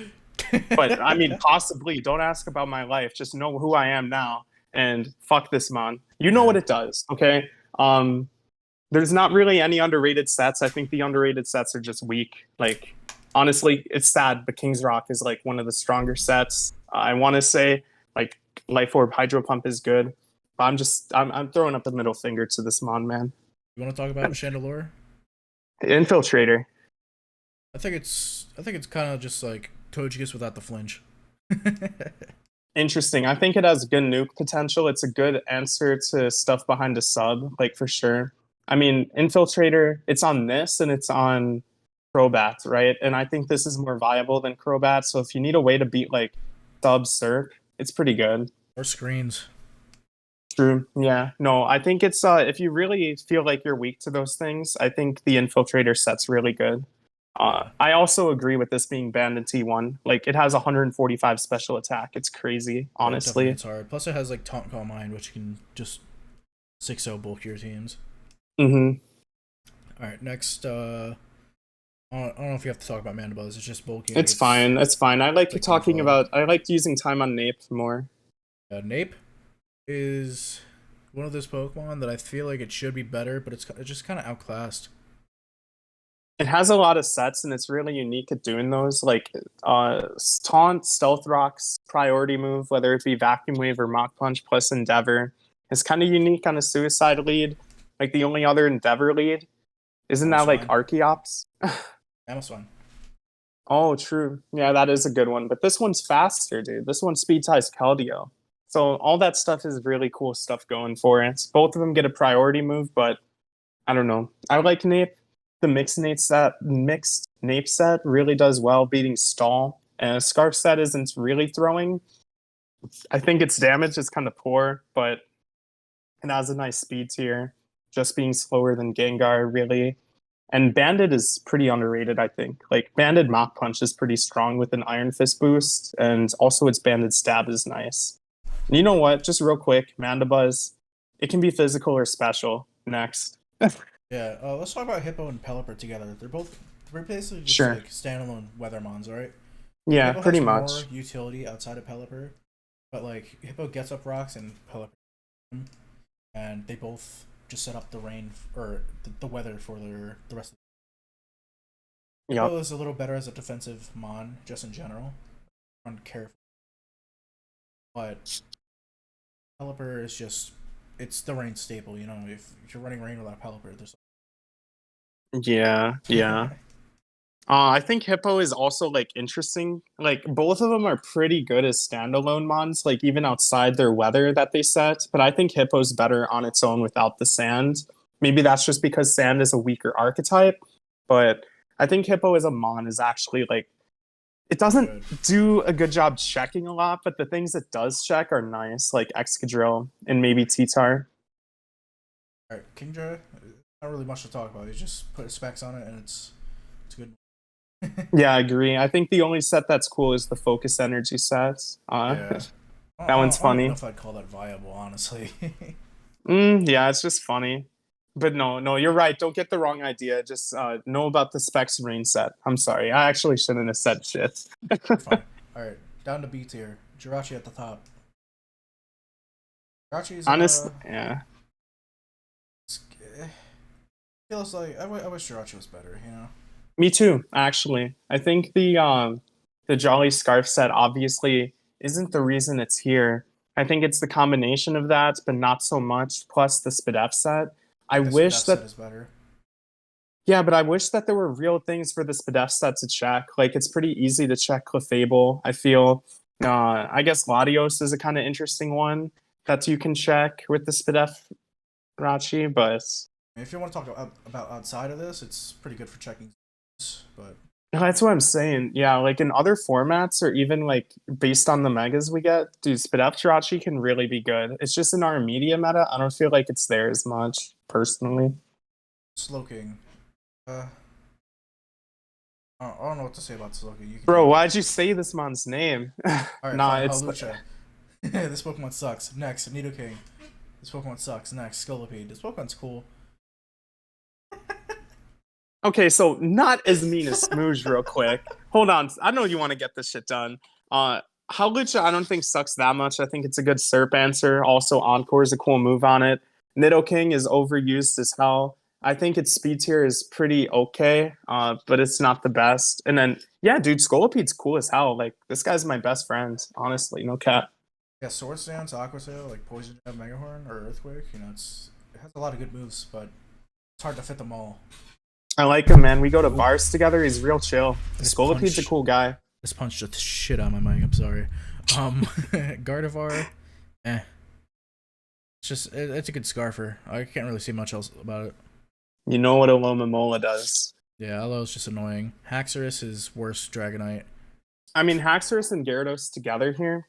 B: But I mean, possibly. Don't ask about my life. Just know who I am now. And fuck this mon. You know what it does, okay? There's not really any underrated sets. I think the underrated sets are just weak. Like, honestly, it's sad, but King's Rock is like one of the stronger sets. I want to say like Life Orb Hydro Pump is good. But I'm throwing up a middle finger to this mon, man.
A: You want to talk about Chandelure?
B: Infiltrator.
A: I think it's kind of just like Togekiss without the flinch.
B: Interesting. I think it has good nuke potential. It's a good answer to stuff behind a sub, like for sure. I mean, Infiltrator, it's on this and it's on Crobat, right? And I think this is more viable than Crobat. So if you need a way to beat like sub Serp, it's pretty good.
A: Or screens.
B: True. Yeah. No, I think it's if you really feel like you're weak to those things, I think the Infiltrator set's really good. I also agree with this being banned in T1. Like, it has 145 special attack. It's crazy, honestly.
A: It's hard. Plus, it has, like, Taunt Call Mind, which can just 6-0 bulk your teams.
B: Mm-hmm.
A: Alright, next, I don't know if you have to talk about Mandibuzz. It's just bulky.
B: It's fine. It's fine. I like I like using time on Nape more.
A: Nape is one of those Pokemon that I feel like it should be better, but it's just kind of outclassed.
B: It has a lot of sets, and it's really unique at doing those. Like, Taunt, Stealth Rocks, Priority Move, whether it be Vacuum Wave or Mach Punch plus Endeavor, is kind of unique on a Suicide lead. Like, the only other Endeavor lead. Isn't that, like, Archeops?
A: Amazon.
B: Oh, true. Yeah, that is a good one. But this one's faster, dude. This one speed ties Keldeo. So all that stuff is really cool stuff going for it. Both of them get a priority move, but I don't know. I like Nape. The mixed Nape set really does well beating Stall. And Scarf set isn't really throwing. I think its damage is kind of poor, but it has a nice speed tier. Just being slower than Gengar, really. And Bandit is pretty underrated, I think. Like, Bandit Mach Punch is pretty strong with an Iron Fist boost, and also its Bandit Stab is nice. And you know what? Just real quick, Mandibuzz, it can be physical or special. Next.
A: Yeah, let's talk about Hippo and Pelipper together. They're both we're basically just
B: Sure.
A: like standalone weather mons, right?
B: Yeah,
A: Hippo
B: pretty
A: has
B: much.
A: more utility outside of Pelipper, but like Hippo gets up rocks and Pelipper, and they both just set up the rain or the weather for the rest of the
B: Yep.
A: Hippo is a little better as a defensive mon, just in general. Run careful. But Pelipper is just it's the rain staple, you know. If you're running rain without Pelipper, there's
B: Yeah, yeah. I think Hippo is also like interesting. Like both of them are pretty good as standalone mons, like even outside their weather that they set. But I think Hippo's better on its own without the sand. Maybe that's just because sand is a weaker archetype. But I think Hippo as a mon is actually like it doesn't
A: good.
B: do a good job checking a lot, but the things it does check are nice, like Excadrill and maybe T-Tar.
A: Alright, Kingdra, not really much to talk about. You just put specs on it and it's good.
B: Yeah, I agree. I think the only set that's cool is the Focus Energy set.
A: Yeah.
B: That one's
A: I don't even
B: funny.
A: know if I'd call that viable, honestly.
B: Yeah, it's just funny. But no, you're right. Don't get the wrong idea. Just know about the Specs Rain set. I'm sorry. I actually shouldn't have said shit.
A: Fine. Alright, down to B tier. Jirachi at the top. Jirachi's
B: Honestly, yeah.
A: feels like I wish Jirachi was better, you know.
B: Me too, actually. I think the Jolly Scarf set obviously isn't the reason it's here. I think it's the combination of that, but not so much, plus the Spadef set. I
A: This
B: wish
A: set
B: that
A: is better.
B: Yeah, but I wish that there were real things for the Spadef set to check. Like, it's pretty easy to check Clefable, I feel. I guess Latios is a kind of interesting one that you can check with the Spadef Rachi, but
A: If you want to talk about outside of this, it's pretty good for checking, but
B: that's what I'm saying. Yeah, like in other formats or even like based on the megas we get, dude, Spadef Jirachi can really be good. It's just in our media meta, I don't feel like it's there as much, personally.
A: Slowking. I don't know what to say about Slowking.
B: Bro, why'd you say this mon's name?
A: Alright,
B: Nah,
A: fine.
B: it's
A: Hawlucha. This Pokemon sucks. Next, Nidoking. This Pokemon sucks. Next, Scolipede. This Pokemon's cool.
B: Okay, so not as mean as Smooge real quick. Hold on. I know you want to get this shit done. Hawlucha I don't think sucks that much. I think it's a good Serp answer. Also, Encore is a cool move on it. Nidoking is overused as hell. I think its speed tier is pretty okay, but it's not the best. And then, yeah, dude, Scolopede's cool as hell. Like, this guy's my best friend, honestly, no cap.
A: Yeah, Swords Dance, Aqua Sail, like Poison Jab, Mega Horn, or Earthquake. You know, it has a lot of good moves, but it's hard to fit them all.
B: I like him, man. We go to bars together. He's real chill. Scolopede's a cool guy.
A: This punched the shit out of my mic. I'm sorry. Gardevoir, it's just it's a good Scarfer. I can't really say much else about it.
B: You know what Alomomola does.
A: Yeah, Alo's just annoying. Haxorus is worse Dragonite.
B: I mean, Haxorus and Gyarados together here,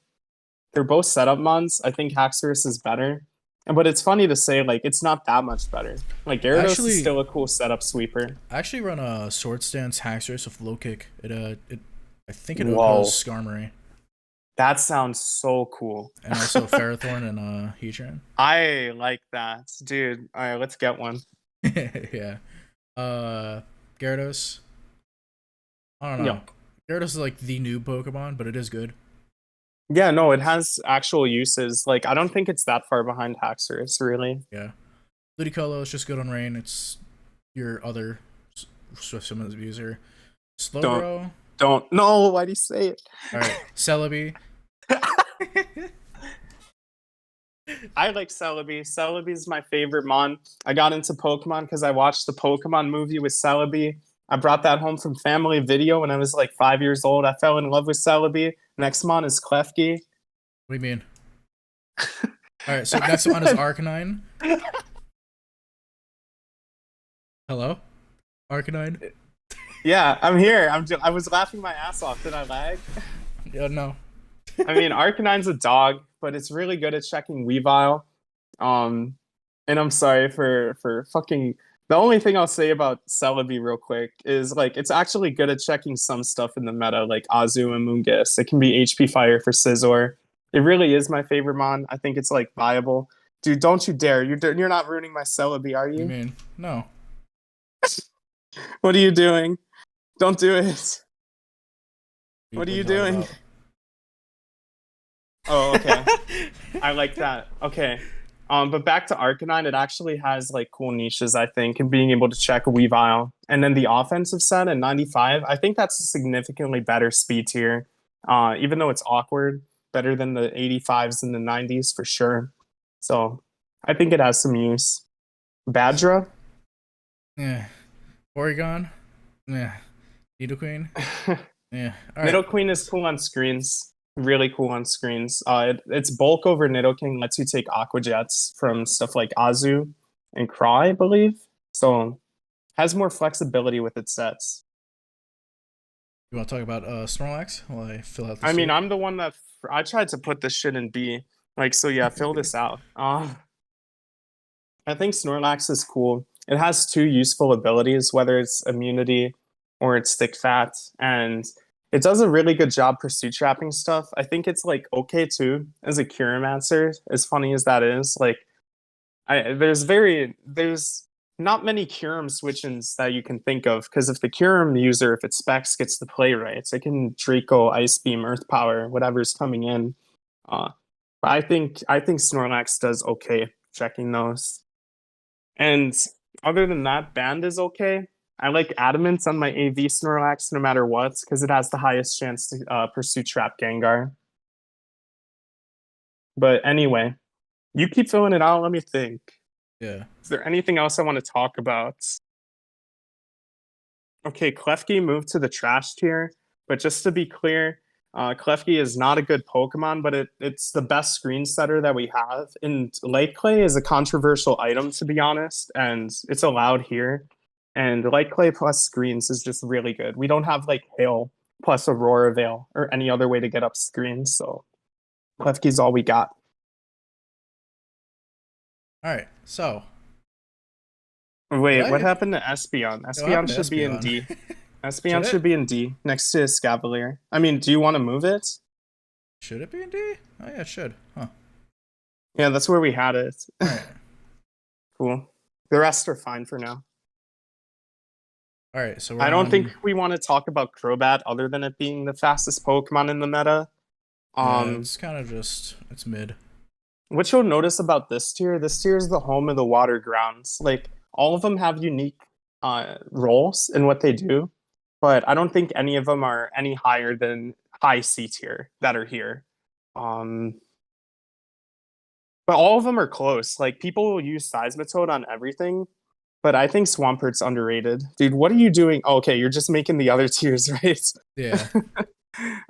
B: they're both setup mons. I think Haxorus is better. But it's funny to say, like, it's not that much better. Like, Gyarados is still a cool setup sweeper.
A: I actually run a Sword Stance Haxorus with low kick. I think it
B: Whoa.
A: opposes Skarmory.
B: That sounds so cool.
A: And also Ferrothorn and Heatran.
B: I like that. Dude, alright, let's get one.
A: Yeah. Gyarados. I don't know. Yeah. Gyarados is like the new Pokemon, but it is good.
B: Yeah, no, it has actual uses. Like, I don't think it's that far behind Haxorus, really.
A: Yeah. Ludicolo is just good on rain. It's your other Swift Summons user. Slowbro.
B: Don't. No, why'd you say it?
A: Alright, Celebi.
B: I like Celebi. Celebi is my favorite mon. I got into Pokemon because I watched the Pokemon movie with Celebi. I brought that home from family video when I was like 5 years old. I fell in love with Celebi. Next mon is Klefki.
A: What do you mean? Alright, so next one is Arcanine. Hello? Arcanine?
B: Yeah, I'm here. I was laughing my ass off. Did I lag?
A: Yeah, no.
B: I mean, Arcanine's a dog, but it's really good at checking Weavile. And I'm sorry for fucking... The only thing I'll say about Celebi real quick is, like, it's actually good at checking some stuff in the meta, like Azu and Mungus. It can be HP Fire for Scizor. It really is my favorite mon. I think it's, like, viable. Dude, don't you dare. You're not ruining my Celebi, are you?
A: You mean? No.
B: What are you doing? Don't do it. What are you doing? Oh, okay. I like that. Okay. But back to Arcanine, it actually has like cool niches, I think, and being able to check Weavile. And then the offensive set at 95, I think that's a significantly better speed tier. Even though it's awkward, better than the 85s and the 90s for sure. So I think it has some use. Badra?
A: Yeah. Oregon? Yeah. Nidoqueen? Yeah. All right.
B: Nidoqueen is cool on screens. Really cool on screens. Its bulk over Nidoking lets you take Aqua Jets from stuff like Azu and Cry, I believe. So has more flexibility with its sets.
A: You want to talk about Snorlax while I fill out this
B: I mean,
A: tier?
B: I'm the one that I tried to put this shit in B. Like, so yeah, fill this out. I think Snorlax is cool. It has two useful abilities, whether it's immunity or it's thick fat, and it does a really good job pursuit trapping stuff. I think it's like okay too as a Kyurem, as funny as that is. Like, there's not many Kyurem switch-ins that you can think of, because if the Kyurem user, if its specs gets the play right, it can Draco, Ice Beam, Earth Power, whatever's coming in. But I think Snorlax does okay checking those. And other than that, Band is okay. I like Adamant on my AV Snorlax no matter what, because it has the highest chance to pursue Trap Gengar. But anyway, you keep filling it out. Let me think.
A: Yeah.
B: Is there anything else I want to talk about? Okay, Klefki moved to the trash tier, but just to be clear, Klefki is not a good Pokemon, but it's the best screen setter that we have. And Light Clay is a controversial item, to be honest, and it's allowed here. And Light Clay plus screens is just really good. We don't have like Hail plus Aurora Veil or any other way to get up screens, so Klefki's all we got.
A: All right. So.
B: Wait, what happened to Espeon? Espeon should be in D. Espeon should be in D, next to Escavalier. I mean, do you want to move it?
A: Should it be in D? Oh yeah, it should. Huh.
B: Yeah, that's where we had it.
A: All right.
B: Cool. The rest are fine for now.
A: All right, so
B: I don't think we want to talk about Crobat other than it being the fastest Pokemon in the meta.
A: Yeah, it's kind of just, it's mid.
B: What you'll notice about this tier is the home of the water grounds. Like, all of them have unique roles in what they do, but I don't think any of them are any higher than high C tier that are here. But all of them are close. Like, people will use Seismitoad on everything, but I think Swampert's underrated. Dude, what are you doing? Oh, okay, you're just making the other tiers, right?
A: Yeah.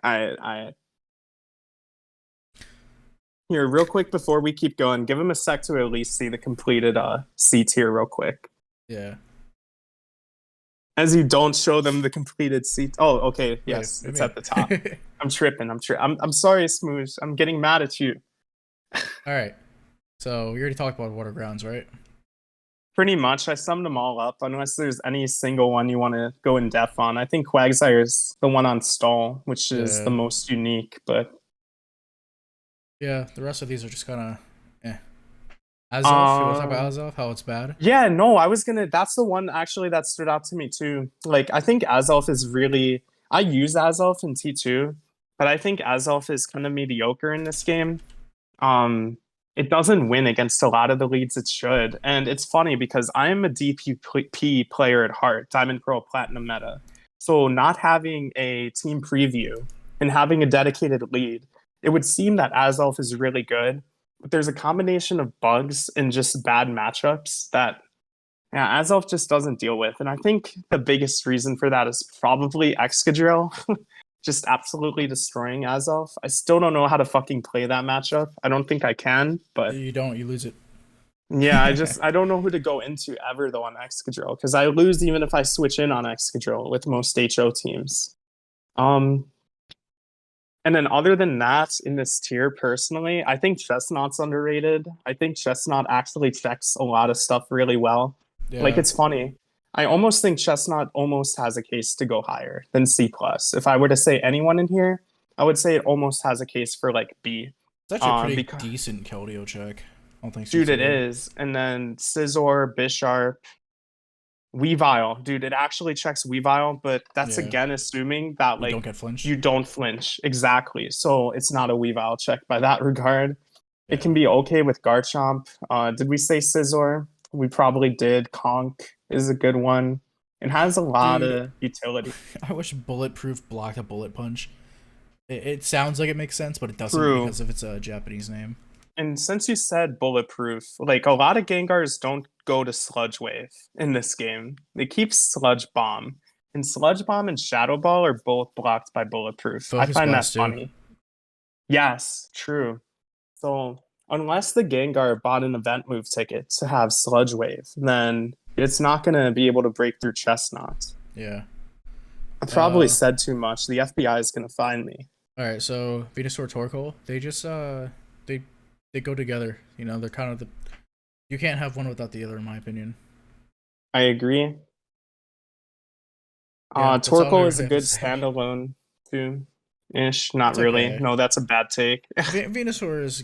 B: I Here, real quick before we keep going, give him a sec to at least see the completed C tier real quick.
A: Yeah.
B: As you don't show them the completed C. Oh, okay, yes, it's at the top. I'm tripping. I'm sorry, Smooge. I'm getting mad at you.
A: All right. So we already talked about water grounds, right?
B: Pretty much. I summed them all up, unless there's any single one you want to go in depth on. I think Quagsire is the one on stall, which is the most unique, but
A: yeah, the rest of these are just kind of Azelf, you want to talk about Azelf, how it's bad?
B: Yeah, no, that's the one actually that stood out to me too. Like, I think Azelf is really, I use Azelf in T2, but I think Azelf is kind of mediocre in this game. It doesn't win against a lot of the leads it should. And it's funny because I am a DPP player at heart, Diamond Pearl Platinum meta. So not having a team preview and having a dedicated lead, it would seem that Azelf is really good, but there's a combination of bugs and just bad matchups that Azelf just doesn't deal with. And I think the biggest reason for that is probably Excadrill just absolutely destroying Azelf. I still don't know how to fucking play that matchup. I don't think I can, but
A: you lose it.
B: Yeah, I don't know who to go into ever though on Excadrill, because I lose even if I switch in on Excadrill with most HO teams. And then other than that, in this tier, personally, I think Chestnut's underrated. I think Chestnut actually checks a lot of stuff really well. Yeah. Like, it's funny. I almost think Chestnut almost has a case to go higher than C+. If I were to say anyone in here, I would say it almost has a case for, like, B.
A: It's actually a pretty decent Keldeo check. I don't think so.
B: Dude, it is. And then Scizor, Bisharp, Weavile, dude, it actually checks Weavile, but that's
A: Yeah.
B: again assuming that
A: You
B: like
A: don't get flinch.
B: you don't flinch. Exactly. So it's not a Weavile check by that regard.
A: Yeah.
B: It can be okay with Garchomp. Did we say Scizor? We probably did. Conk is a good one. It has a lot
A: Dude.
B: of utility.
A: I wish Bulletproof blocked a Bullet Punch. It sounds like it makes sense, but it doesn't
B: True.
A: because of its a Japanese name.
B: And since you said bulletproof, like a lot of Gengars don't go to Sludge Wave in this game. They keep Sludge Bomb. And Sludge Bomb and Shadow Ball are both blocked by bulletproof.
A: Focus
B: I find that
A: Blast, too.
B: funny. Yes, true. So unless the Gengar bought an event move ticket to have Sludge Wave, then it's not going to be able to break through Chestnut.
A: Yeah.
B: I probably said too much. The FBI is going to find me.
A: All right, so Venusaur, Torkoal, they just they go together. You know, they're kind of the. You can't have one without the other, in my opinion.
B: I agree.
A: Yeah, that's all
B: Torkoal
A: I
B: is a
A: have to
B: good
A: say.
B: standalone too. Ish, not
A: It's
B: really.
A: okay.
B: No, that's a bad take.
A: Venusaur is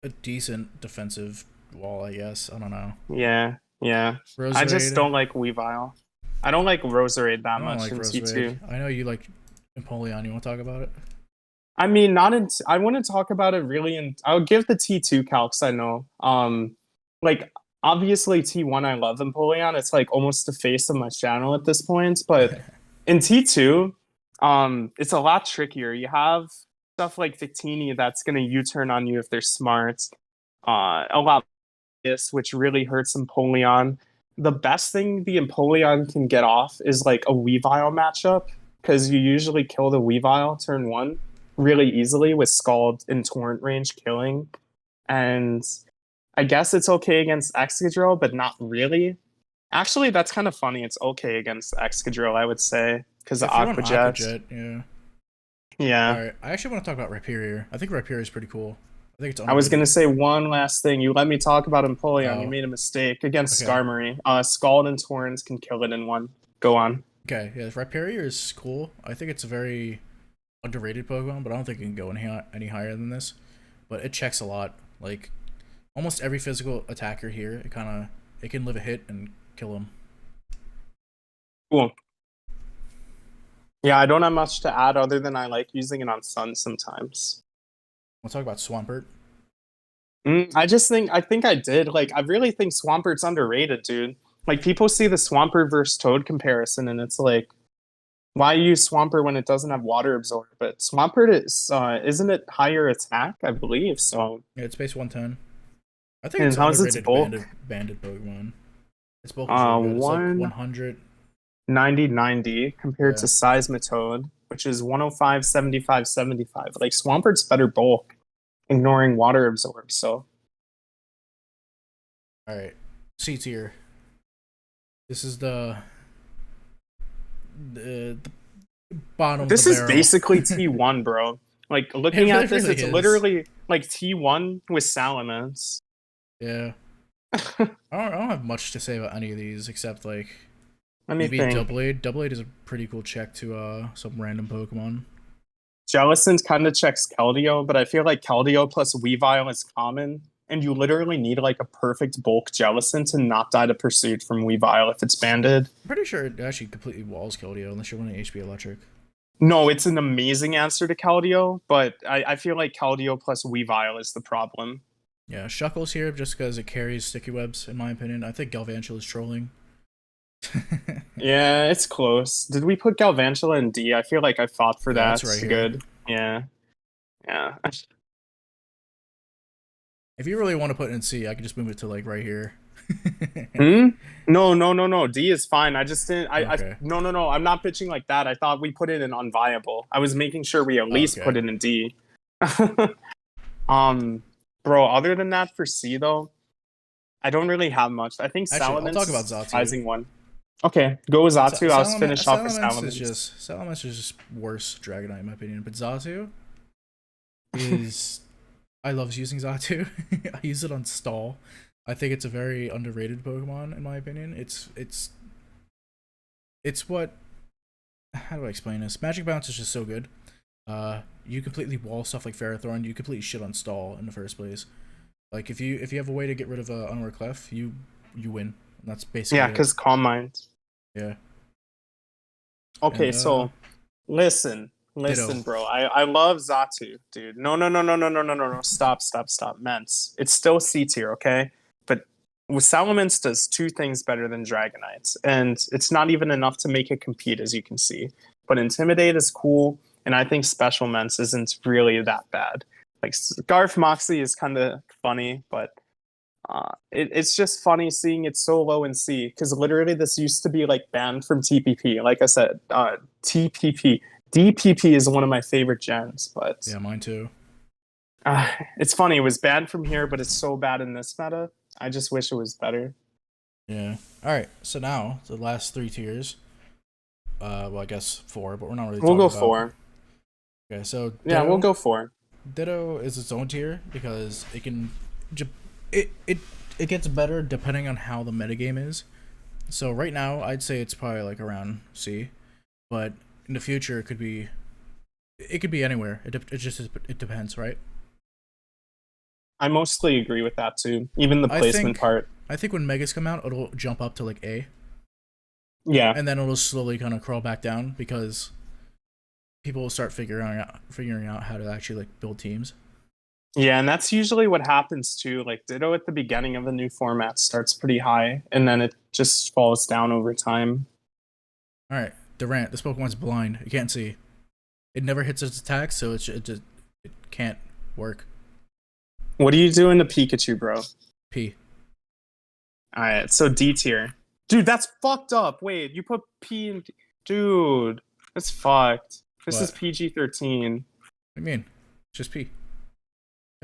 A: a decent defensive wall, I guess. I don't know.
B: Yeah.
A: Roserade,
B: I just don't like Weavile. I don't like Roserade that
A: I don't
B: much
A: like
B: in
A: Roserade.
B: T2.
A: I know you like Empoleon. You want to talk about it?
B: I mean, not in. I want to talk about it really, and I'll give the T2 calcs. I know. Like obviously T1, I love Empoleon. It's like almost the face of my channel at this point. But in T2, it's a lot trickier. You have stuff like Victini that's gonna U-turn on you if they're smart. A lot this, which really hurts Empoleon. The best thing the Empoleon can get off is like a Weavile matchup, because you usually kill the Weavile turn 1 really easily with Scald and Torrent range killing. And I guess it's okay against Excadrill, but not really. Actually, that's kind of funny. It's okay against Excadrill, I would say, because of
A: If you want
B: Aqua Jet.
A: Aquajet, yeah.
B: Yeah.
A: All right, I actually want to talk about Rhyperior. I think Rhyperior is pretty cool. I think it's.
B: I was
A: underrated.
B: going to say one last thing. You let me talk about Empoleon.
A: Oh.
B: You made a mistake against
A: Okay.
B: Skarmory. Scald and Torrents can kill it in one. Go on.
A: Okay, yeah, Rhyperior is cool. I think it's a very underrated Pokemon, but I don't think it can go any higher than this. But it checks a lot. Like almost every physical attacker here, it can live a hit and kill him.
B: Cool. Yeah, I don't have much to add other than I like using it on Sun sometimes.
A: We'll talk about Swampert.
B: I think I did. Like, I really think Swampert's underrated, dude. Like, people see the Swampert versus Toad comparison, and it's like, why use Swampert when it doesn't have Water Absorb? But Swampert is, isn't it higher attack? I believe so.
A: Yeah, it's base 110. I think
B: And
A: it's
B: how's its
A: underrated
B: bulk?
A: banded Pokemon. Its bulk is really good. It's like 100.
B: 90 compared to Seismitoad, which is 105, 75, 75. Like, Swampert's better bulk, ignoring Water Absorb, so.
A: Alright. C tier. This is the bottom
B: This
A: of the
B: is
A: barrel.
B: basically T1, bro. Like, looking at this,
A: really
B: it's
A: is.
B: literally like T1 with Salamence.
A: Yeah. I don't have much to say about any of these except like
B: Let me
A: maybe
B: think.
A: Doublade. Doublade is a pretty cool check to some random Pokemon.
B: Jellicent kind of checks Keldeo, but I feel like Keldeo plus Weavile is common, and you literally need like a perfect bulk Jellicent to not die to Pursuit from Weavile if it's banded.
A: I'm pretty sure it actually completely walls Keldeo unless you're running HP Electric.
B: No, it's an amazing answer to Keldeo, but I feel like Keldeo plus Weavile is the problem.
A: Yeah, Shuckle's here just because it carries Sticky Webs, in my opinion. I think Galvantula is trolling.
B: Yeah, it's close. Did we put Galvantula in D? I feel like I fought for that.
A: It's right here.
B: Good. Yeah.
A: If you really want to put it in C, I could just move it to like right here.
B: No. D is fine. I just didn't.
A: Okay.
B: No. I'm not pitching like that. I thought we put it in unviable. I was making sure we at least
A: Okay.
B: put it in D. Bro. Other than that, for C though, I don't really have much. I think
A: Actually, I'll
B: Salamence
A: talk about
B: is a
A: Xatu.
B: surprising one. Okay, go with Xatu. I'll finish off with
A: Salamence
B: Salamence.
A: Salamence is just worse Dragonite in my opinion, but Xatu is I love using Xatu. I use it on Stall. I think it's a very underrated Pokemon in my opinion. It's what, how do I explain this? Magic Bounce is just so good. You completely wall stuff like Ferrothorn. You completely shit on Stall in the first place. Like if you have a way to get rid of Unaware Clef, you win. And that's basically
B: Yeah, because Calm Mind.
A: Yeah.
B: Okay,
A: And,
B: so listen,
A: Ditto.
B: bro. I love Xatu, dude. No. Stop. Mence. It's still C tier, okay? But Salamence does two things better than Dragonites, and it's not even enough to make it compete, as you can see. But Intimidate is cool, and I think Special Mence isn't really that bad. Like Scarf Moxie is kind of funny, but it's just funny seeing it so low in C, because literally this used to be like banned from TPP. Like I said, TPP. DPP is one of my favorite gens, but
A: Yeah, mine too.
B: it's funny. It was banned from here, but it's so bad in this meta. I just wish it was better.
A: Yeah. All right. So now the last 3 tiers. Well, I guess 4, but we're not really.
B: We'll
A: talking
B: go
A: about...
B: 4.
A: Okay, so
B: yeah, we'll go 4.
A: Ditto is its own tier because it can, it gets better depending on how the metagame is. So right now, I'd say it's probably like around C, but in the future, it could be anywhere. It depends, right?
B: I mostly agree with that too. Even the placement part.
A: I think when Megas come out, it'll jump up to like A.
B: Yeah.
A: And then it'll slowly kind of crawl back down because people will start figuring out how to actually like build teams.
B: Yeah, and that's usually what happens too. Like Ditto at the beginning of the new format starts pretty high, and then it just falls down over time.
A: All right, Durant. This Pokemon's blind. You can't see. It never hits its attack, so it can't work.
B: What are you doing to Pikachu, bro?
A: P.
B: Alright, so D tier. Dude, that's fucked up. Wait, you put P in... Dude, that's fucked. This is
A: What?
B: PG-13.
A: What do you mean? It's just P.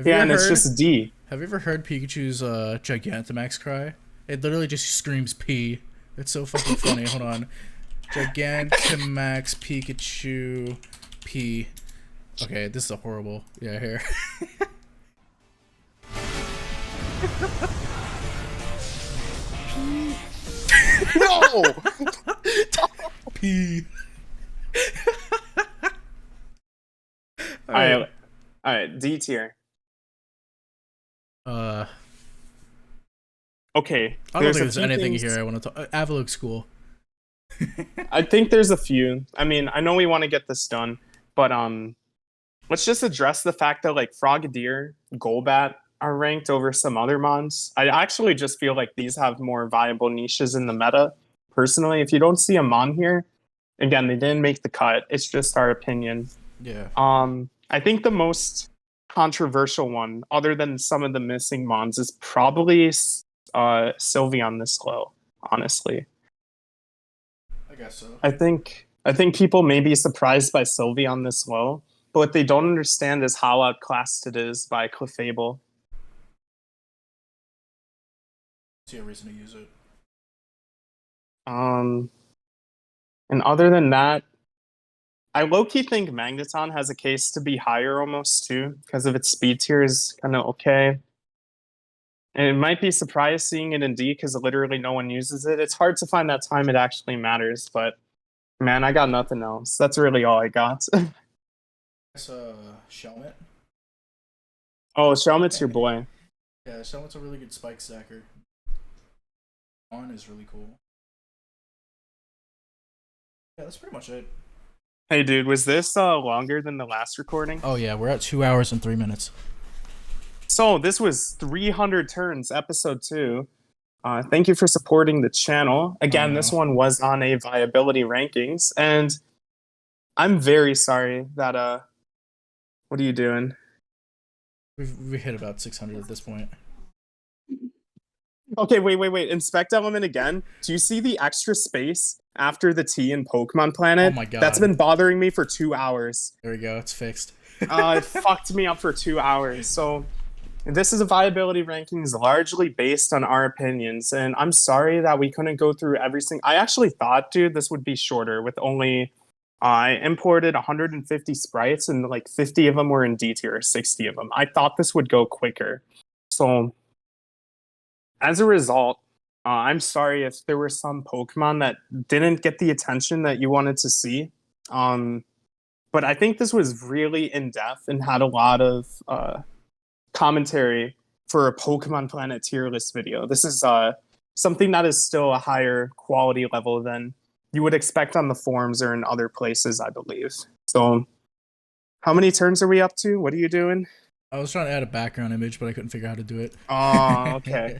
B: Yeah, and it's just D.
A: Have you ever heard Pikachu's Gigantamax cry? It literally just screams P. It's so fucking funny. Hold on. Gigantamax Pikachu P. Okay, this is a horrible... Yeah, here.
B: No!
A: P.
B: Alright, D tier. Okay.
A: I don't think there's anything here I want to talk. Ava looks cool.
B: I think there's a few. I mean, I know we want to get this done, but let's just address the fact that like Frogadier, Golbat are ranked over some other mons. I actually just feel like these have more viable niches in the meta. Personally, if you don't see a mon here, again, they didn't make the cut. It's just our opinion.
A: Yeah.
B: I think the most controversial one, other than some of the missing mons, is probably Sylveon this low, honestly.
A: I guess so.
B: I think people may be surprised by Sylveon this low, but what they don't understand is how outclassed it is by Clefable.
A: See a reason to use it.
B: And other than that, I low-key think Magneton has a case to be higher almost too, because of its speed tier is kind of okay. And it might be surprised seeing it in D because literally no one uses it. It's hard to find that time it actually matters, but man, I got nothing else. That's really all I got.
A: It's Shelmet.
B: Oh, Shelmet's your boy.
A: Yeah, Shelmet's a really good spike stacker. On is really cool. Yeah, that's pretty much it.
B: Hey dude, was this longer than the last recording?
A: Oh yeah, we're at 2 hours and 3 minutes.
B: So this was 300 turns, episode 2. Thank you for supporting the channel. Again, this one was on a viability rankings, and I'm very sorry that what are you doing?
A: We hit about 600 at this point.
B: Okay, wait. Inspect element again. Do you see the extra space after the T in Pokemon Planet?
A: Oh my god.
B: That's been bothering me for 2 hours.
A: There we go, it's fixed.
B: It fucked me up for 2 hours. So this is a viability rankings largely based on our opinions, and I'm sorry that we couldn't go through every single... I actually thought, dude, this would be shorter with only... I imported 150 sprites, and like 50 of them were in D tier, 60 of them. I thought this would go quicker. So as a result, I'm sorry if there were some Pokemon that didn't get the attention that you wanted to see. But I think this was really in-depth and had a lot of commentary for a Pokemon Planet tier list video. This is something that is still a higher quality level than you would expect on the forums or in other places, I believe. So how many turns are we up to? What are you doing?
A: I was trying to add a background image, but I couldn't figure out how to do it.
B: Oh, okay.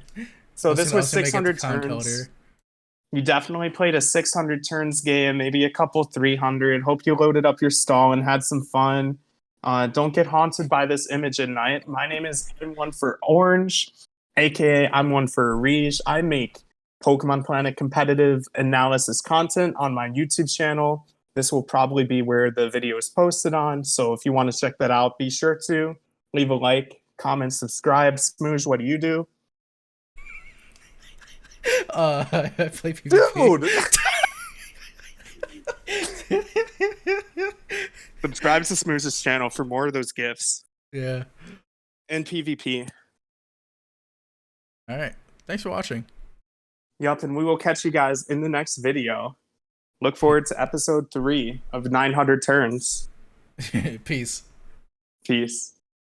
B: So this was 600 turns.
A: Keldeo.
B: You definitely played a 600 turns game, maybe a couple 300. Hope you loaded up your stall and had some fun. Don't get haunted by this image at night. My name is imonefororange, aka imoneforareej. I make Pokemon Planet competitive analysis content on my YouTube channel. This will probably be where the video is posted on. So if you want to check that out, be sure to leave a like, comment, subscribe. Smooge, what do you do?
A: I play PPO.
B: Dude! Subscribe to Smooge's channel for more of those GIFs.
A: Yeah.
B: And PvP.
A: All right. Thanks for watching.
B: Yup, and we will catch you guys in the next video. Look forward to episode 3 of 900 turns.
A: Peace.
B: Peace.